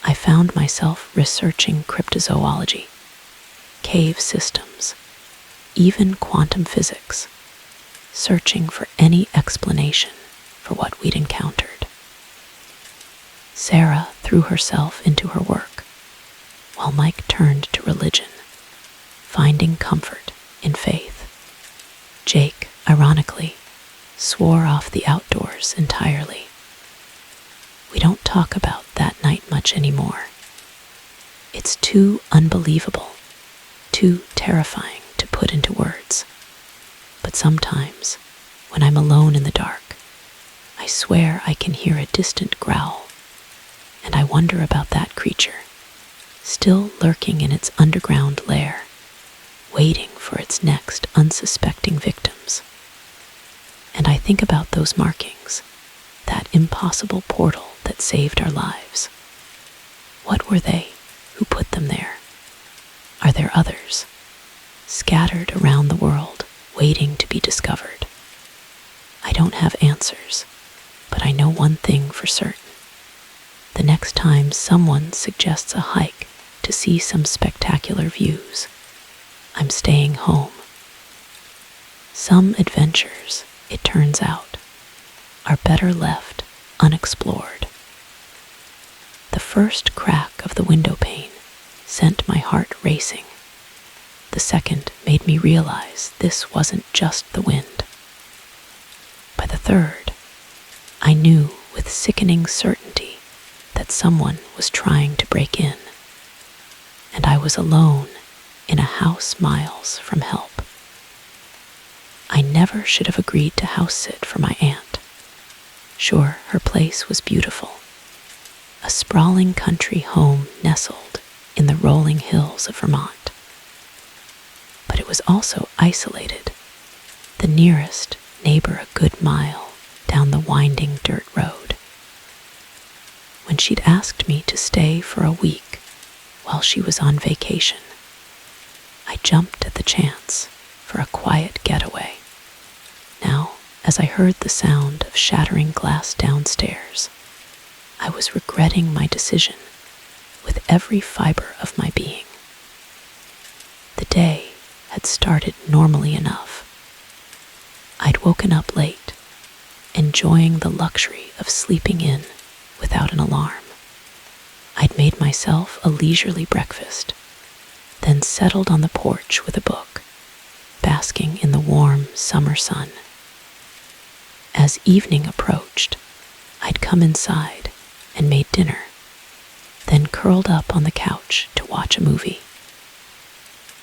I found myself researching cryptozoology, cave systems, even quantum physics, searching for any explanation for what we'd encountered. Sarah threw herself into her work, while Mike turned to religion, finding comfort in faith. Jake, ironically, swore off the outdoors entirely. We don't talk about that night much anymore. It's too unbelievable, too terrifying to put into words. But sometimes, when I'm alone in the dark, I swear I can hear a distant growl, and I wonder about that creature, still lurking in its underground lair, waiting for its next unsuspecting victims. And I think about those markings, that impossible portal that saved our lives. What were they who put them there? Are there others, scattered around the world, waiting to be discovered? I don't have answers, but I know one thing for certain. The next time someone suggests a hike to see some spectacular views, I'm staying home. Some adventures, it turns out, are better left unexplored. The first crack of the window pane sent my heart racing. The second made me realize this wasn't just the wind. By the third, I knew with sickening certainty that someone was trying to break in, and I was alone in a house miles from help. I never should have agreed to house sit for my aunt. Sure, her place was beautiful, a sprawling country home nestled in the rolling hills of Vermont. But it was also isolated, the nearest neighbor a good mile down the winding dirt road. When she'd asked me to stay for a week while she was on vacation, I jumped at the chance for a quiet getaway. Now, as I heard the sound of shattering glass downstairs, I was regretting my decision with every fiber of my being. The day had started normally enough. I'd woken up late, enjoying the luxury of sleeping in without an alarm. I'd made myself a leisurely breakfast, then settled on the porch with a book, basking in the warm summer sun. As evening approached, I'd come inside and made dinner, then curled up on the couch to watch a movie.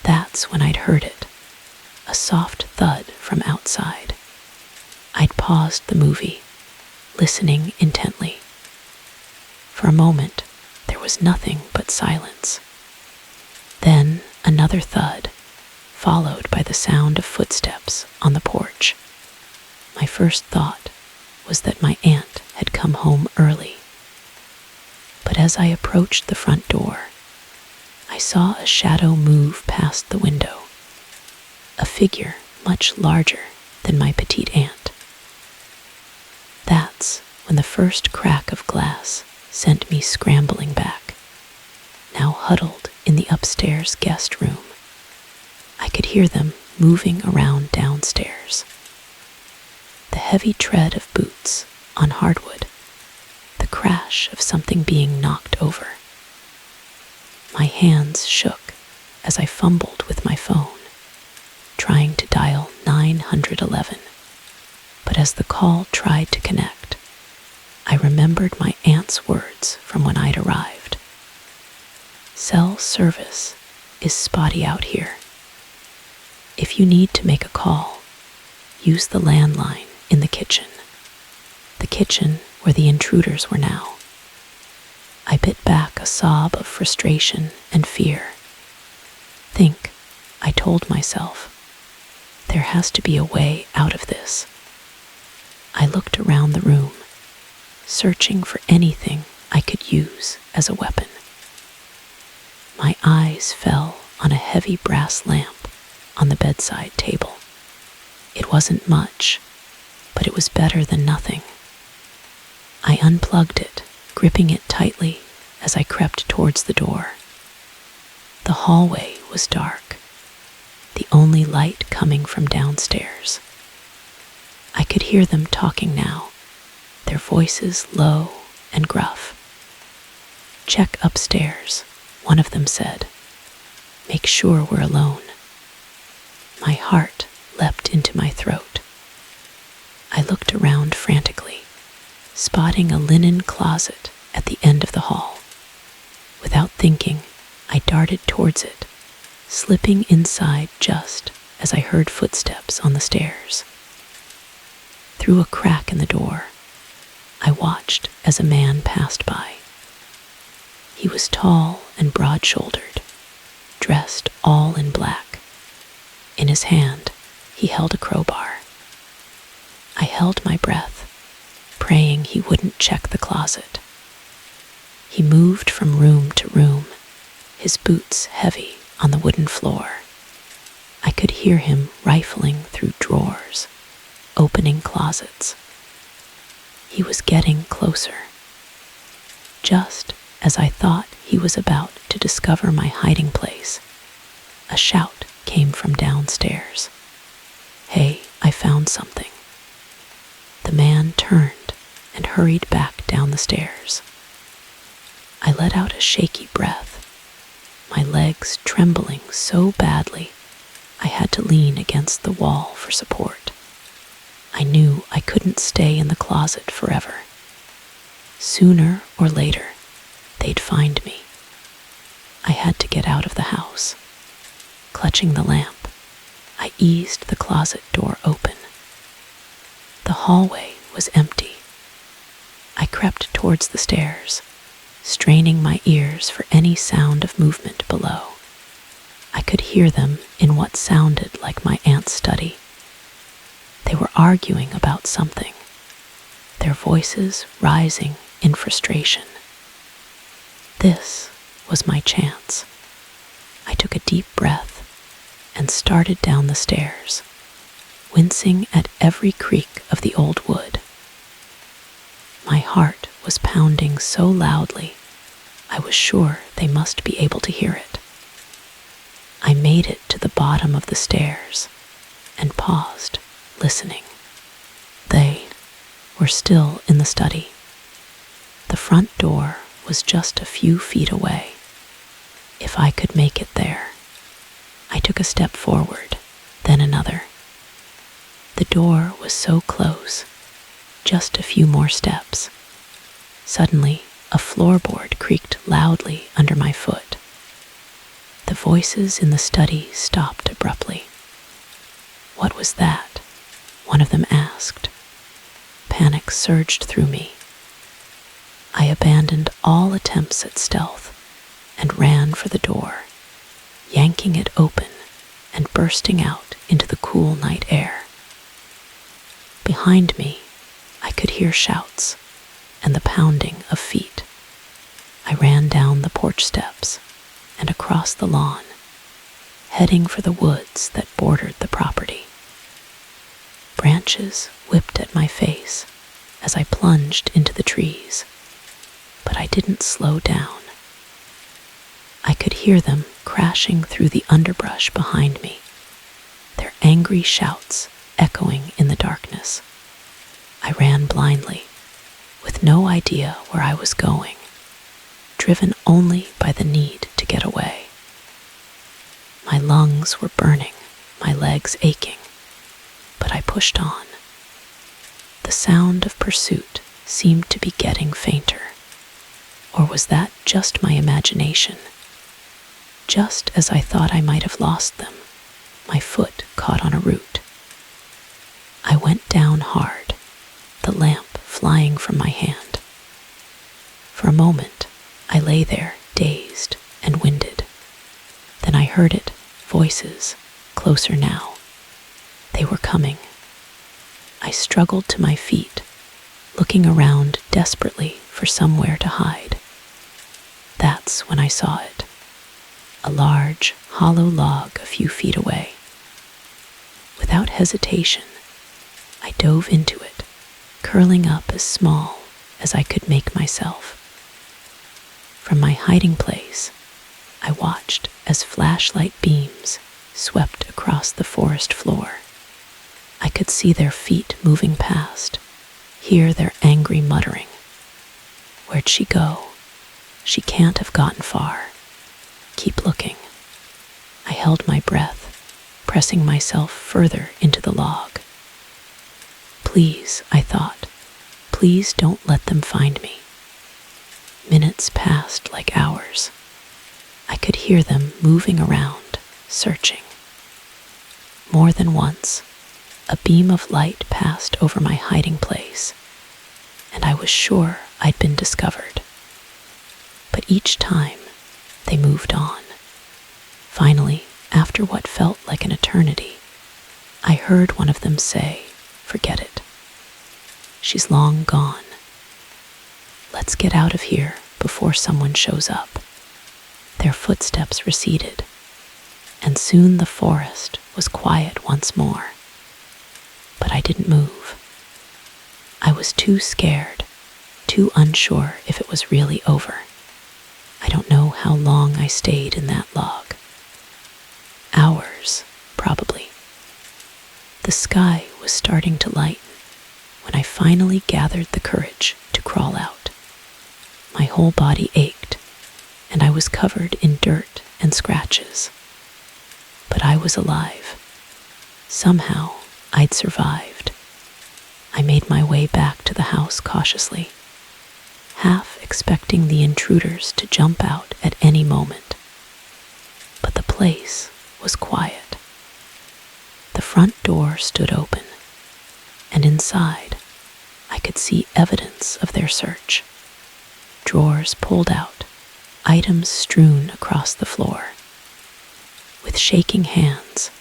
That's when I'd heard it, a soft thud from outside. I'd paused the movie, listening intently. For a moment, there was nothing but silence. Then another thud, followed by the sound of footsteps on the porch. My first thought was that my aunt had come home early. But as I approached the front door, I saw a shadow move past the window, a figure much larger than my petite aunt. That's when the first crack of glass sent me scrambling back, now huddled in the upstairs guest room. I could hear them moving around downstairs. The heavy tread of boots on hardwood, the crash of something being knocked over. My hands shook as I fumbled with my phone, trying to dial 911. But as the call tried to connect, I remembered my aunt's words from when I'd arrived. Cell service is spotty out here. If you need to make a call, use the landline in the kitchen. the kitchen where the intruders were now. I bit back a sob of frustration and fear. Think, I told myself. There has to be a way out of this. I looked around the room, searching for anything I could use as a weapon. My eyes fell on a heavy brass lamp on the bedside table. It wasn't much, but it was better than nothing. I unplugged it, gripping it tightly as I crept towards the door. The hallway was dark, the only light coming from downstairs. I could hear them talking now, their voices low and gruff. "Check upstairs," one of them said. "Make sure we're alone." My heart leapt into my throat. I looked around frantically, spotting a linen closet at the end of the hall. Without thinking, I darted towards it, slipping inside just as I heard footsteps on the stairs. Through a crack in the door, I watched as a man passed by. He was tall and broad-shouldered, dressed all in black. In his hand, he held a crowbar. I held my breath, praying he wouldn't check the closet. He moved from room to room, his boots heavy on the wooden floor. I could hear him rifling through drawers, opening closets. He was getting closer. Just as I thought he was about to discover my hiding place, a shout came from downstairs. "Hey, I found something." The man turned and hurried back down the stairs. I let out a shaky breath, my legs trembling so badly I had to lean against the wall for support. I knew I couldn't stay in the closet forever. Sooner or later, they'd find me. I had to get out of the house. Clutching the lamp, I eased the closet door open. The hallway was empty. I crept towards the stairs, straining my ears for any sound of movement below. I could hear them in what sounded like my aunt's study. They were arguing about something, their voices rising in frustration. This was my chance. I took a deep breath and started down the stairs, wincing at every creak of the old wood. My heart was pounding so loudly, I was sure they must be able to hear it. I made it to the bottom of the stairs and paused, listening. They were still in the study. The front door was just a few feet away. If I could make it there. I took a step forward, then another. The door was so close, just a few more steps. Suddenly, a floorboard creaked loudly under my foot. The voices in the study stopped abruptly. "What was that?" one of them asked. Panic surged through me. I abandoned all attempts at stealth and ran for the door, yanking it open and bursting out into the cool night air. Behind me, I could hear shouts and the pounding of feet. I ran down the porch steps and across the lawn, heading for the woods that bordered the property. Branches whipped at my face as I plunged into the trees, but I didn't slow down. I could hear them crashing through the underbrush behind me, their angry shouts echoing in the darkness. I ran blindly, with no idea where I was going, driven only by the need to get away. My lungs were burning, my legs aching, but I pushed on. The sound of pursuit seemed to be getting fainter. Or was that just my imagination? Just as I thought I might have lost them, my foot caught on a root. I went down hard, the lamp flying from my hand. For a moment, I lay there, dazed and winded. Then I heard it, voices, closer now. They were coming. I struggled to my feet, looking around desperately for somewhere to hide. That's when I saw it. A large, hollow log a few feet away. Without hesitation, I dove into it, curling up as small as I could make myself. From my hiding place, I watched as flashlight beams swept across the forest floor. I could see their feet moving past, hear their angry muttering. Where'd she go? She can't have gotten far. Keep looking. I held my breath, pressing myself further into the log. Please, I thought, please don't let them find me. Minutes passed like hours. I could hear them moving around, searching. More than once, a beam of light passed over my hiding place, and I was sure I'd been discovered. But each time, they moved on. Finally, after what felt like an eternity, I heard one of them say, "Forget it. She's long gone. Let's get out of here before someone shows up." Their footsteps receded, and soon the forest was quiet once more. But I didn't move. I was too scared, too unsure if it was really over. I don't know how long I stayed in that log. Hours, probably. The sky was starting to lighten when I finally gathered the courage to crawl out. My whole body ached, and I was covered in dirt and scratches. But I was alive. Somehow, I'd survived. I made my way back to the house cautiously, half expecting the intruders to jump out at any moment. But the place was quiet. The front door stood open, and inside, I could see evidence of their search. Drawers pulled out, items strewn across the floor. With shaking hands,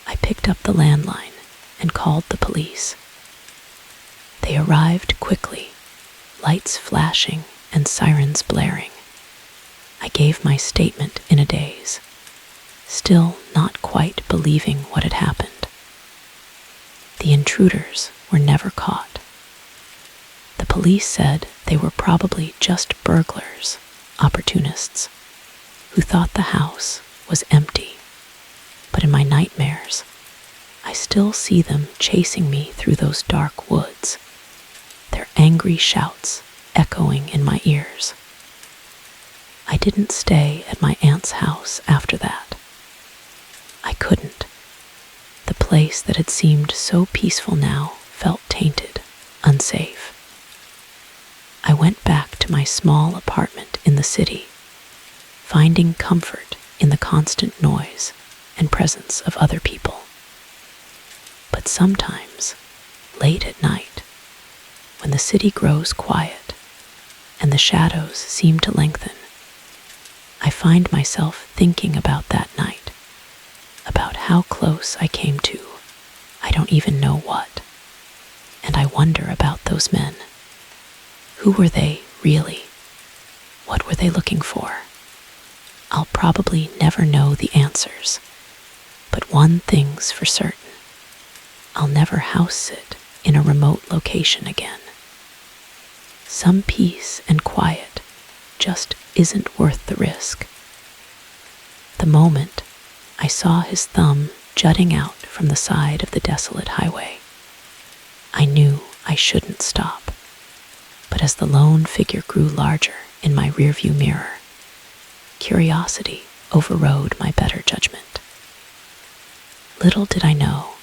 I picked up the landline and called the police. They arrived quickly, lights flashing and sirens blaring. I gave my statement in a daze, still not quite believing what had happened. The intruders were never caught. The police said they were probably just burglars, opportunists, who thought the house was empty. But in my nightmares, I still see them chasing me through those dark woods, their angry shouts echoing in my ears. I didn't stay at my aunt's house after that. I couldn't. The place that had seemed so peaceful now felt tainted, unsafe. I went back to my small apartment in the city, finding comfort in the constant noise and presence of other people. But sometimes, late at night, when the city grows quiet and the shadows seem to lengthen, I find myself thinking about that night, about how close I came to, I don't even know what, and I wonder about those men. Who were they, really? What were they looking for? I'll probably never know the answers, but one thing's for certain. I'll never house sit in a remote location again. Some peace and quiet just isn't worth the risk. The moment I saw his thumb jutting out from the side of the desolate highway, I knew I shouldn't stop. But as the lone figure grew larger in my rearview mirror, curiosity overrode my better judgment. Little did I know,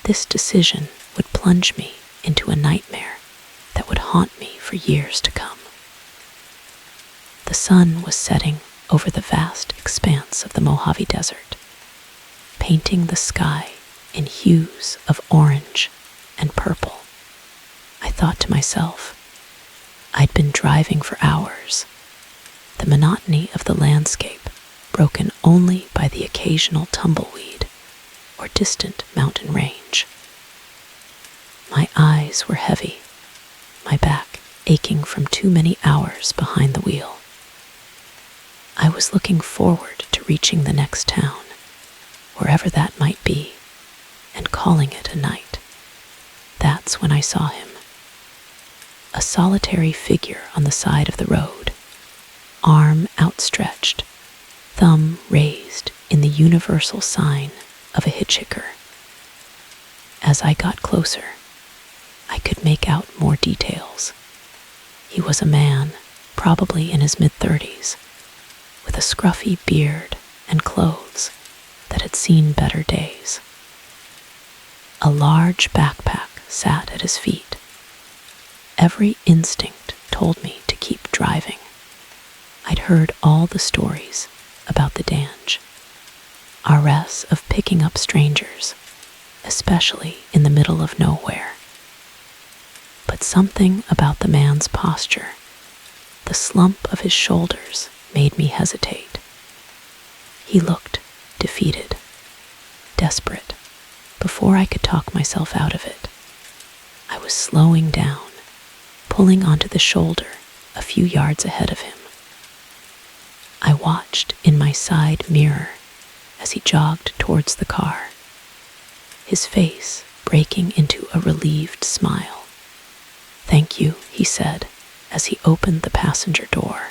this decision would plunge me into a nightmare that would haunt me for years to come. The sun was setting over the vast expanse of the Mojave Desert, painting the sky in hues of orange and purple. I thought to myself. I'd been driving for hours, the monotony of the landscape broken only by the occasional tumbleweed or distant mountain range. My eyes were heavy, my back aching from too many hours behind the wheel. I was looking forward to reaching the next town, wherever that might be, and calling it a night. That's when I saw him. A solitary figure on the side of the road, arm outstretched, thumb raised in the universal sign of a hitchhiker. As I got closer, I could make out more details. He was a man, probably in his mid-30s, with a scruffy beard and clothes that had seen better days. A large backpack sat at his feet. Every instinct told me to keep driving. I'd heard all the stories about the Dange, our rest of picking up strangers, especially in the middle of nowhere. But something about the man's posture, the slump of his shoulders, made me hesitate. He looked defeated, desperate. Before I could talk myself out of it, I was slowing down, pulling onto the shoulder a few yards ahead of him. I watched in my side mirror as he jogged towards the car, his face breaking into a relieved smile. "Thank you," he said as he opened the passenger door.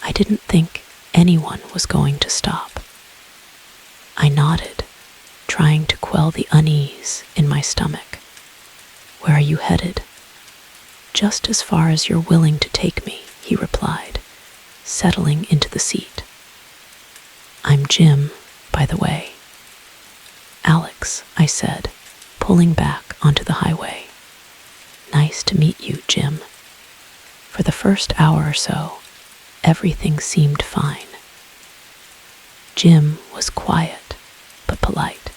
I didn't think anyone was going to stop. I nodded, trying to quell the unease in my stomach. "Where are you headed?" "Just as far as you're willing to take me," he replied, settling into the seat. "I'm Jim, by the way." "Alex," I said, pulling back onto the highway. "Nice to meet you, Jim." For the first hour or so, everything seemed fine. Jim was quiet but polite,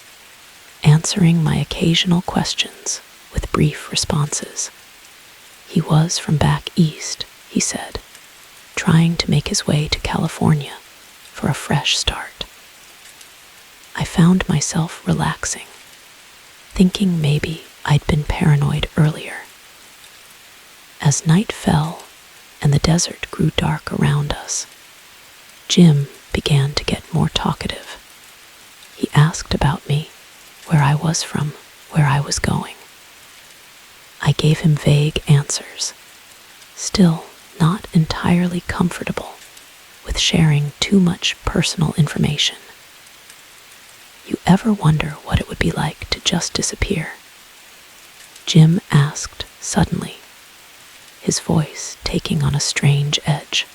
answering my occasional questions with brief responses. He was from back east, he said, trying to make his way to California for a fresh start. I found myself relaxing, thinking maybe I'd been paranoid earlier. As night fell and the desert grew dark around us, Jim began to get more talkative. He asked about me, where I was from, where I was going. I gave him vague answers, still not entirely comfortable with sharing too much personal information. "You ever wonder what it would be like to just disappear?" Jim asked suddenly, his voice taking on a strange edge.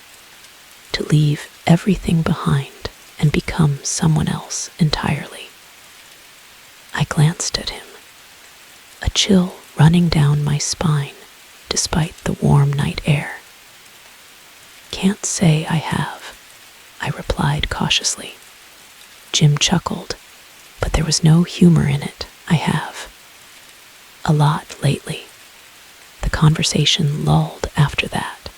To leave everything behind and become someone else entirely. I glanced at him, a chill running down my spine despite the warm night air. "Can't say I have," I replied cautiously. Jim chuckled, but there was no humor in it. "I have. A lot lately." The conversation lulled after that,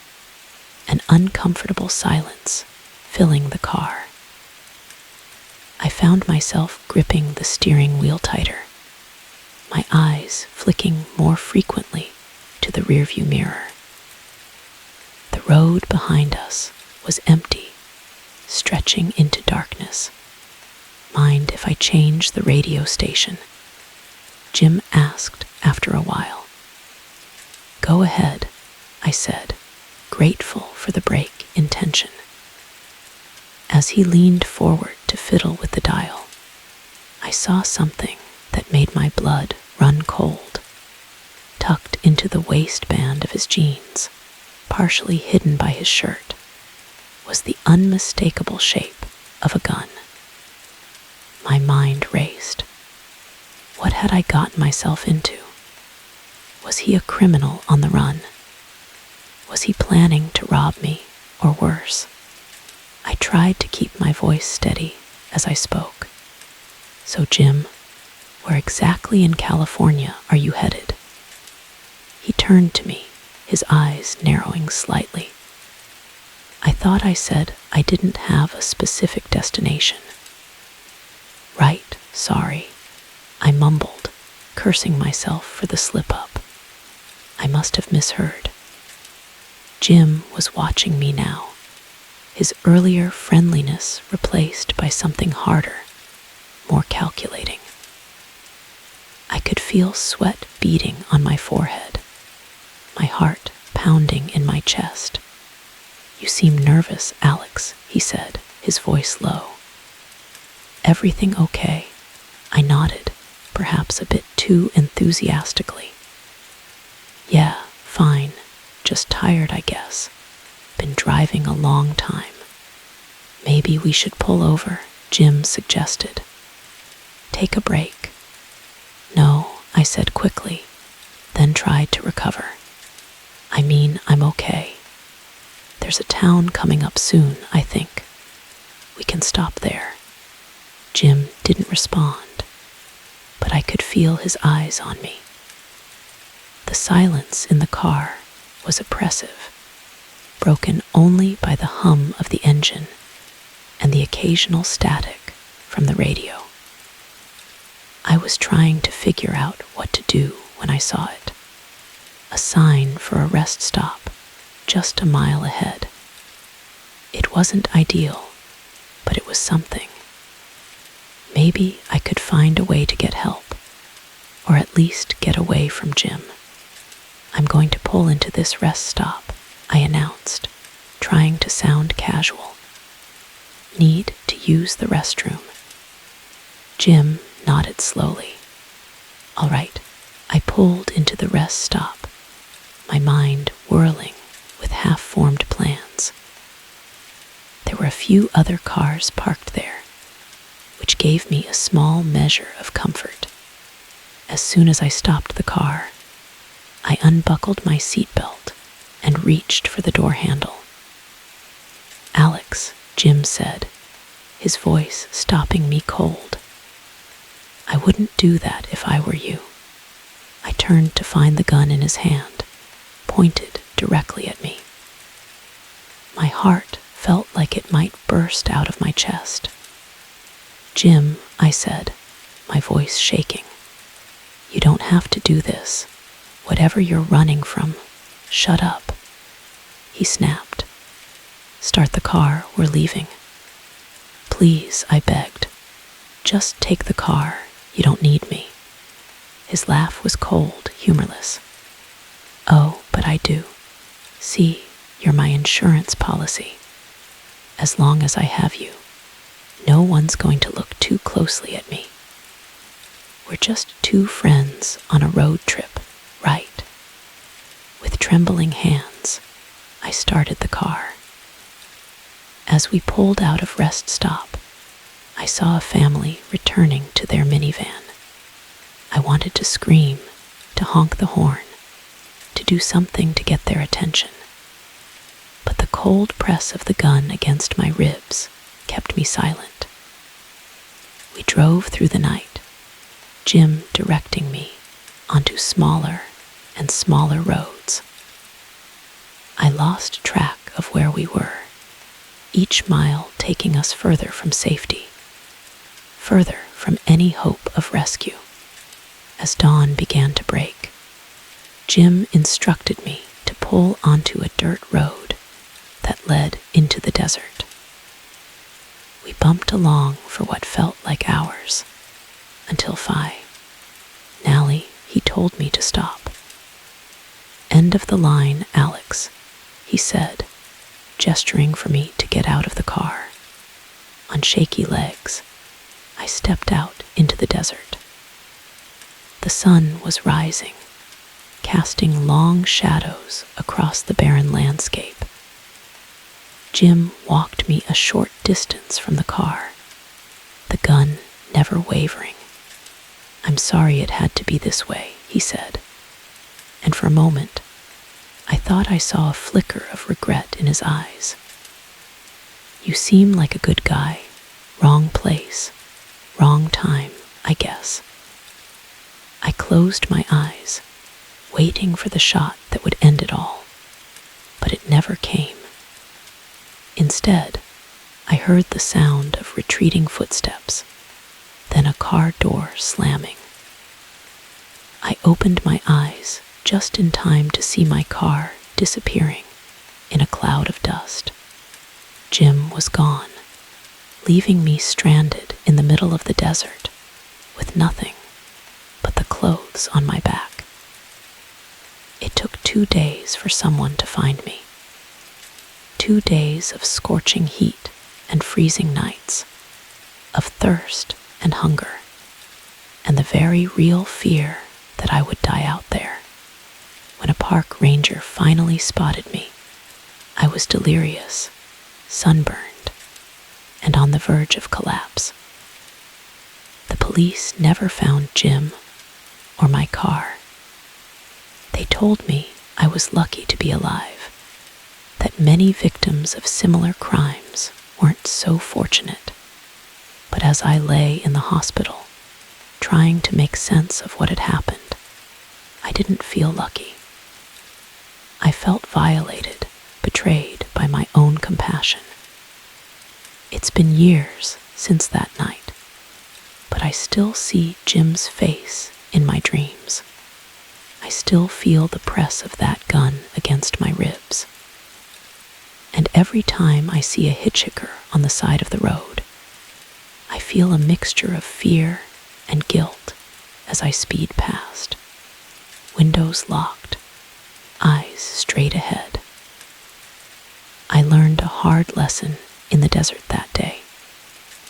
an uncomfortable silence filling the car. I found myself gripping the steering wheel tighter, my eyes flicking more frequently to the rearview mirror. The road behind us was empty, stretching into darkness. "Mind if I change the radio station?" Jim asked after a while. "Go ahead," I said, grateful for the break in tension. As he leaned forward to fiddle with the dial, I saw something that made my blood run cold. Tucked into the waistband of his jeans, partially hidden by his shirt, was the unmistakable shape of a gun. My mind raced. What had I gotten myself into? Was he a criminal on the run? Was he planning to rob me, or worse? I tried to keep my voice steady as I spoke. "So, Jim, where exactly in California are you headed?" He turned to me, his eyes narrowing slightly. I thought I said I didn't have a specific destination. Right, sorry, I mumbled, cursing myself for the slip-up. I must have misheard. Jim was watching me now, his earlier friendliness replaced by something harder, more calculating. I could feel sweat beating on my forehead, my heart pounding in my chest. "You seem nervous, Alex," he said, his voice low. "Everything okay?" I nodded, perhaps a bit too enthusiastically. "Yeah, fine. Just tired, I guess. Been driving a long time." "Maybe we should pull over," Jim suggested. "Take a break." "No," I said quickly, then tried to recover. "I mean, I'm okay. There's a town coming up soon, I think. We can stop there." Jim didn't respond, but I could feel his eyes on me. The silence in the car was oppressive, broken only by the hum of the engine and the occasional static from the radio. I was trying to figure out what to do when I saw it. A sign for a rest stop just a mile ahead. It wasn't ideal, but it was something. Maybe I could find a way to get help, or at least get away from Jim. "I'm going to pull into this rest stop," I announced, trying to sound casual. "Need to use the restroom." Jim nodded slowly. All right, I pulled into the rest stop, my mind whirling with half-formed plans. There were a few other cars parked there, which gave me a small measure of comfort. As soon as I stopped the car, I unbuckled my seatbelt and reached for the door handle. "Alex," Jim said, his voice stopping me cold. "I wouldn't do that if I were you." I turned to find the gun in his hand, pointed directly at me. My heart felt like it might burst out of my chest. "Jim," I said, my voice shaking, "you don't have to do this. Whatever you're running from, shut up." He snapped. "Start the car, we're leaving." "Please," I begged. "Just take the car, you don't need me." His laugh was cold, humorless. "Oh, but I do. See, you're my insurance policy. As long as I have you, no one's going to look too closely at me. We're just two friends on a road trip, right?" With trembling hands, I started the car. As we pulled out of rest stop, I saw a family returning to their minivan. I wanted to scream, to honk the horn, to do something to get their attention. But the cold press of the gun against my ribs kept me silent. We drove through the night, Jim directing me onto smaller and smaller roads. I lost track of where we were, each mile taking us further from safety, further from any hope of rescue. As dawn began to break, Jim instructed me to pull onto a dirt road that led into the desert. We bumped along for what felt like hours, until Nally, he told me to stop. "End of the line, Alex," he said, gesturing for me to get out of the car. On shaky legs, I stepped out into the desert. The sun was rising, casting long shadows across the barren landscape. Jim walked me a short distance from the car, the gun never wavering. "I'm sorry it had to be this way," he said, and for a moment, I thought I saw a flicker of regret in his eyes. "You seem like a good guy. Wrong place, wrong time, I guess." I closed my eyes, waiting for the shot that would end it all. But it never came. Instead, I heard the sound of retreating footsteps, then a car door slamming. I opened my eyes just in time to see my car disappearing in a cloud of dust. Jim was gone, leaving me stranded in the middle of the desert with nothing but the clothes on my back. It took 2 days for someone to find me. 2 days of scorching heat and freezing nights, of thirst and hunger, and the very real fear that I would die out there. When a park ranger finally spotted me, I was delirious, sunburned, and on the verge of collapse. The police never found Jim or my car. They told me I was lucky to be alive, that many victims of similar crimes weren't so fortunate. But as I lay in the hospital, trying to make sense of what had happened, I didn't feel lucky. I felt violated, betrayed by my own compassion. It's been years since that night, but I still see Jim's face in my dreams. I still feel the press of that gun against my ribs. And every time I see a hitchhiker on the side of the road, I feel a mixture of fear and guilt as I speed past. Windows locked, eyes straight ahead. I learned a hard lesson in the desert that day.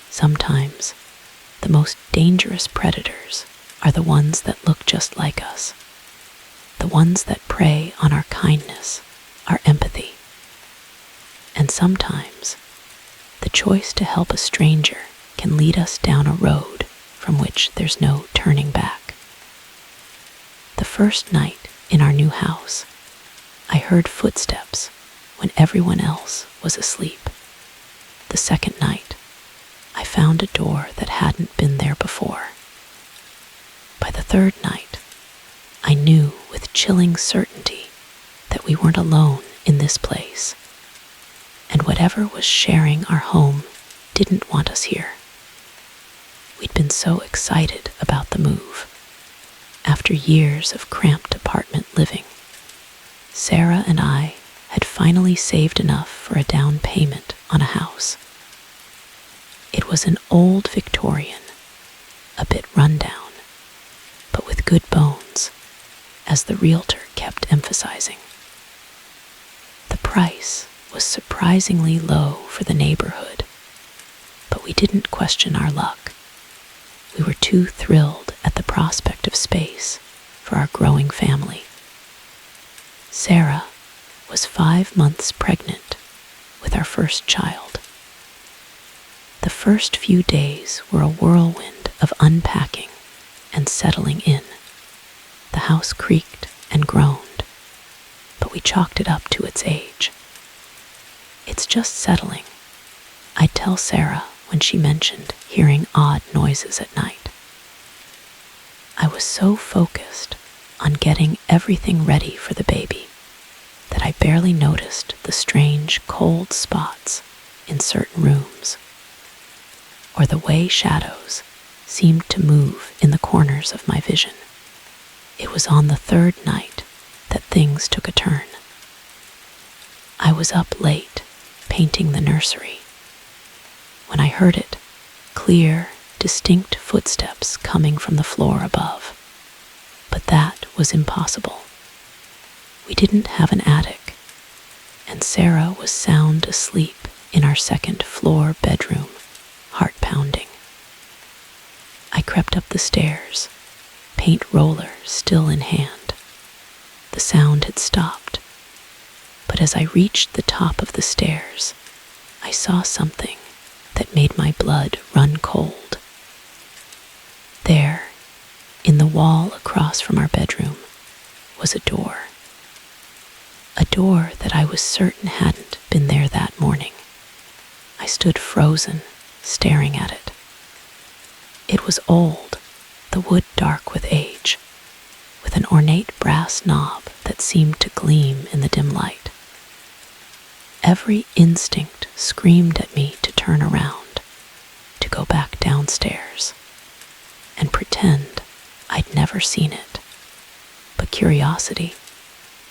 Sometimes the most dangerous predators are the ones that look just like us, the ones that prey on our kindness, our empathy. And sometimes the choice to help a stranger can lead us down a road from which there's no turning back. The first night in our new house, I heard footsteps when everyone else was asleep. The second night, I found a door that hadn't been there before. By the third night, I knew with chilling certainty that we weren't alone in this place, and whatever was sharing our home didn't want us here. We'd been so excited about the move. After years of cramped apartment living, Sarah and I had finally saved enough for a down payment on a house. It was an old Victorian, a bit rundown, but with good bones, as the realtor kept emphasizing. The price was surprisingly low for the neighborhood, but we didn't question our luck. We were too thrilled at the prospect of space for our growing family. Sarah was 5 months pregnant with our first child. The first few days were a whirlwind of unpacking and settling in. The house creaked and groaned, but we chalked it up to its age. It's just settling, I'd tell Sarah when she mentioned hearing odd noises at night. I was so focused on getting everything ready for the baby that I barely noticed the strange cold spots in certain rooms, or the way shadows seemed to move in the corners of my vision. It was on the third night that things took a turn. I was up late painting the nursery when I heard it, clear, distinct footsteps coming from the floor above. But that was impossible. We didn't have an attic, and Sarah was sound asleep in our second floor bedroom, heart pounding. I crept up the stairs, paint roller still in hand. The sound had stopped, but as I reached the top of the stairs, I saw something that made my blood run cold. There, in the wall across from our bedroom, was a door. A door that I was certain hadn't been there that morning. I stood frozen, staring at it. It was old, the wood dark with age, with an ornate brass knob that seemed to gleam in the dim light. Every instinct screamed at me to turn around, to go back downstairs, and pretend I'd never seen it. But curiosity,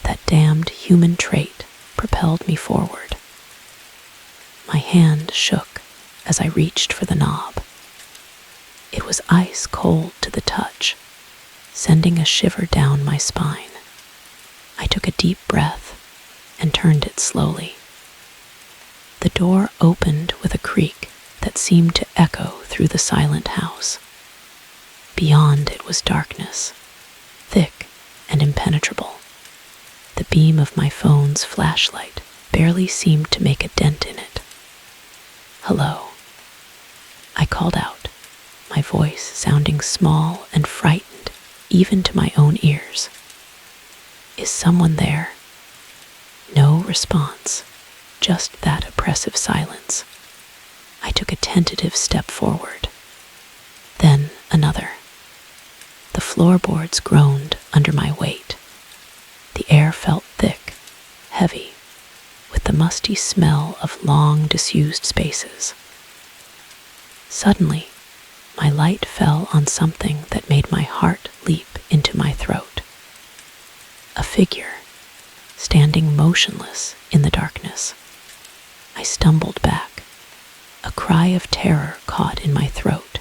that damned human trait, propelled me forward. My hand shook as I reached for the knob. It was ice cold to the touch, sending a shiver down my spine. I took a deep breath and turned it slowly. The door opened with a creak that seemed to echo through the silent house. Beyond it was darkness, thick and impenetrable. The beam of my phone's flashlight barely seemed to make a dent in it. "Hello," I called out, my voice sounding small and frightened even to my own ears. "Is someone there?" No response, just that oppressive silence. I took a tentative step forward, then another. The floorboards groaned under my weight. The air felt thick, heavy, with the musty smell of long disused spaces. Suddenly, my light fell on something that made my heart leap into my throat. A figure, standing motionless in the darkness. I stumbled back, a cry of terror caught in my throat.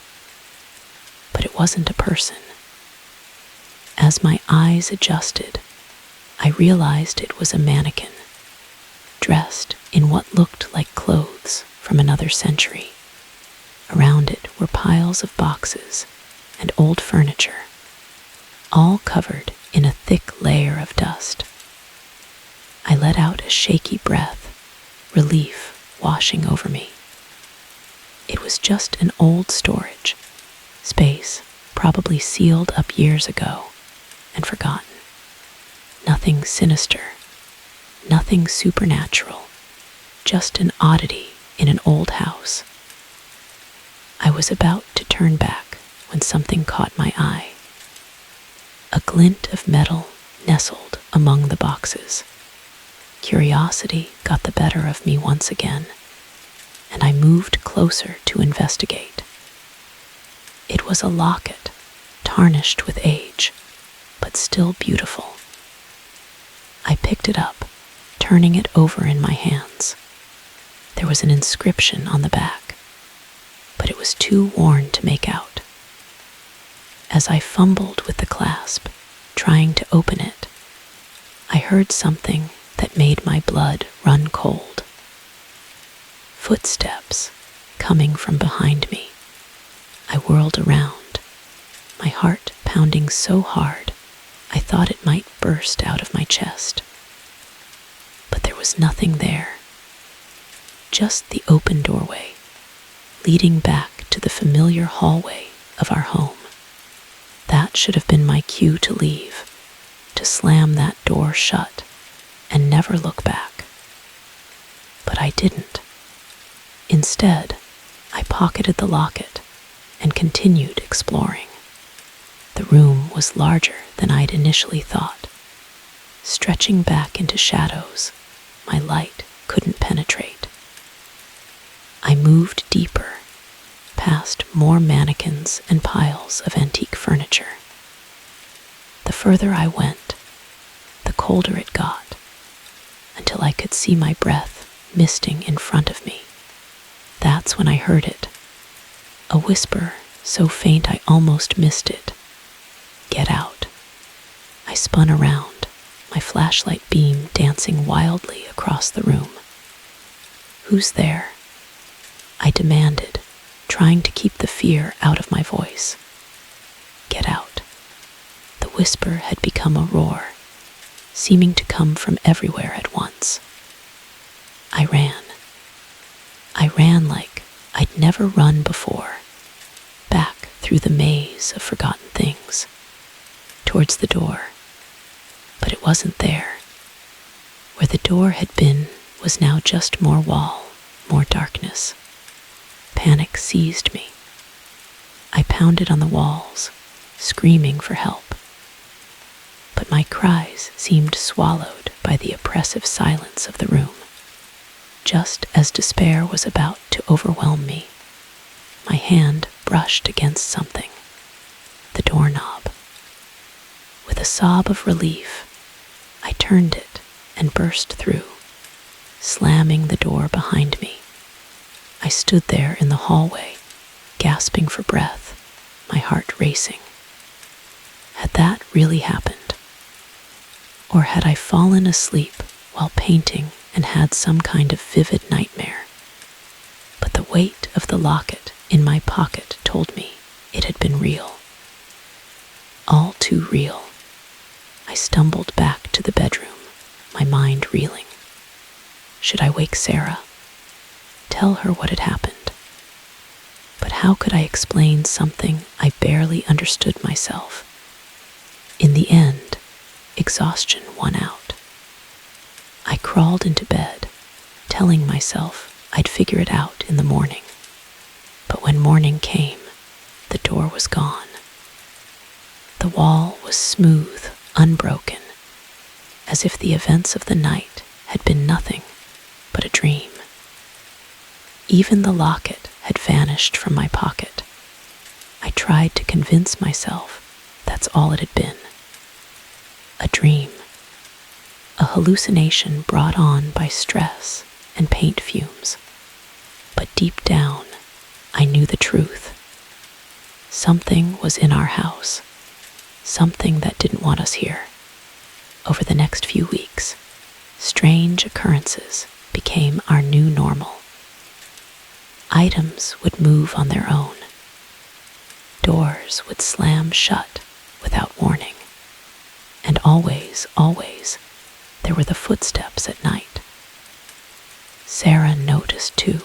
But it wasn't a person. As my eyes adjusted, I realized it was a mannequin, dressed in what looked like clothes from another century. Around it were piles of boxes and old furniture, all covered in a thick layer of dust. I let out a shaky breath, relief washing over me. It was just an old storage space, probably sealed up years ago and forgotten. Nothing sinister, nothing supernatural, just an oddity in an old house. I was about to turn back when something caught my eye. A glint of metal nestled among the boxes. Curiosity got the better of me once again, and I moved closer to investigate. It was a locket, tarnished with age, but still beautiful. I picked it up, turning it over in my hands. There was an inscription on the back, but it was too worn to make out. As I fumbled with the clasp, trying to open it, I heard something that made my blood run cold. Footsteps coming from behind me. I whirled around, my heart pounding so hard I thought it might burst out of my chest. But there was nothing there, just the open doorway, leading back to the familiar hallway of our home. That should have been my cue to leave, to slam that door shut and never look back. But I didn't. Instead, I pocketed the locket and continued exploring. The room was larger than I'd initially thought, stretching back into shadows my light couldn't penetrate. I moved deeper, past more mannequins and piles of antique furniture. The further I went, the colder it got, until I could see my breath misting in front of me. That's when I heard it, a whisper so faint I almost missed it. "Get out." I spun around, my flashlight beam dancing wildly across the room. "Who's there?" I demanded, trying to keep the fear out of my voice. "Get out." The whisper had become a roar, seeming to come from everywhere at once. I ran. I ran like I'd never run before, back through the maze of forgotten things, towards the door. But it wasn't there. Where the door had been was now just more wall, more darkness. Panic seized me. I pounded on the walls, screaming for help. but my cries seemed swallowed by the oppressive silence of the room. Just as despair was about to overwhelm me, my hand brushed against something, the doorknob. With a sob of relief, I turned it and burst through, slamming the door behind me. I stood there in the hallway, gasping for breath, my heart racing. Had that really happened? Or had I fallen asleep while painting and had some kind of vivid nightmare? But the weight of the locket in my pocket told me it had been real. All too real. I stumbled back to the bedroom, my mind reeling. Should I wake Sarah? Tell her what had happened? But how could I explain something I barely understood myself? In the end, exhaustion won out. I crawled into bed, telling myself I'd figure it out in the morning. But when morning came, the door was gone. The wall was smooth, unbroken, as if the events of the night had been nothing but a dream. Even the locket had vanished from my pocket. I tried to convince myself that's all it had been. A dream. A hallucination brought on by stress and paint fumes. But deep down, I knew the truth. Something was in our house. Something that didn't want us here. Over the next few weeks, strange occurrences became our new normal. Items would move on their own. Doors would slam shut without warning. And always, there were the footsteps at night. Sarah noticed too.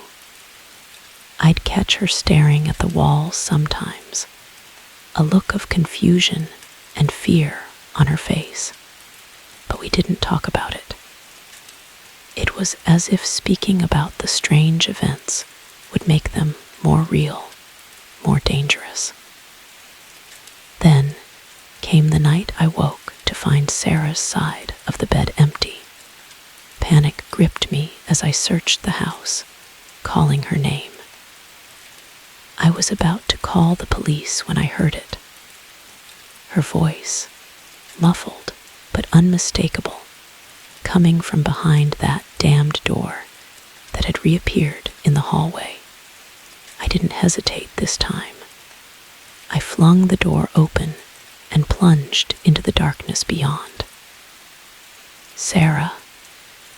I'd catch her staring at the walls sometimes, a look of confusion and fear on her face, but we didn't talk about it. It was as if speaking about the strange events would make them more real, more dangerous. Then came the night I woke to find Sarah's side of the bed empty. Panic gripped me as I searched the house, calling her name. I was about to call the police when I heard it. Her voice, muffled but unmistakable, coming from behind that damned door that had reappeared in the hallway. I didn't hesitate this time. I flung the door open and plunged into the darkness beyond. "Sarah,"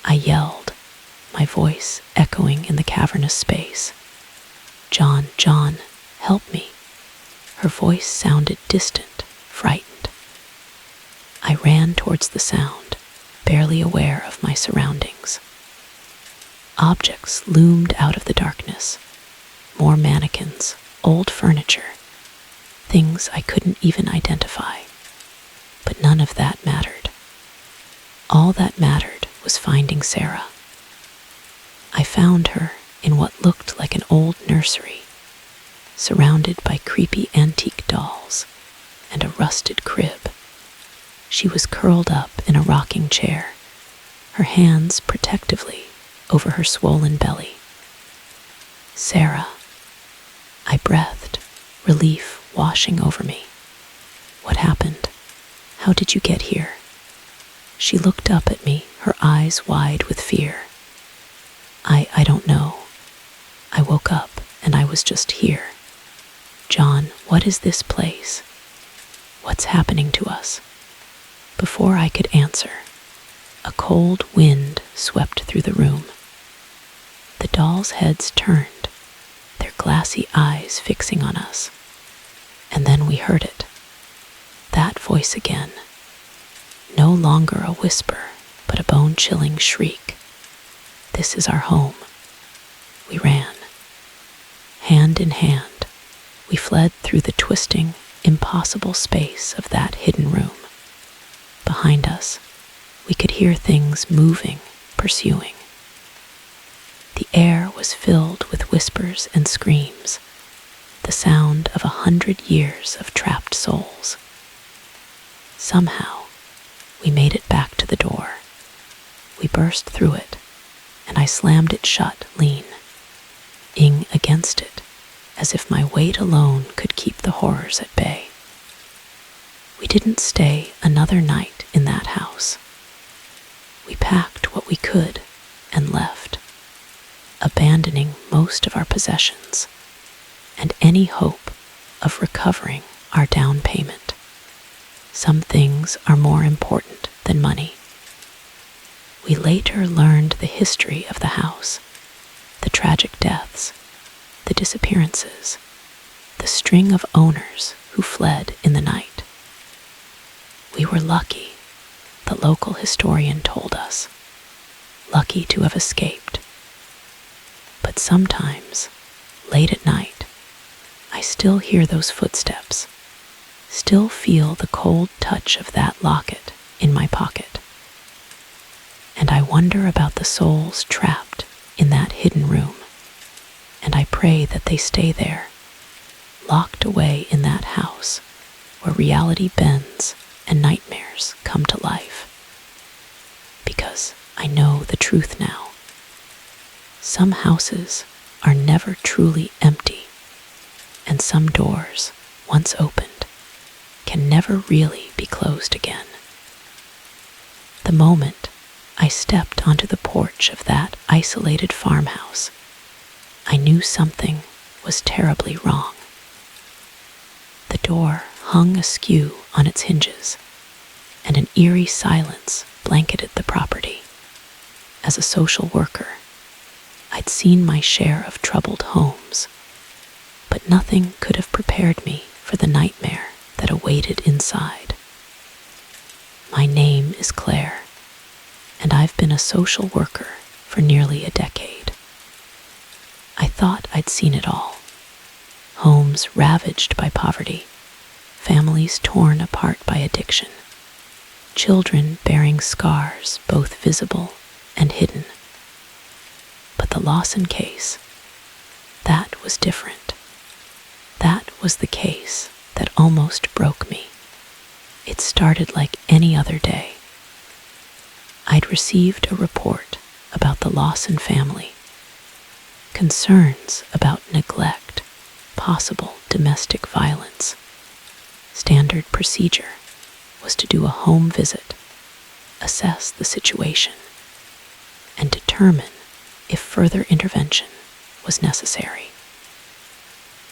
I yelled, my voice echoing in the cavernous space. John, help me." Her voice sounded distant, frightened. I ran towards the sound, barely aware of my surroundings. Objects loomed out of the darkness. More mannequins, old furniture, things I couldn't even identify. But none of that mattered. All that mattered was finding Sarah. I found her in what looked like an old nursery, surrounded by creepy antique dolls and a rusted crib. She was curled up in a rocking chair, her hands protectively over her swollen belly. "Sarah," I breathed, relief washing over me. "What happened? How did you get here?" She looked up at me, her eyes wide with fear. I don't know. I woke up and I was just here. John, what is this place? What's happening to us?" Before I could answer, a cold wind swept through the room. The dolls' heads turned, their glassy eyes fixing on us. And then we heard it. That voice again. No longer a whisper, but a bone-chilling shriek. "This is our home." We ran. Hand in hand, we fled through the twisting, impossible space of that hidden room. Behind us, we could hear things moving, pursuing. The air was filled with whispers and screams, the sound of 100 years of trapped souls. Somehow, We made it back to the door. We burst through it, and I slammed it shut, leaning against it, as if my weight alone could keep the horrors at bay. We didn't stay another night in that house. We packed what we could and left, abandoning most of our possessions and any hope of recovering our down payment. Some things are more important than money. We later learned the history of the house, the tragic deaths, the disappearances, the string of owners who fled in the night. We were lucky, the local historian told us, lucky to have escaped. But sometimes, late at night, I still hear those footsteps, still feel the cold touch of that locket in my pocket. And I wonder about the souls trapped in that hidden room, and I pray that they stay there, locked away in that house where reality bends and nightmares come to life. Because I know the truth now. Some houses are never truly empty, and some doors, once opened, can never really be closed again. The moment I stepped onto the porch of that isolated farmhouse, I knew something was terribly wrong. The door hung askew on its hinges, and an eerie silence blanketed the property. As a social worker, I'd seen my share of troubled homes, but nothing could have prepared me for the nightmare that awaited inside. My name is Claire, and I've been a social worker for nearly a decade. I thought I'd seen it all. Homes ravaged by poverty, families torn apart by addiction, children bearing scars both visible and hidden. But the Lawson case, that was different. That was the case that almost broke me. It started like any other day. I'd received a report about the Lawson family, concerns about neglect, possible domestic violence. Standard procedure was to do a home visit, assess the situation, and determine if further intervention was necessary.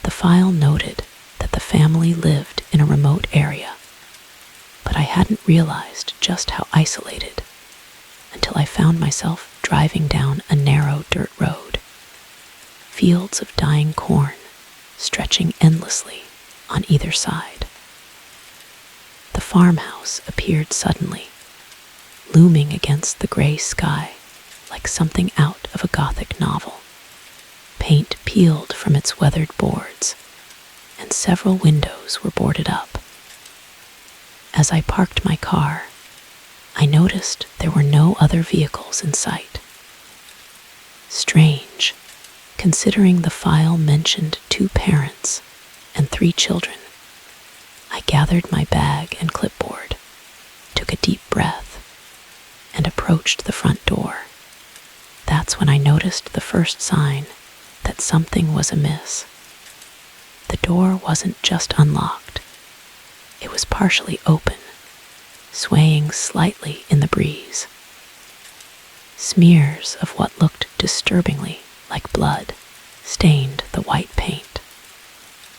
The file noted that the family lived in a remote area, but I hadn't realized just how isolated until I found myself driving down a narrow dirt road, fields of dying corn stretching endlessly on either side. The farmhouse appeared suddenly, looming against the gray sky like something out of a Gothic novel. Paint peeled from its weathered boards, and several windows were boarded up. As I parked my car, I noticed there were no other vehicles in sight. Strange, considering the file mentioned 2 parents and 3 children. I gathered my bag and clipboard, took a deep breath, and approached the front door. That's when I noticed the first sign that something was amiss. The door wasn't just unlocked. It was partially open, swaying slightly in the breeze. Smears of what looked disturbingly like blood stained the white paint.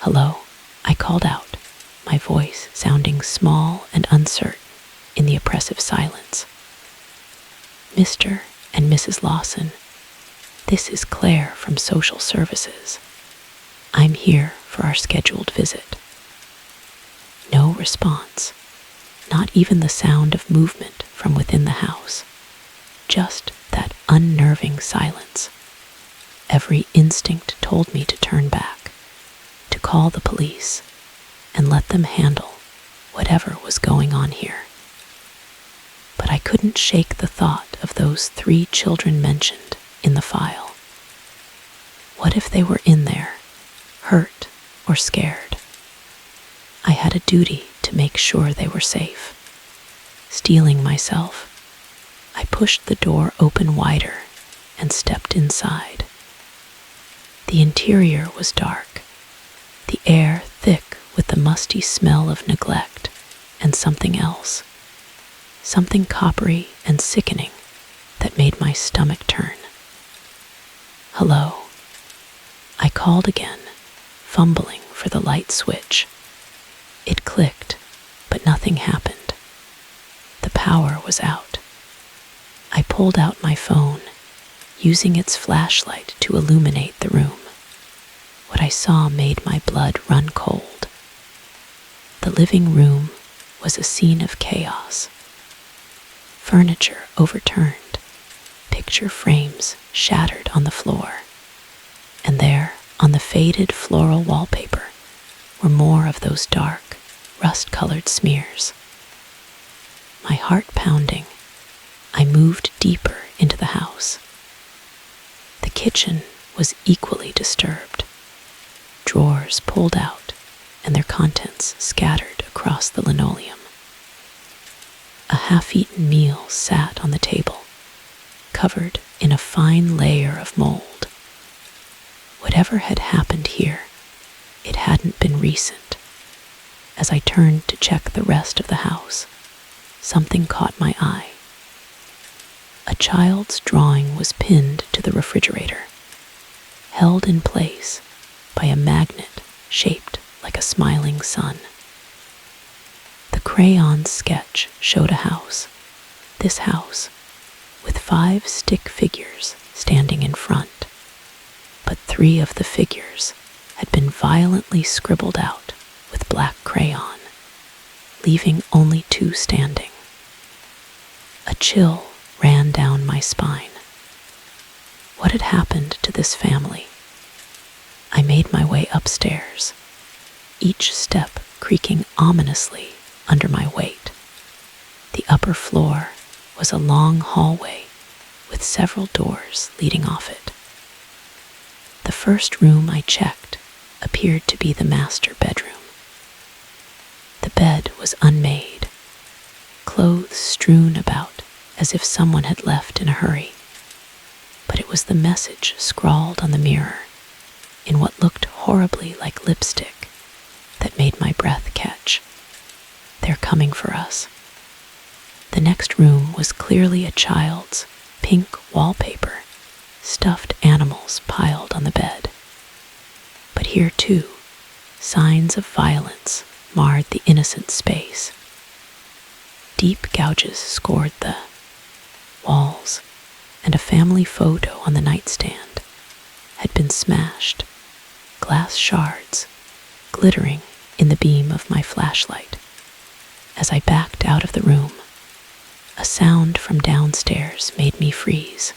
"Hello," I called out, my voice sounding small and uncertain in the oppressive silence. "Mr. and Mrs. Lawson, this is Claire from Social Services. I'm here for our scheduled visit." No response, not even the sound of movement from within the house, just that unnerving silence. Every instinct told me to turn back, to call the police, and let them handle whatever was going on here. But I couldn't shake the thought of those 3 children mentioned in the file. What if they were in there, hurt or scared? I had a duty to make sure they were safe. Steeling myself, I pushed the door open wider and stepped inside. The interior was dark, the air thick with the musty smell of neglect and something else, something coppery and sickening that made my stomach turn. "Hello," I called again, fumbling for the light switch. It clicked, but nothing happened. The power was out. I pulled out my phone, using its flashlight to illuminate the room. What I saw made my blood run cold. The living room was a scene of chaos. Furniture overturned, picture frames shattered on the floor, and there, on the faded floral wallpaper, were more of those dark, rust-colored smears. My heart pounding, I moved deeper into the house. The kitchen was equally disturbed. Drawers pulled out and their contents scattered across the linoleum. A half-eaten meal sat on the table, covered in a fine layer of mold. Whatever had happened here, it hadn't been recent. As I turned to check the rest of the house, something caught my eye. A child's drawing was pinned to the refrigerator, held in place by a magnet shaped like a smiling sun. The crayon sketch showed a house, this house, with 5 stick figures standing in front, but 3 of the figures had been violently scribbled out with black crayon, leaving only 2 standing. A chill ran down my spine. What had happened to this family? I made my way upstairs, each step creaking ominously under my weight. The upper floor was a long hallway with several doors leading off it. The first room I checked appeared to be the master bedroom. The bed was unmade, clothes strewn about as if someone had left in a hurry. But it was the message scrawled on the mirror in what looked horribly like lipstick that made my breath catch. "They're coming for us." The next room was clearly a child's pink wallpaper, stuffed animals piled on the bed. But here too, signs of violence marred the innocent space. Deep gouges scored the walls, and a family photo on the nightstand had been smashed, glass shards glittering in the beam of my flashlight. As I backed out of the room, a sound from downstairs made me freeze.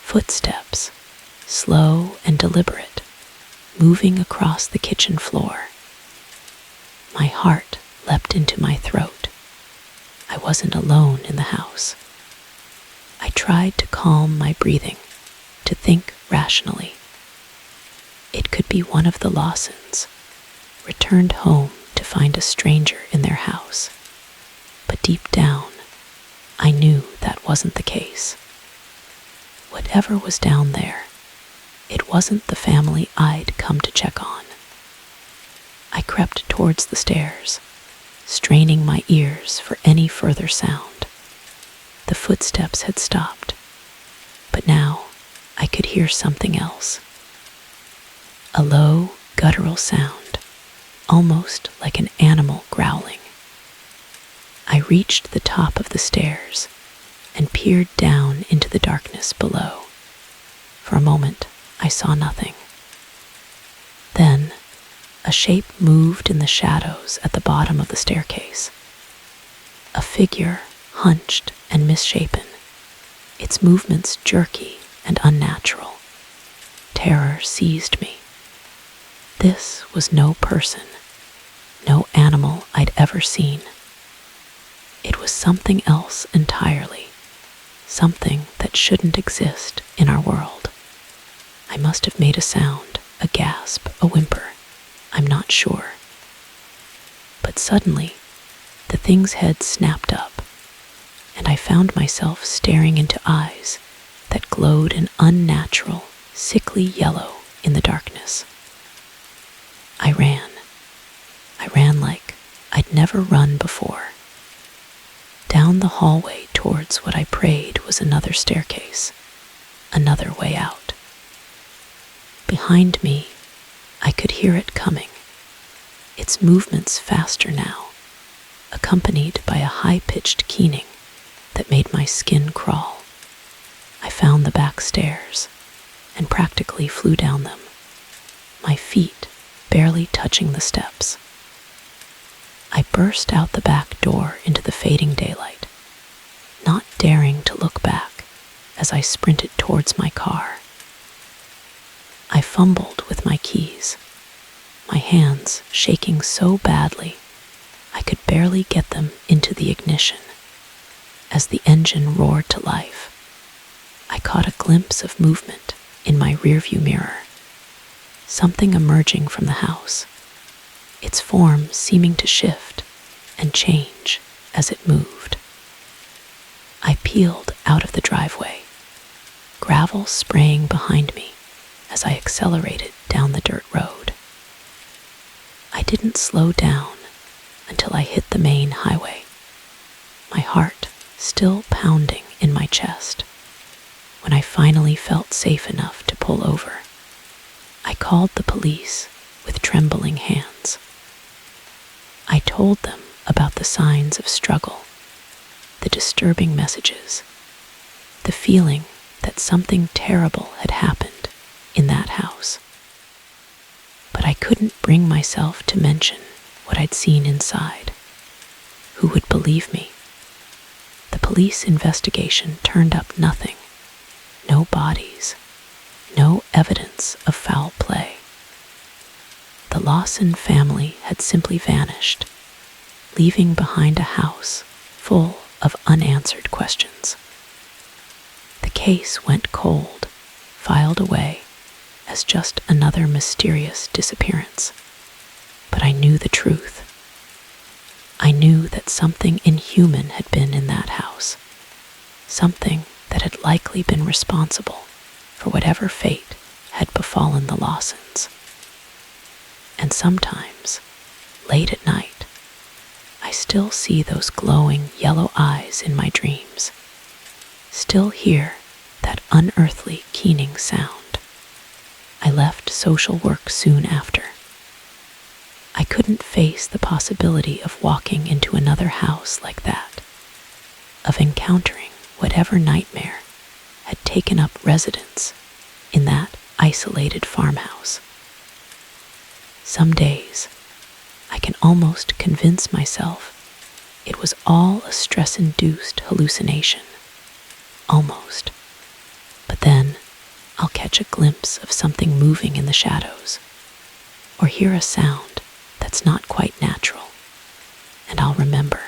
Footsteps, slow and deliberate, moving across the kitchen floor. My heart leapt into my throat. I wasn't alone in the house. I tried to calm my breathing, to think rationally. It could be one of the Lawsons, returned home to find a stranger in their house. But deep down, I knew that wasn't the case. Whatever was down there, it wasn't the family I'd come to check on. I crept towards the stairs, straining my ears for any further sound. The footsteps had stopped, but now I could hear something else. A low, guttural sound, almost like an animal growling. I reached the top of the stairs and peered down into the darkness below. For a moment, I saw nothing. Then, a shape moved in the shadows at the bottom of the staircase. A figure hunched and misshapen, its movements jerky and unnatural. Terror seized me. This was no person, no animal I'd ever seen. It was something else entirely, something that shouldn't exist in our world. I must have made a sound, a gasp, a whimper. I'm not sure. But suddenly, the thing's head snapped up, and I found myself staring into eyes that glowed an unnatural, sickly yellow in the darkness. I ran. I ran like I'd never run before. Down the hallway towards what I prayed was another staircase, another way out. Behind me, I could hear it coming, its movements faster now, accompanied by a high-pitched keening that made my skin crawl. I found the back stairs and practically flew down them, my feet barely touching the steps. I burst out the back door into the fading daylight, not daring to look back as I sprinted towards my car. I fumbled with my keys, my hands shaking so badly I could barely get them into the ignition. As the engine roared to life, I caught a glimpse of movement in my rearview mirror, something emerging from the house, its form seeming to shift and change as it moved. I peeled out of the driveway, gravel spraying behind me as I accelerated down the dirt road. I didn't slow down until I hit the main highway, my heart still pounding in my chest. When I finally felt safe enough to pull over, I called the police with trembling hands. I told them about the signs of struggle, the disturbing messages, the feeling that something terrible had happened in that house. But I couldn't bring myself to mention what I'd seen inside. Who would believe me? The police investigation turned up nothing. No bodies, no evidence of foul play. The Lawson family had simply vanished, leaving behind a house full of unanswered questions. The case went cold, filed away as just another mysterious disappearance. But I knew the truth. I knew that something inhuman had been in that house, something that had likely been responsible for whatever fate had befallen the Lawsons. And sometimes, late at night, I still see those glowing yellow eyes in my dreams, still hear that unearthly keening sound. I left social work soon after. I couldn't face the possibility of walking into another house like that, of encountering whatever nightmare had taken up residence in that isolated farmhouse. Some days, I can almost convince myself it was all a stress-induced hallucination. Almost. But then, I'll catch a glimpse of something moving in the shadows, or hear a sound that's not quite natural, and I'll remember.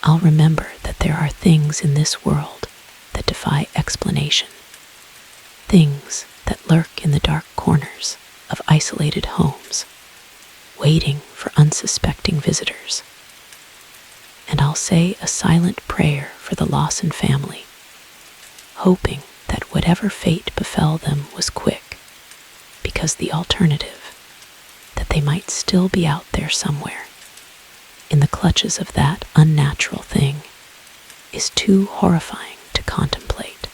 I'll remember that there are things in this world that defy explanation, things that lurk in the dark corners of isolated homes, waiting for unsuspecting visitors. And I'll say a silent prayer for the Lawson family, hoping that whatever fate befell them was quick, because the alternative, that they might still be out there somewhere, in the clutches of that unnatural thing, is too horrifying to contemplate.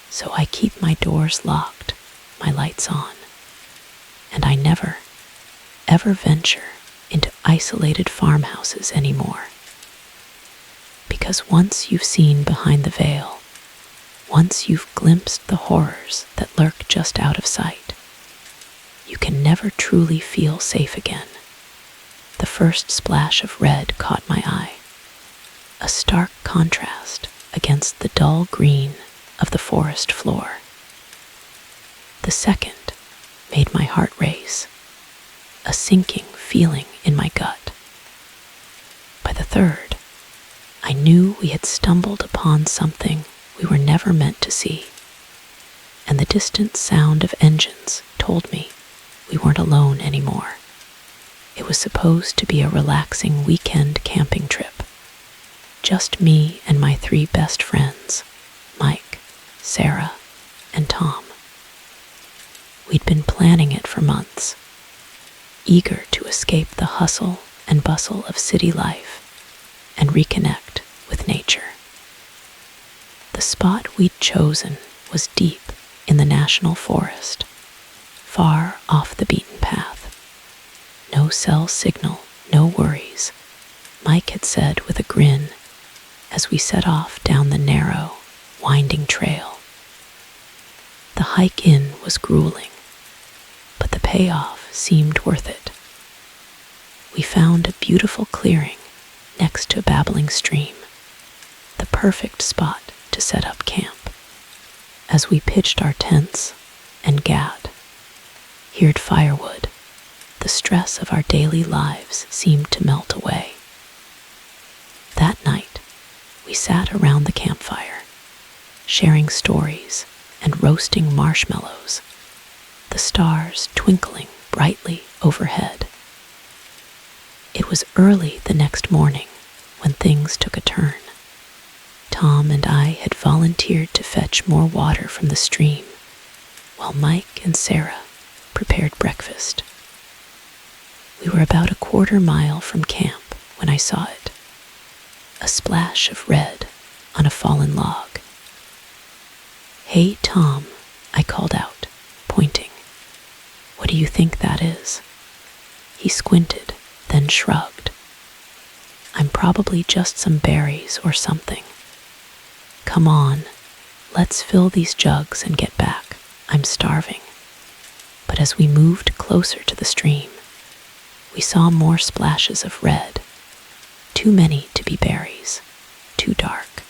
So I keep my doors locked, my lights on, and I never, ever venture into isolated farmhouses anymore. Because once you've seen behind the veil, once you've glimpsed the horrors that lurk just out of sight, you can never truly feel safe again. The first splash of red caught my eye, a stark contrast against the dull green of the forest floor. The second made my heart race, a sinking feeling in my gut. By the third, I knew we had stumbled upon something we were never meant to see, and the distant sound of engines told me we weren't alone anymore. It It was supposed to be a relaxing weekend camping trip. Just me and my 3 best friends, Mike, Sarah, and Tom. We'd been planning it for months, eager to escape the hustle and bustle of city life and reconnect with nature. The spot we'd chosen was deep in the national forest, far off the beaten path. No cell signal, no worries, Mike had said with a grin as we set off down the narrow, winding trail. The hike in was grueling, but the payoff seemed worth it. We found a beautiful clearing next to a babbling stream, the perfect spot to set up camp. As we pitched our tents and heared firewood, the stress of our daily lives seemed to melt away. That night, we sat around the campfire, sharing stories and roasting marshmallows, the stars twinkling brightly overhead. It was early the next morning when things took a turn. Tom and I had volunteered to fetch more water from the stream, while Mike and Sarah prepared breakfast. We were about a quarter mile from camp when I saw it, a splash of red on a fallen log. "Hey, Tom," I called out, pointing. "What do you think that is?" He squinted, then shrugged. "I'm probably just some berries or something. Come on, let's fill these jugs and get back. I'm starving." But as we moved closer to the stream, we saw more splashes of red, too many to be berries, too dark.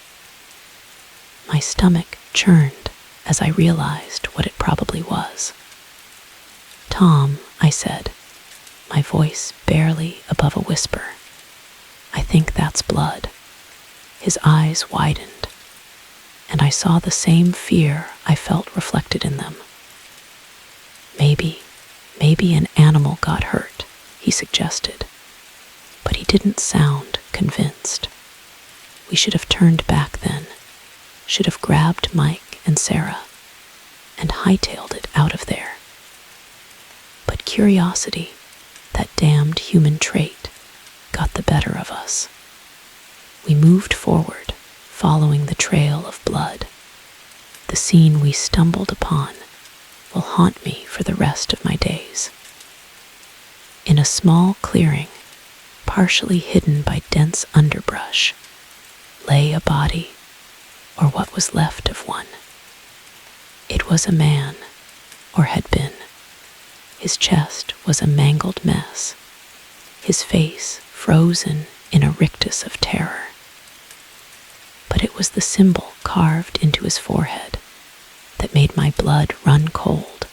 My stomach churned as I realized what it probably was. "Tom," I said, my voice barely above a whisper, "I think that's blood." His eyes widened, and I saw the same fear I felt reflected in them. Maybe an animal got hurt," he suggested, but he didn't sound convinced. We should have turned back then, should have grabbed Mike and Sarah and hightailed it out of there. But curiosity, that damned human trait, got the better of us. We moved forward, following the trail of blood. The scene we stumbled upon will haunt me for the rest of my days. In a small clearing, partially hidden by dense underbrush, lay a body, or what was left of one. It was a man, or had been. His chest was a mangled mess, his face frozen in a rictus of terror. But it was the symbol carved into his forehead that made my blood run cold,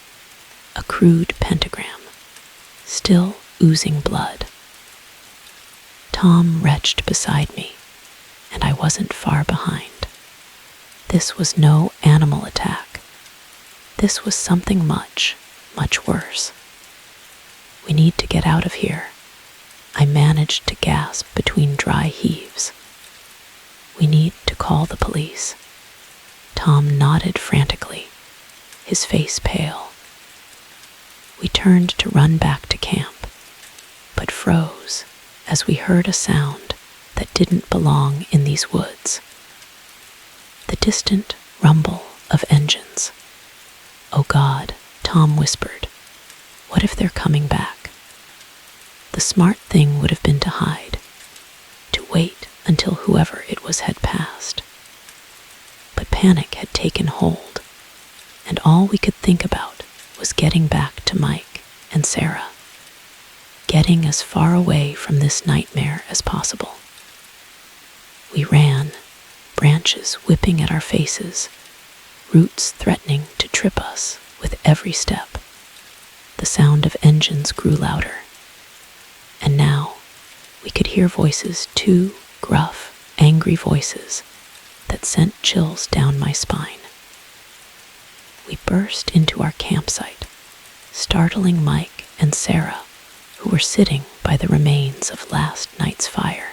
a crude pentagram, still oozing blood. Tom retched beside me, and I wasn't far behind. This was no animal attack. This was something much, much worse. "We need to get out of here," I managed to gasp between dry heaves. "We need to call the police." Tom nodded frantically, his face pale. We turned to run back to camp, but froze as we heard a sound that didn't belong in these woods. The distant rumble of engines. "Oh God," Tom whispered. "What if they're coming back?" The smart thing would have been to hide, to wait until whoever it was had passed. But panic had taken hold, and all we could think about was getting back to Mike and Sarah, getting as far away from this nightmare as possible. We ran, branches whipping at our faces, roots threatening to trip us with every step. The sound of engines grew louder, and now we could hear voices, two gruff, angry voices that sent chills down my spine. We burst into our campsite, startling Mike and Sarah, who were sitting by the remains of last night's fire.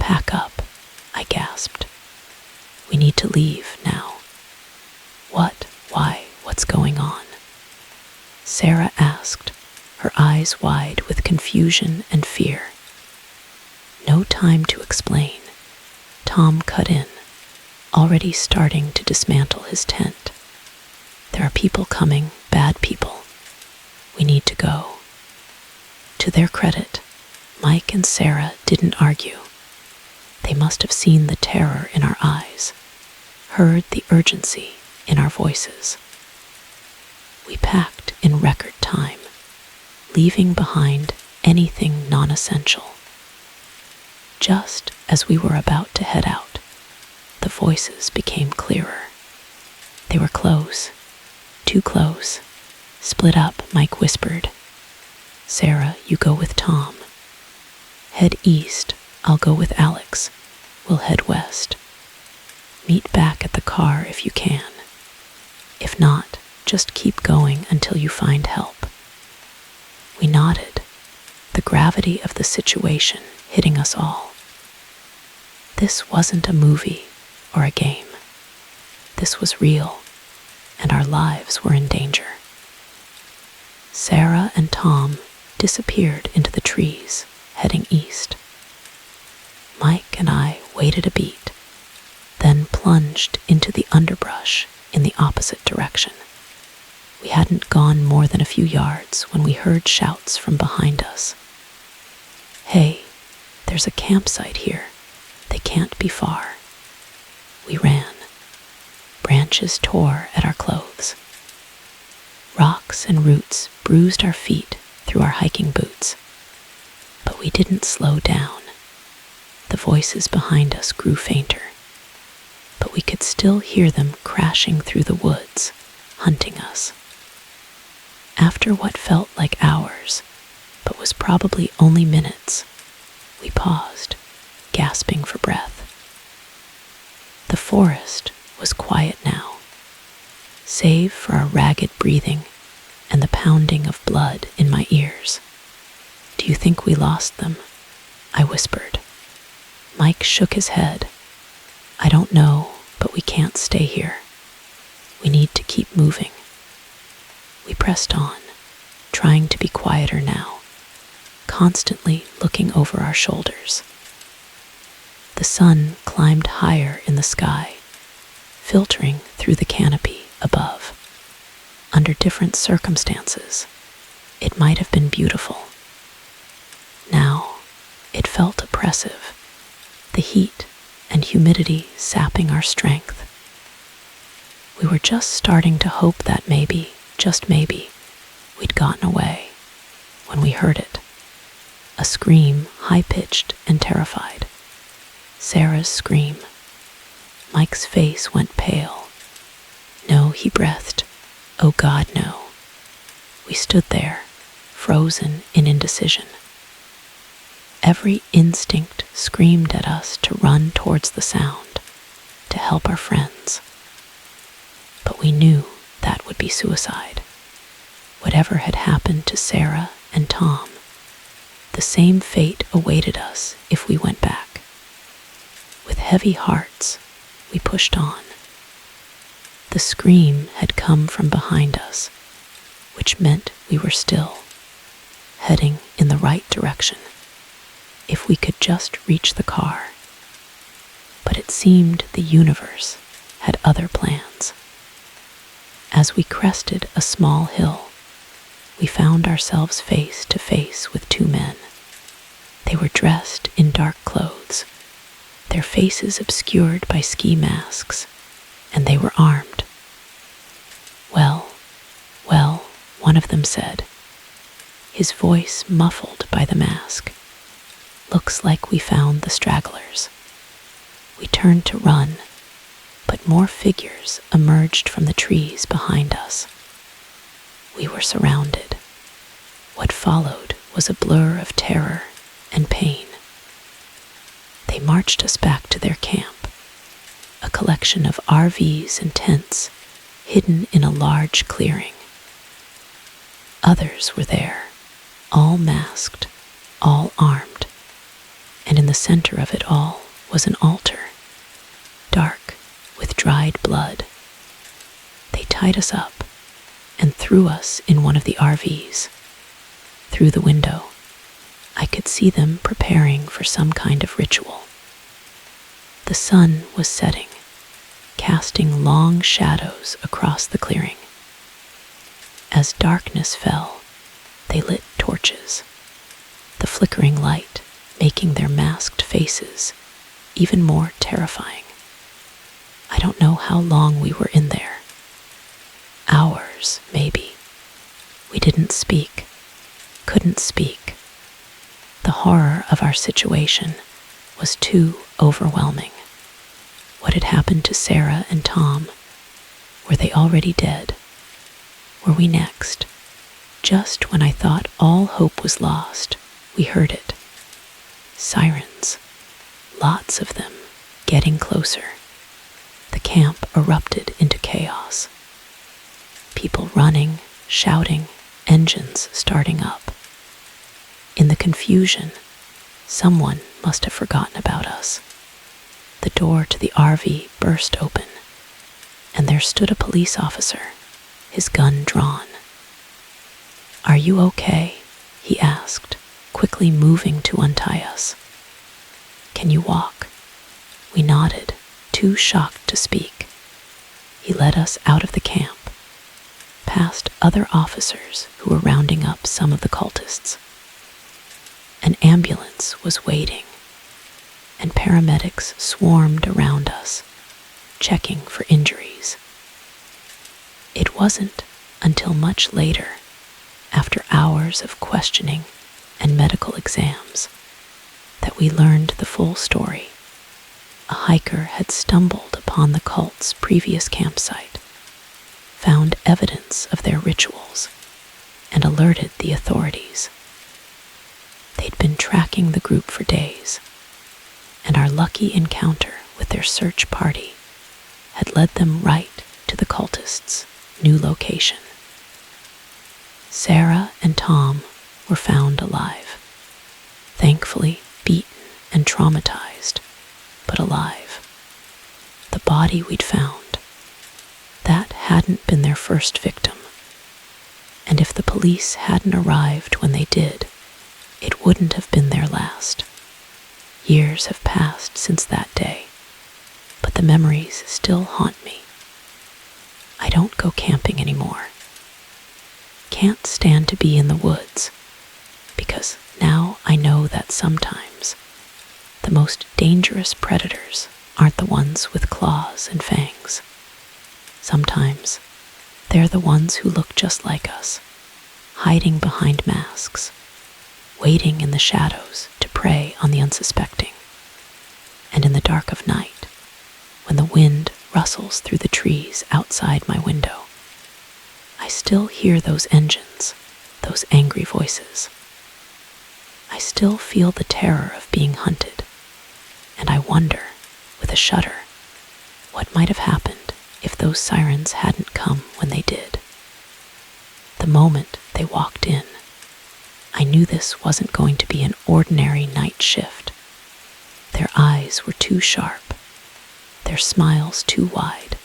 "Pack up," I gasped. "We need to leave now." "What? Why? What's going on?" Sarah asked, her eyes wide with confusion and fear. No time to explain. Tom cut in, already starting to dismantle his tent. "There are people coming, bad people. We need to go." To their credit, Mike and Sarah didn't argue. They must have seen the terror in our eyes, heard the urgency in our voices. We packed in record time, leaving behind anything non-essential. Just as we were about to head out, the voices became clearer. They were close, too close. "Split up," Mike whispered. "Sarah, you go with Tom. Head east, I'll go with Alex. We'll head west. Meet back at the car if you can. If not, just keep going until you find help." We nodded, the gravity of the situation hitting us all. This wasn't a movie or a game. This was real, and our lives were in danger. Sarah and Tom disappeared into the trees, heading east. Mike and I waited a beat, then plunged into the underbrush in the opposite direction. We hadn't gone more than a few yards when we heard shouts from behind us. "Hey, there's a campsite here. They can't be far." We ran. Branches tore at our clothes. Rocks and roots bruised our feet through our hiking boots. But we didn't slow down. The voices behind us grew fainter, but we could still hear them crashing through the woods, hunting us. After what felt like hours, but was probably only minutes, we paused, gasping for breath. The forest was quiet now, save for our ragged breathing and the pounding of blood in my ears. "Do you think we lost them?" I whispered. Mike shook his head. "I don't know, but we can't stay here. We need to keep moving." We pressed on, trying to be quieter now, constantly looking over our shoulders. The sun climbed higher in the sky, filtering through the canopy above. Under different circumstances, it might have been beautiful. Now, it felt oppressive, the heat and humidity sapping our strength. We were just starting to hope that maybe, just maybe, we'd gotten away when we heard it. A scream, high-pitched and terrified. Sarah's scream. Mike's face went pale. "No," he breathed. "Oh God, no." We stood there, frozen in indecision. Every instinct screamed at us to run towards the sound, to help our friends. But we knew that would be suicide. Whatever had happened to Sarah and Tom, the same fate awaited us if we went back. With heavy hearts, we pushed on. The scream had come from behind us, which meant we were still, heading in the right direction. If we could just reach the car. But it seemed the universe had other plans. As we crested a small hill, we found ourselves face to face with two men. They were dressed in dark clothes, their faces obscured by ski masks, and they were armed. Well, one of them said, his voice muffled by the mask. "Looks like we found the stragglers." We turned to run, but more figures emerged from the trees behind us. We were surrounded. What followed was a blur of terror and pain. They marched us back to their camp, a collection of RVs and tents hidden in a large clearing. Others were there, all masked, all armed, and in the center of it all was an altar, dark with dried blood. They tied us up and threw us in one of the RVs. Through the window, I could see them preparing for some kind of ritual. The sun was setting, casting long shadows across the clearing. As darkness fell, they lit torches, the flickering light making their masked faces even more terrifying. I don't know how long we were in there. Hours, maybe. We didn't speak, couldn't speak. The horror of our situation was too overwhelming. What had happened to Sarah and Tom? Were they already dead? Were we next? Just when I thought all hope was lost, we heard it. Sirens, lots of them, getting closer. The camp erupted into chaos. People running, shouting, engines starting up. In the confusion, someone must have forgotten about us. The door to the RV burst open, and there stood a police officer, his gun drawn. "Are you okay?" he asked, quickly moving to untie us. "Can you walk?" We nodded, too shocked to speak. He led us out of the camp, past other officers who were rounding up some of the cultists. An ambulance was waiting, and paramedics swarmed around us, checking for injuries. It wasn't until much later, after hours of questioning and medical exams, that we learned the full story. A hiker had stumbled upon the cult's previous campsite, found evidence of their rituals, and alerted the authorities. They'd been tracking the group for days, and our lucky encounter with their search party had led them right to the cultists' new location. Sarah and Tom were found alive, thankfully beaten and traumatized, but alive. The body we'd found, that hadn't been their first victim, and if the police hadn't arrived when they did, it wouldn't have been their last. Years have passed since that day, but the memories still haunt me. I don't go camping anymore. Can't stand to be in the woods, because now I know that sometimes the most dangerous predators aren't the ones with claws and fangs. Sometimes they're the ones who look just like us, hiding behind masks, waiting in the shadows to prey on the unsuspecting. And in the dark of night, when the wind rustles through the trees outside my window, I still hear those engines, those angry voices. I still feel the terror of being hunted, and I wonder, with a shudder, what might have happened if those sirens hadn't come when they did. The moment they walked in, I knew this wasn't going to be an ordinary night shift. Their eyes were too sharp, their smiles too wide,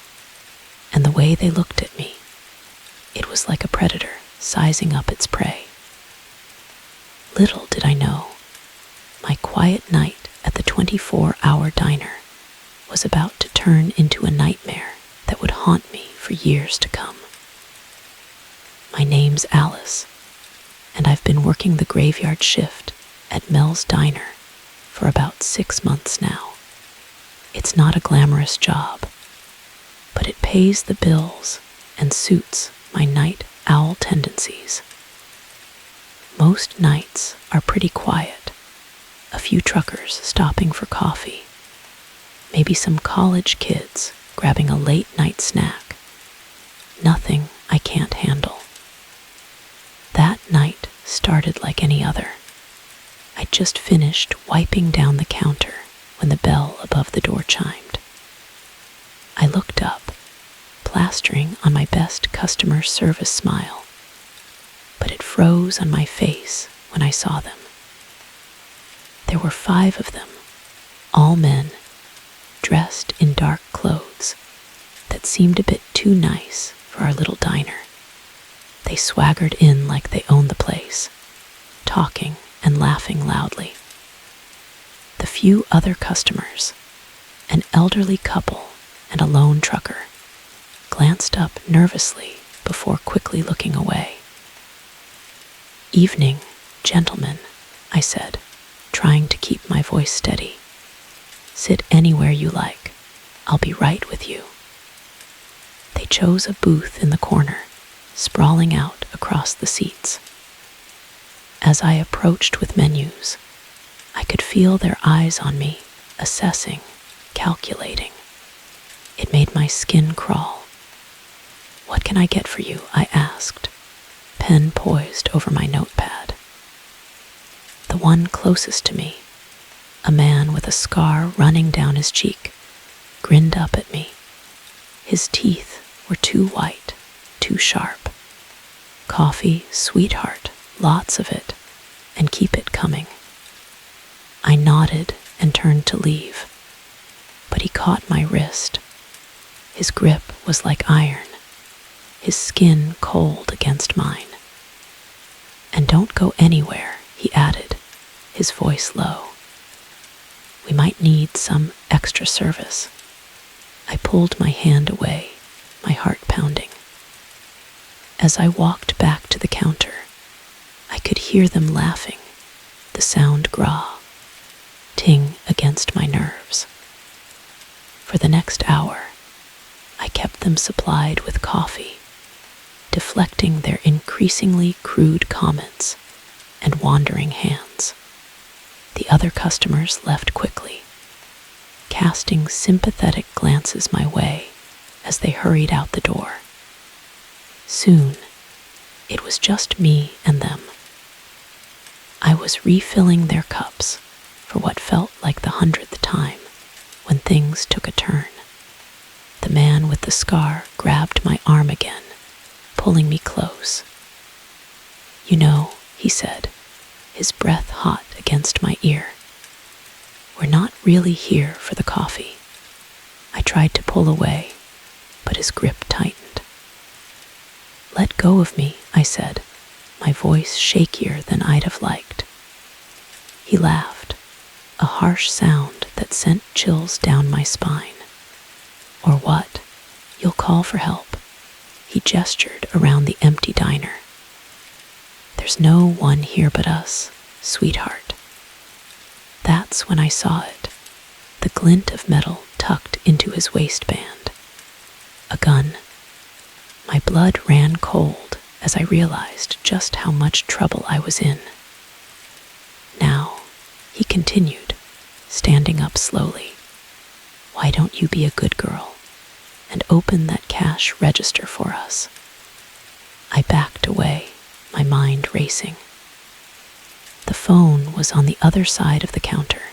and the way they looked at me, it was like a predator sizing up its prey. Little did I know, my quiet night at the 24-hour diner was about to turn into a nightmare that would haunt me for years to come. My name's Alice, and I've been working the graveyard shift at Mel's Diner for about 6 months now. It's not a glamorous job, but it pays the bills and suits my night owl tendencies. Most nights are pretty quiet, a few truckers stopping for coffee, maybe some college kids grabbing a late night snack. Nothing I can't handle. That night started like any other. I'd just finished wiping down the counter when the bell above the door chimed. I looked up, plastering on my best customer service smile, but it froze on my face when I saw them. There were 5 of them, all men, dressed in dark clothes that seemed a bit too nice for our little diner. They swaggered in like they owned the place, talking and laughing loudly. The few other customers, an elderly couple and a lone trucker, glanced up nervously before quickly looking away. "Evening, gentlemen," I said, trying to keep my voice steady. "Sit anywhere you like. I'll be right with you." They chose a booth in the corner, sprawling out across the seats. As I approached with menus, I could feel their eyes on me, assessing, calculating. It made my skin crawl. "What can I get for you?" I asked, pen poised over my notepad. The one closest to me, a man with a scar running down his cheek, grinned up at me. His teeth were too white, too sharp. "Coffee, sweetheart, lots of it, and keep it coming." I nodded and turned to leave, but he caught my wrist. His grip was like iron, his skin cold against mine. "And don't go anywhere," he added, his voice low. "We might need some extra service." I pulled my hand away, my heart pounding. As I walked back to the counter, I could hear them laughing, the sound gra, ting against my nerves. For the next hour, I kept them supplied with coffee, deflecting their increasingly crude comments and wandering hands. The other customers left quickly, casting sympathetic glances my way as they hurried out the door. Soon, it was just me and them. I was refilling their cups for what felt like the 100th time when things took a turn. The man with the scar grabbed my arm again, pulling me close. "You know," he said, his breath hot against my ear, "we're not really here for the coffee." I tried to pull away, but his grip tightened. "Let go of me," I said, my voice shakier than I'd have liked. He laughed, a harsh sound that sent chills down my spine. "Or what? You'll call for help." He gestured around the empty diner. "There's no one here but us, sweetheart." That's when I saw it, the glint of metal tucked into his waistband. A gun. My blood ran cold as I realized just how much trouble I was in. "Now," he continued, standing up slowly, "why don't you be a good girl and open that cash register for us?" I backed away, my mind racing. The phone was on the other side of the counter,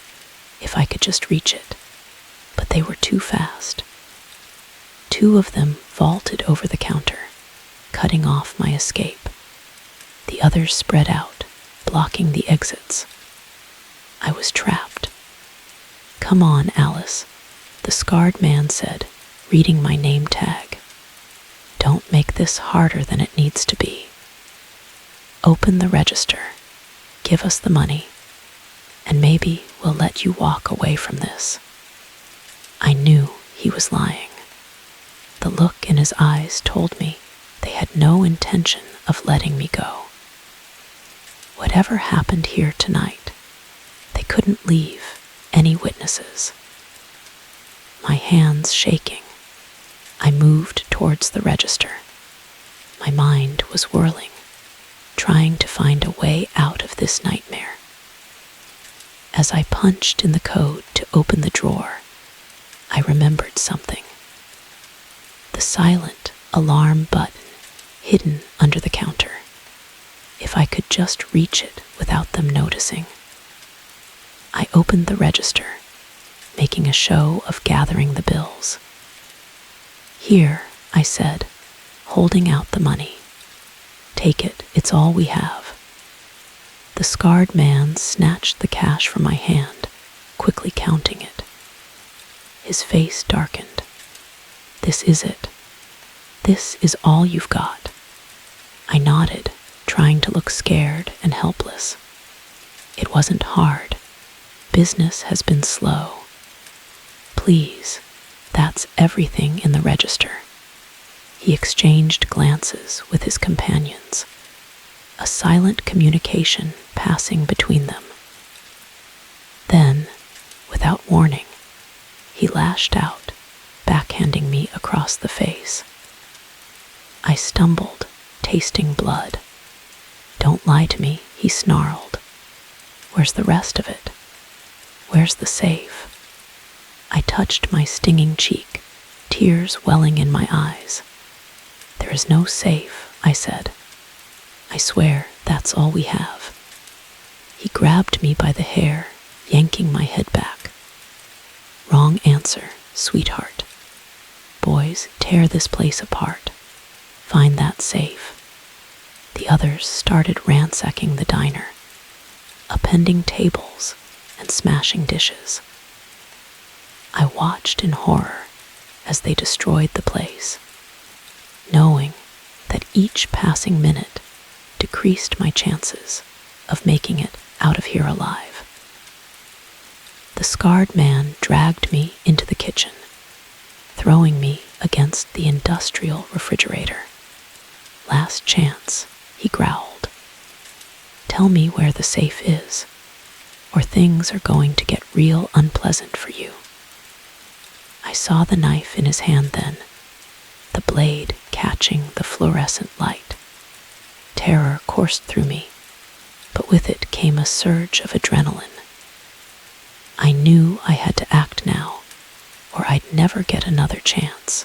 if I could just reach it, but they were too fast. 2 of them vaulted over the counter, cutting off my escape. The others spread out, blocking the exits. I was trapped. "Come on, Alice," the scarred man said, reading my name tag. "Don't make this harder than it needs to be. Open the register, give us the money, and maybe we'll let you walk away from this." I knew he was lying. The look in his eyes told me they had no intention of letting me go. Whatever happened here tonight, they couldn't leave any witnesses. My hands shaking, I moved towards the register. My mind was whirling, trying to find a way out of this nightmare. As I punched in the code to open the drawer, I remembered something. The silent alarm button hidden under the counter. If I could just reach it without them noticing. I opened the register, making a show of gathering the bills. "Here," I said, holding out the money. "Take it, it's all we have." The The scarred man snatched the cash from my hand, quickly counting it. His face darkened. "This is it. This is all you've got." I nodded, trying to look scared and helpless. "It wasn't hard. Business has been slow. Please, that's everything in the register." He exchanged glances with his companions, a silent communication passing between them. Then, without warning, he lashed out, backhanding me across the face. I stumbled, tasting blood. "Don't lie to me," he snarled. "Where's the rest of it? Where's the safe?" I touched my stinging cheek, tears welling in my eyes. "There is no safe," I said. "I swear that's all we have." He grabbed me by the hair, yanking my head back. "Wrong answer, sweetheart. Boys, tear this place apart. Find that safe." The others started ransacking the diner, upending tables and smashing dishes. I watched in horror as they destroyed the place, knowing that each passing minute decreased my chances of making it out of here alive. The scarred man dragged me into the kitchen, throwing me against the industrial refrigerator. "Last chance," he growled. "Tell me where the safe is, or things are going to get real unpleasant for you." I saw the knife in his hand then, the blade catching the fluorescent light. Terror coursed through me, but with it came a surge of adrenaline. I knew I had to act now, or I'd never get another chance.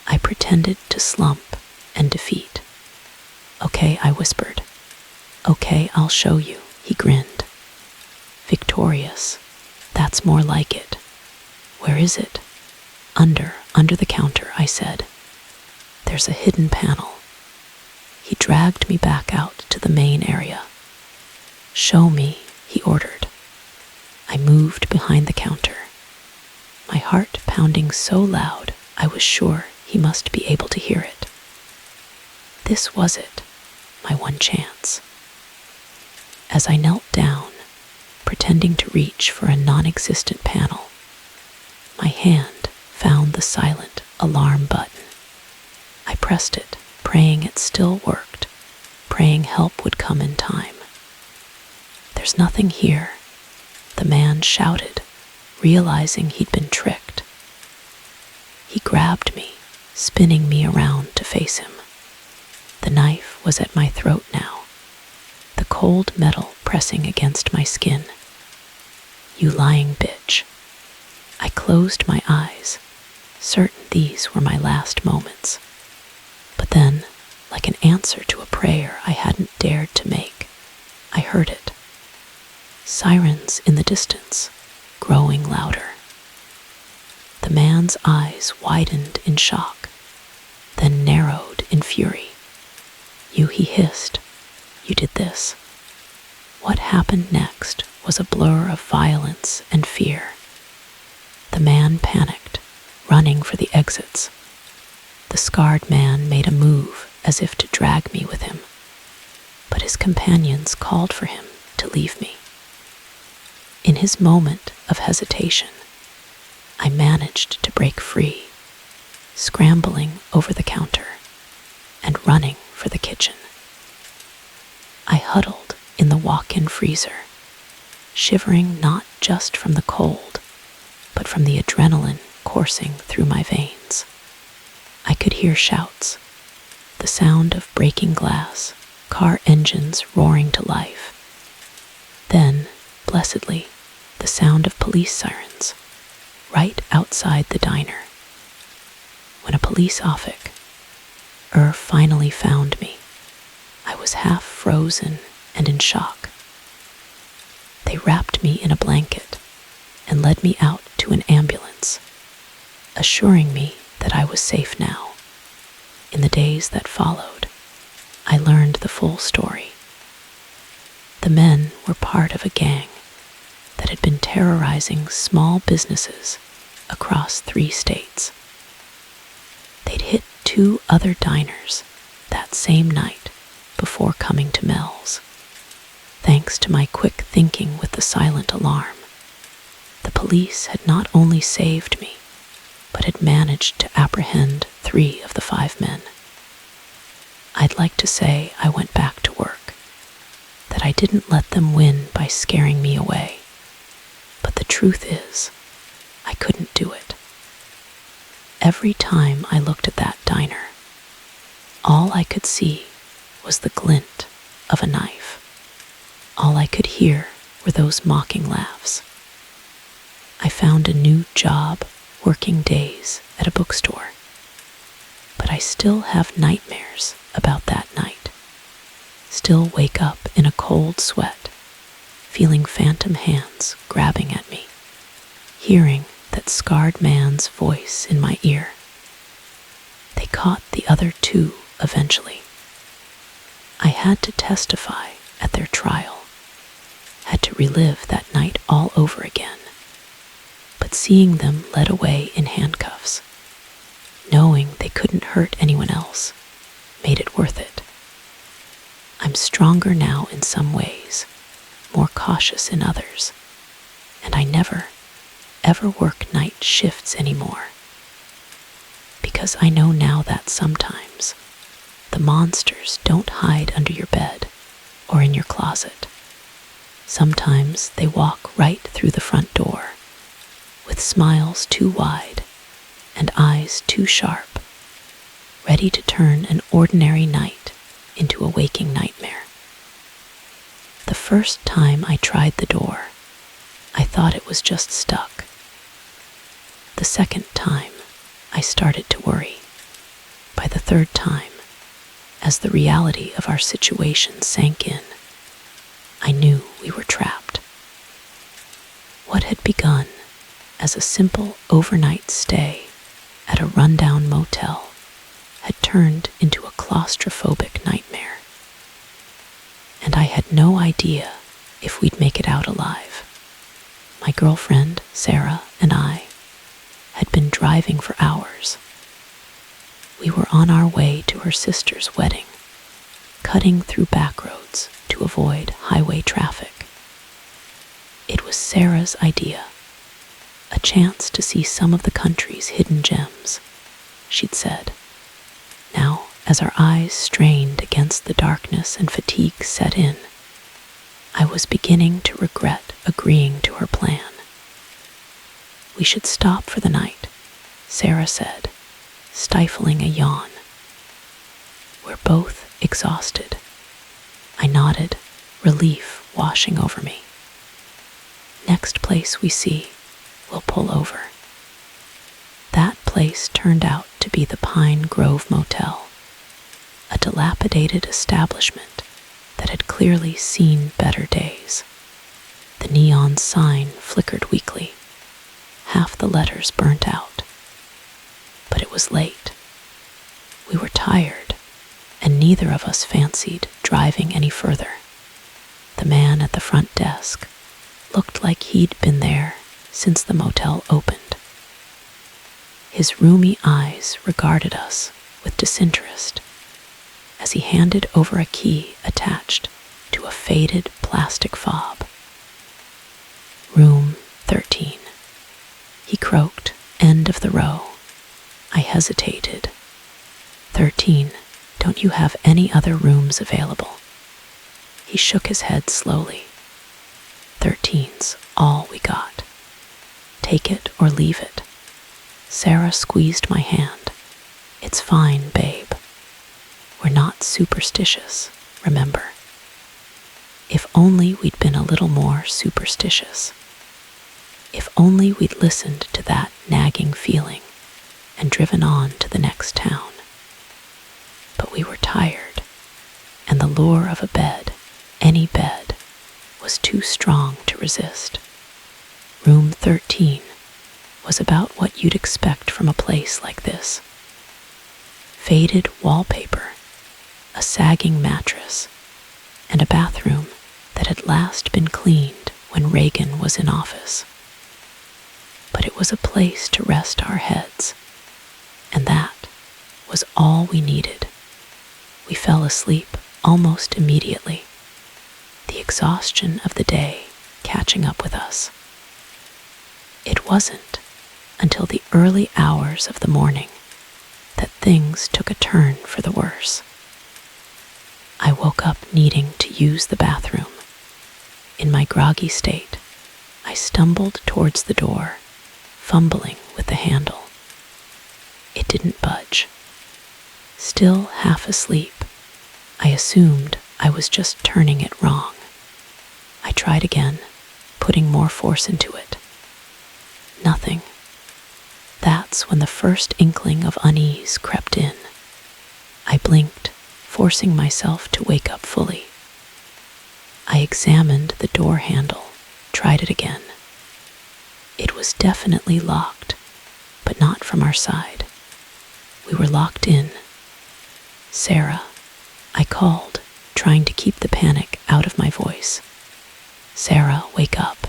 I pretended to slump and defeat. "Okay," I whispered. "Okay, I'll show you," he grinned. "Victorious. That's more like it. Where is it?" Under the counter," I said. "There's a hidden panel." He dragged me back out to the main area. "Show me," he ordered. I moved behind the counter, my heart pounding so loud I was sure he must be able to hear it. This was it, my one chance. As I knelt down, pretending to reach for a non-existent panel, my hand found the silent alarm button. I pressed it, praying it still worked, praying help would come in time. "There's nothing here," the man shouted, realizing he'd been tricked. He grabbed me, spinning me around to face him. The knife was at my throat now, the cold metal pressing against my skin. "You lying bitch." I closed my eyes, certain these were my last moments. But then, like an answer to a prayer I hadn't dared to make, I heard it. Sirens in the distance, growing louder. The man's eyes widened in shock, then narrowed in fury. "You," he hissed, "you did this." What happened next was a blur of violence and fear. The man panicked, running for the exits. The scarred man made a move as if to drag me with him, but his companions called for him to leave me. In his moment of hesitation, I managed to break free, scrambling over the counter and running for the kitchen. I huddled in the walk-in freezer, shivering not just from the cold, but from the adrenaline coursing through my veins. I could hear shouts, the sound of breaking glass, car engines roaring to life. Then, blessedly, the sound of police sirens, right outside the diner. When a police officer finally found me, I was half frozen and in shock. They wrapped me in a blanket and led me out to an ambulance, assuring me that I was safe now. In the days that followed, I learned the full story. men were part of a gang that had been terrorizing small businesses across 3 states. They'd hit 2 other diners that same night before coming to Mel's. Thanks to my quick thinking with the silent alarm, the police had not only saved me, but had managed to apprehend 3 of the 5 men. I'd like to say I went back to work, that I didn't let them win by scaring me away, but the truth is, I couldn't do it. Every time I looked at that diner, all I could see was the glint of a knife. All I could hear were those mocking laughs. I found a new job working days at a bookstore, but I still have nightmares about that night. Still wake up in a cold sweat, feeling phantom hands grabbing at me, hearing that scarred man's voice in my ear. They caught the other 2 eventually. I had to testify at their trial, had to relive that night all over again. But seeing them led away in handcuffs, knowing they couldn't hurt anyone else, made it worth it. I'm stronger now in some ways, more cautious in others, and I never, ever work night shifts anymore. Because I know now that sometimes the monsters don't hide under your bed or in your closet. Sometimes they walk right through the front door, with smiles too wide and eyes too sharp, ready to turn an ordinary night into a waking nightmare. The first time I tried the door, I thought it was just stuck. The second time, I started to worry. By the third time, as the reality of our situation sank in, I knew we were trapped. What had begun as a simple overnight stay at a rundown motel had turned into a claustrophobic nightmare. And I had no idea if we'd make it out alive. My girlfriend, Sarah, and I had been driving for hours. We were on our way to her sister's wedding, cutting through back roads to avoid highway traffic. It was Sarah's idea, a chance to see some of the country's hidden gems, she'd said. Now, as our eyes strained against the darkness and fatigue set in, I was beginning to regret agreeing to her plan. We should stop for the night, Sarah said, stifling a yawn. We're both exhausted. I nodded, relief washing over me. Next place we see, we'll pull over. That place turned out to be the Pine Grove Motel, a dilapidated establishment that had clearly seen better days. The neon sign flickered weakly, half the letters burnt out. But it was late. We were tired, and neither of us fancied driving any further. The man at the front desk looked like he'd been there since the motel opened. His rheumy eyes regarded us with disinterest as he handed over a key attached to a faded plastic fob. Room 13. He croaked, end of the row. I hesitated. 13, don't you have any other rooms available? He shook his head slowly. 13's all we got. Take it or leave it. Sarah squeezed my hand. It's fine, babe. We're not superstitious, remember? If only we'd been a little more superstitious. If only we'd listened to that nagging feeling and driven on to the next town. But we were tired, and the lure of a bed, any bed, was too strong to resist. Room 13 was about what you'd expect from a place like this. Faded wallpaper, a sagging mattress, and a bathroom that had last been cleaned when Reagan was in office. But it was a place to rest our heads, and that was all we needed. We fell asleep almost immediately, the exhaustion of the day catching up with us. It wasn't until the early hours of the morning that things took a turn for the worse. I woke up needing to use the bathroom. In my groggy state, I stumbled towards the door, fumbling with the handle. It didn't budge. Still half asleep, I assumed I was just turning it wrong. I tried again, putting more force into it. Nothing. That's when the first inkling of unease crept in. I blinked, forcing myself to wake up fully. I examined the door handle, tried it again. It was definitely locked, but not from our side. We were locked in. "Sarah," I called, trying to keep the panic out of my voice. "Sarah, wake up."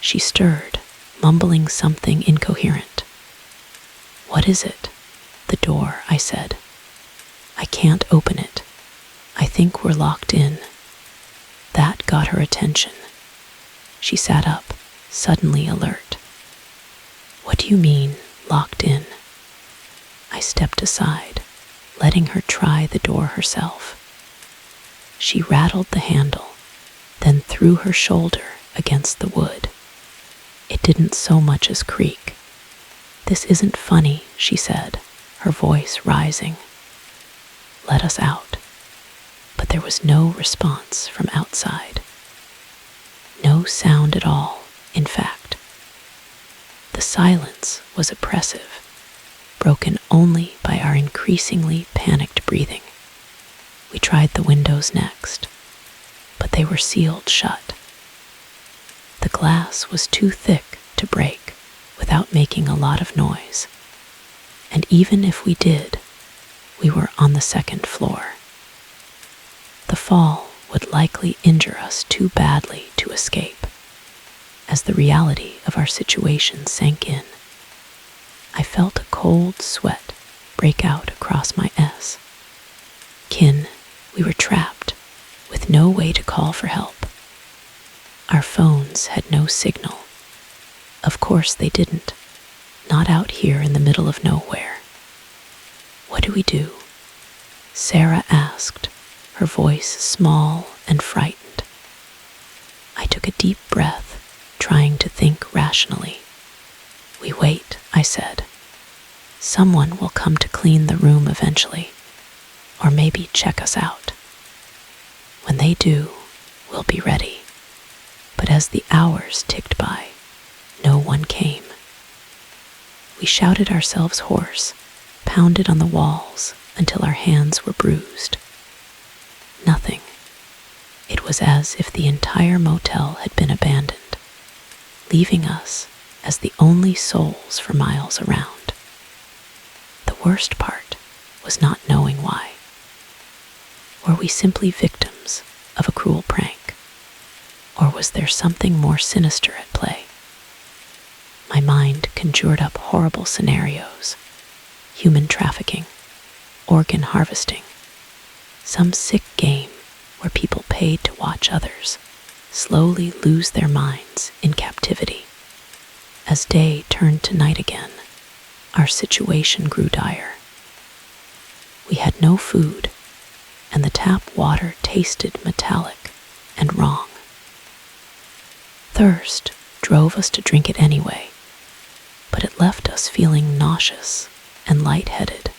She stirred, mumbling something incoherent. "What is it?" "The door," I said. "I can't open it. I think we're locked in." That got her attention. She sat up, suddenly alert. "What do you mean, locked in?" I stepped aside, letting her try the door herself. She rattled the handle, then threw her shoulder against the wood. It didn't so much as creak. "This isn't funny," she said, her voice rising. "Let us out." But there was no response from outside. No sound at all, in fact. The silence was oppressive, broken only by our increasingly panicked breathing. We tried the windows next, but they were sealed shut. The glass was too thick to break without making a lot of noise, and even if we did, we were on the second floor. The fall would likely injure us too badly to escape. As the reality of our situation sank in, I felt a cold sweat break out across my S. Kin, we were trapped, with no way to call for help. Our phones had no signal. Of course they didn't, not out here in the middle of nowhere. "What do we do?" Sarah asked, her voice small and frightened. I took a deep breath, trying to think rationally. "We wait," I said. "Someone will come to clean the room eventually, or maybe check us out. When they do, we'll be ready." But as the hours ticked by, no one came. We shouted ourselves hoarse, pounded on the walls until our hands were bruised. Nothing. It was as if the entire motel had been abandoned, leaving us as the only souls for miles around. The worst part was not knowing why. Were we simply victims of a cruel prank? Or was there something more sinister at play? My mind conjured up horrible scenarios: human trafficking, organ harvesting, some sick game where people paid to watch others slowly lose their minds in captivity. As day turned to night again, our situation grew dire. We had no food, and the tap water tasted metallic and wrong. Thirst drove us to drink it anyway, but it left us feeling nauseous and lightheaded.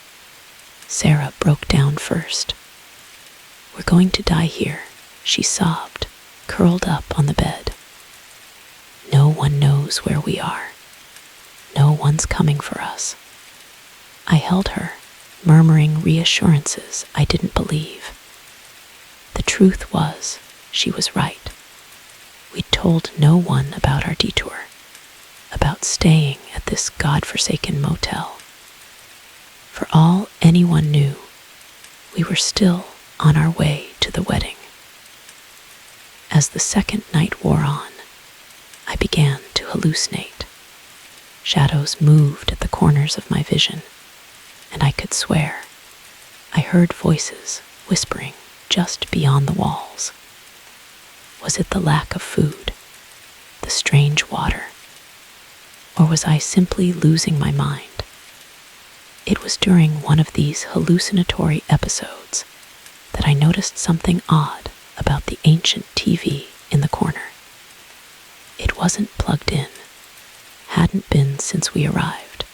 Sarah broke down first. "We're going to die here," she sobbed, curled up on the bed. "No one knows where we are. No one's coming for us." I held her, murmuring reassurances I didn't believe. The truth was, she was right. We'd told no one about our detour, about staying at this godforsaken motel. For all anyone knew, we were still on our way to the wedding. As the second night wore on, I began to hallucinate. Shadows moved at the corners of my vision, and I could swear I heard voices whispering just beyond the walls. Was it the lack of food, the strange water, or was I simply losing my mind? It was during one of these hallucinatory episodes that I noticed something odd about the ancient TV in the corner. It wasn't plugged in, hadn't been since we arrived,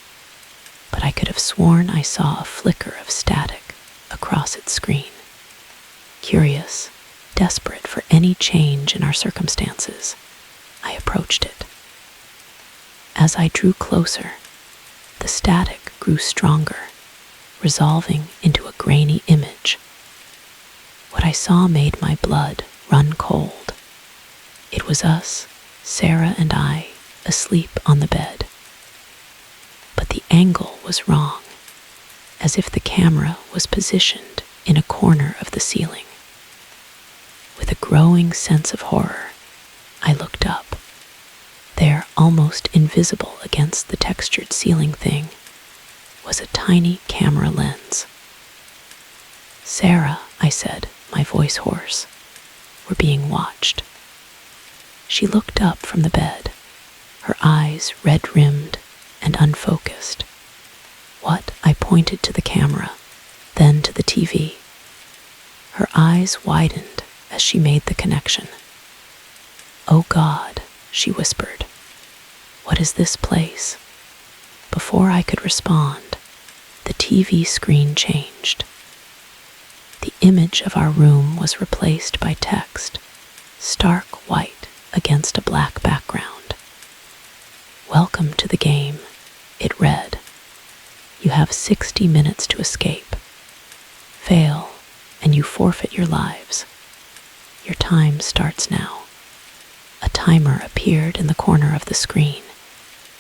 but I could have sworn I saw a flicker of static across its screen. Curious, desperate for any change in our circumstances, I approached it. As I drew closer, the static grew stronger, resolving into a grainy image. What I saw made my blood run cold. It was us, Sarah and I, asleep on the bed. But the angle was wrong, as if the camera was positioned in a corner of the ceiling. With a growing sense of horror, I looked up. There, almost invisible against the textured ceiling thing, was a tiny camera lens. "Sarah," I said, my voice hoarse, "we're being watched." She looked up from the bed, her eyes red-rimmed and unfocused. "What?" I pointed to the camera, then to the TV. Her eyes widened as she made the connection. "Oh God," she whispered. "What is this place?" Before I could respond, the TV screen changed. The image of our room was replaced by text, stark white against a black background. "Welcome to the game," it read. "You have 60 minutes to escape. Fail, and you forfeit your lives. Your time starts now." A timer appeared in the corner of the screen,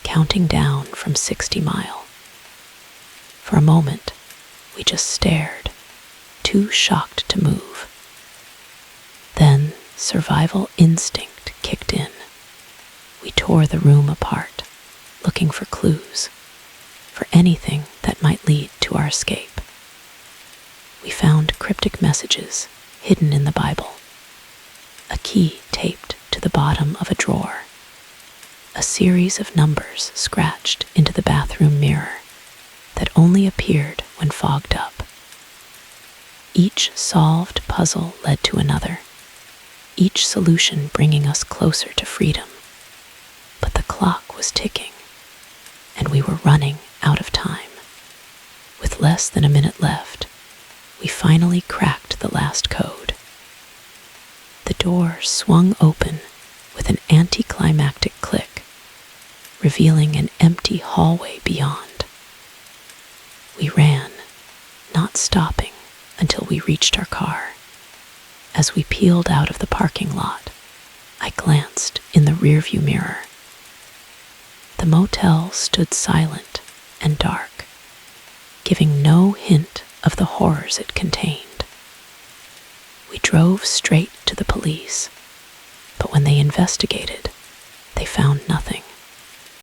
counting down from 60 miles. For a moment, we just stared, too shocked to move. Then survival instinct kicked in. We tore the room apart, looking for clues, for anything that might lead to our escape. We found cryptic messages hidden in the Bible, a key taped to the bottom of a drawer, a series of numbers scratched into the bathroom mirror that only appeared when fogged up. Each solved puzzle led to another, each solution bringing us closer to freedom. But the clock was ticking, and we were running out of time. With less than a minute left, we finally cracked the last code. The door swung open with an anticlimactic click, revealing an empty hallway beyond. We ran, not stopping until we reached our car. As we peeled out of the parking lot, I glanced in the rearview mirror. The motel stood silent and dark, giving no hint of the horrors it contained. We drove straight to the police, but when they investigated, they found nothing.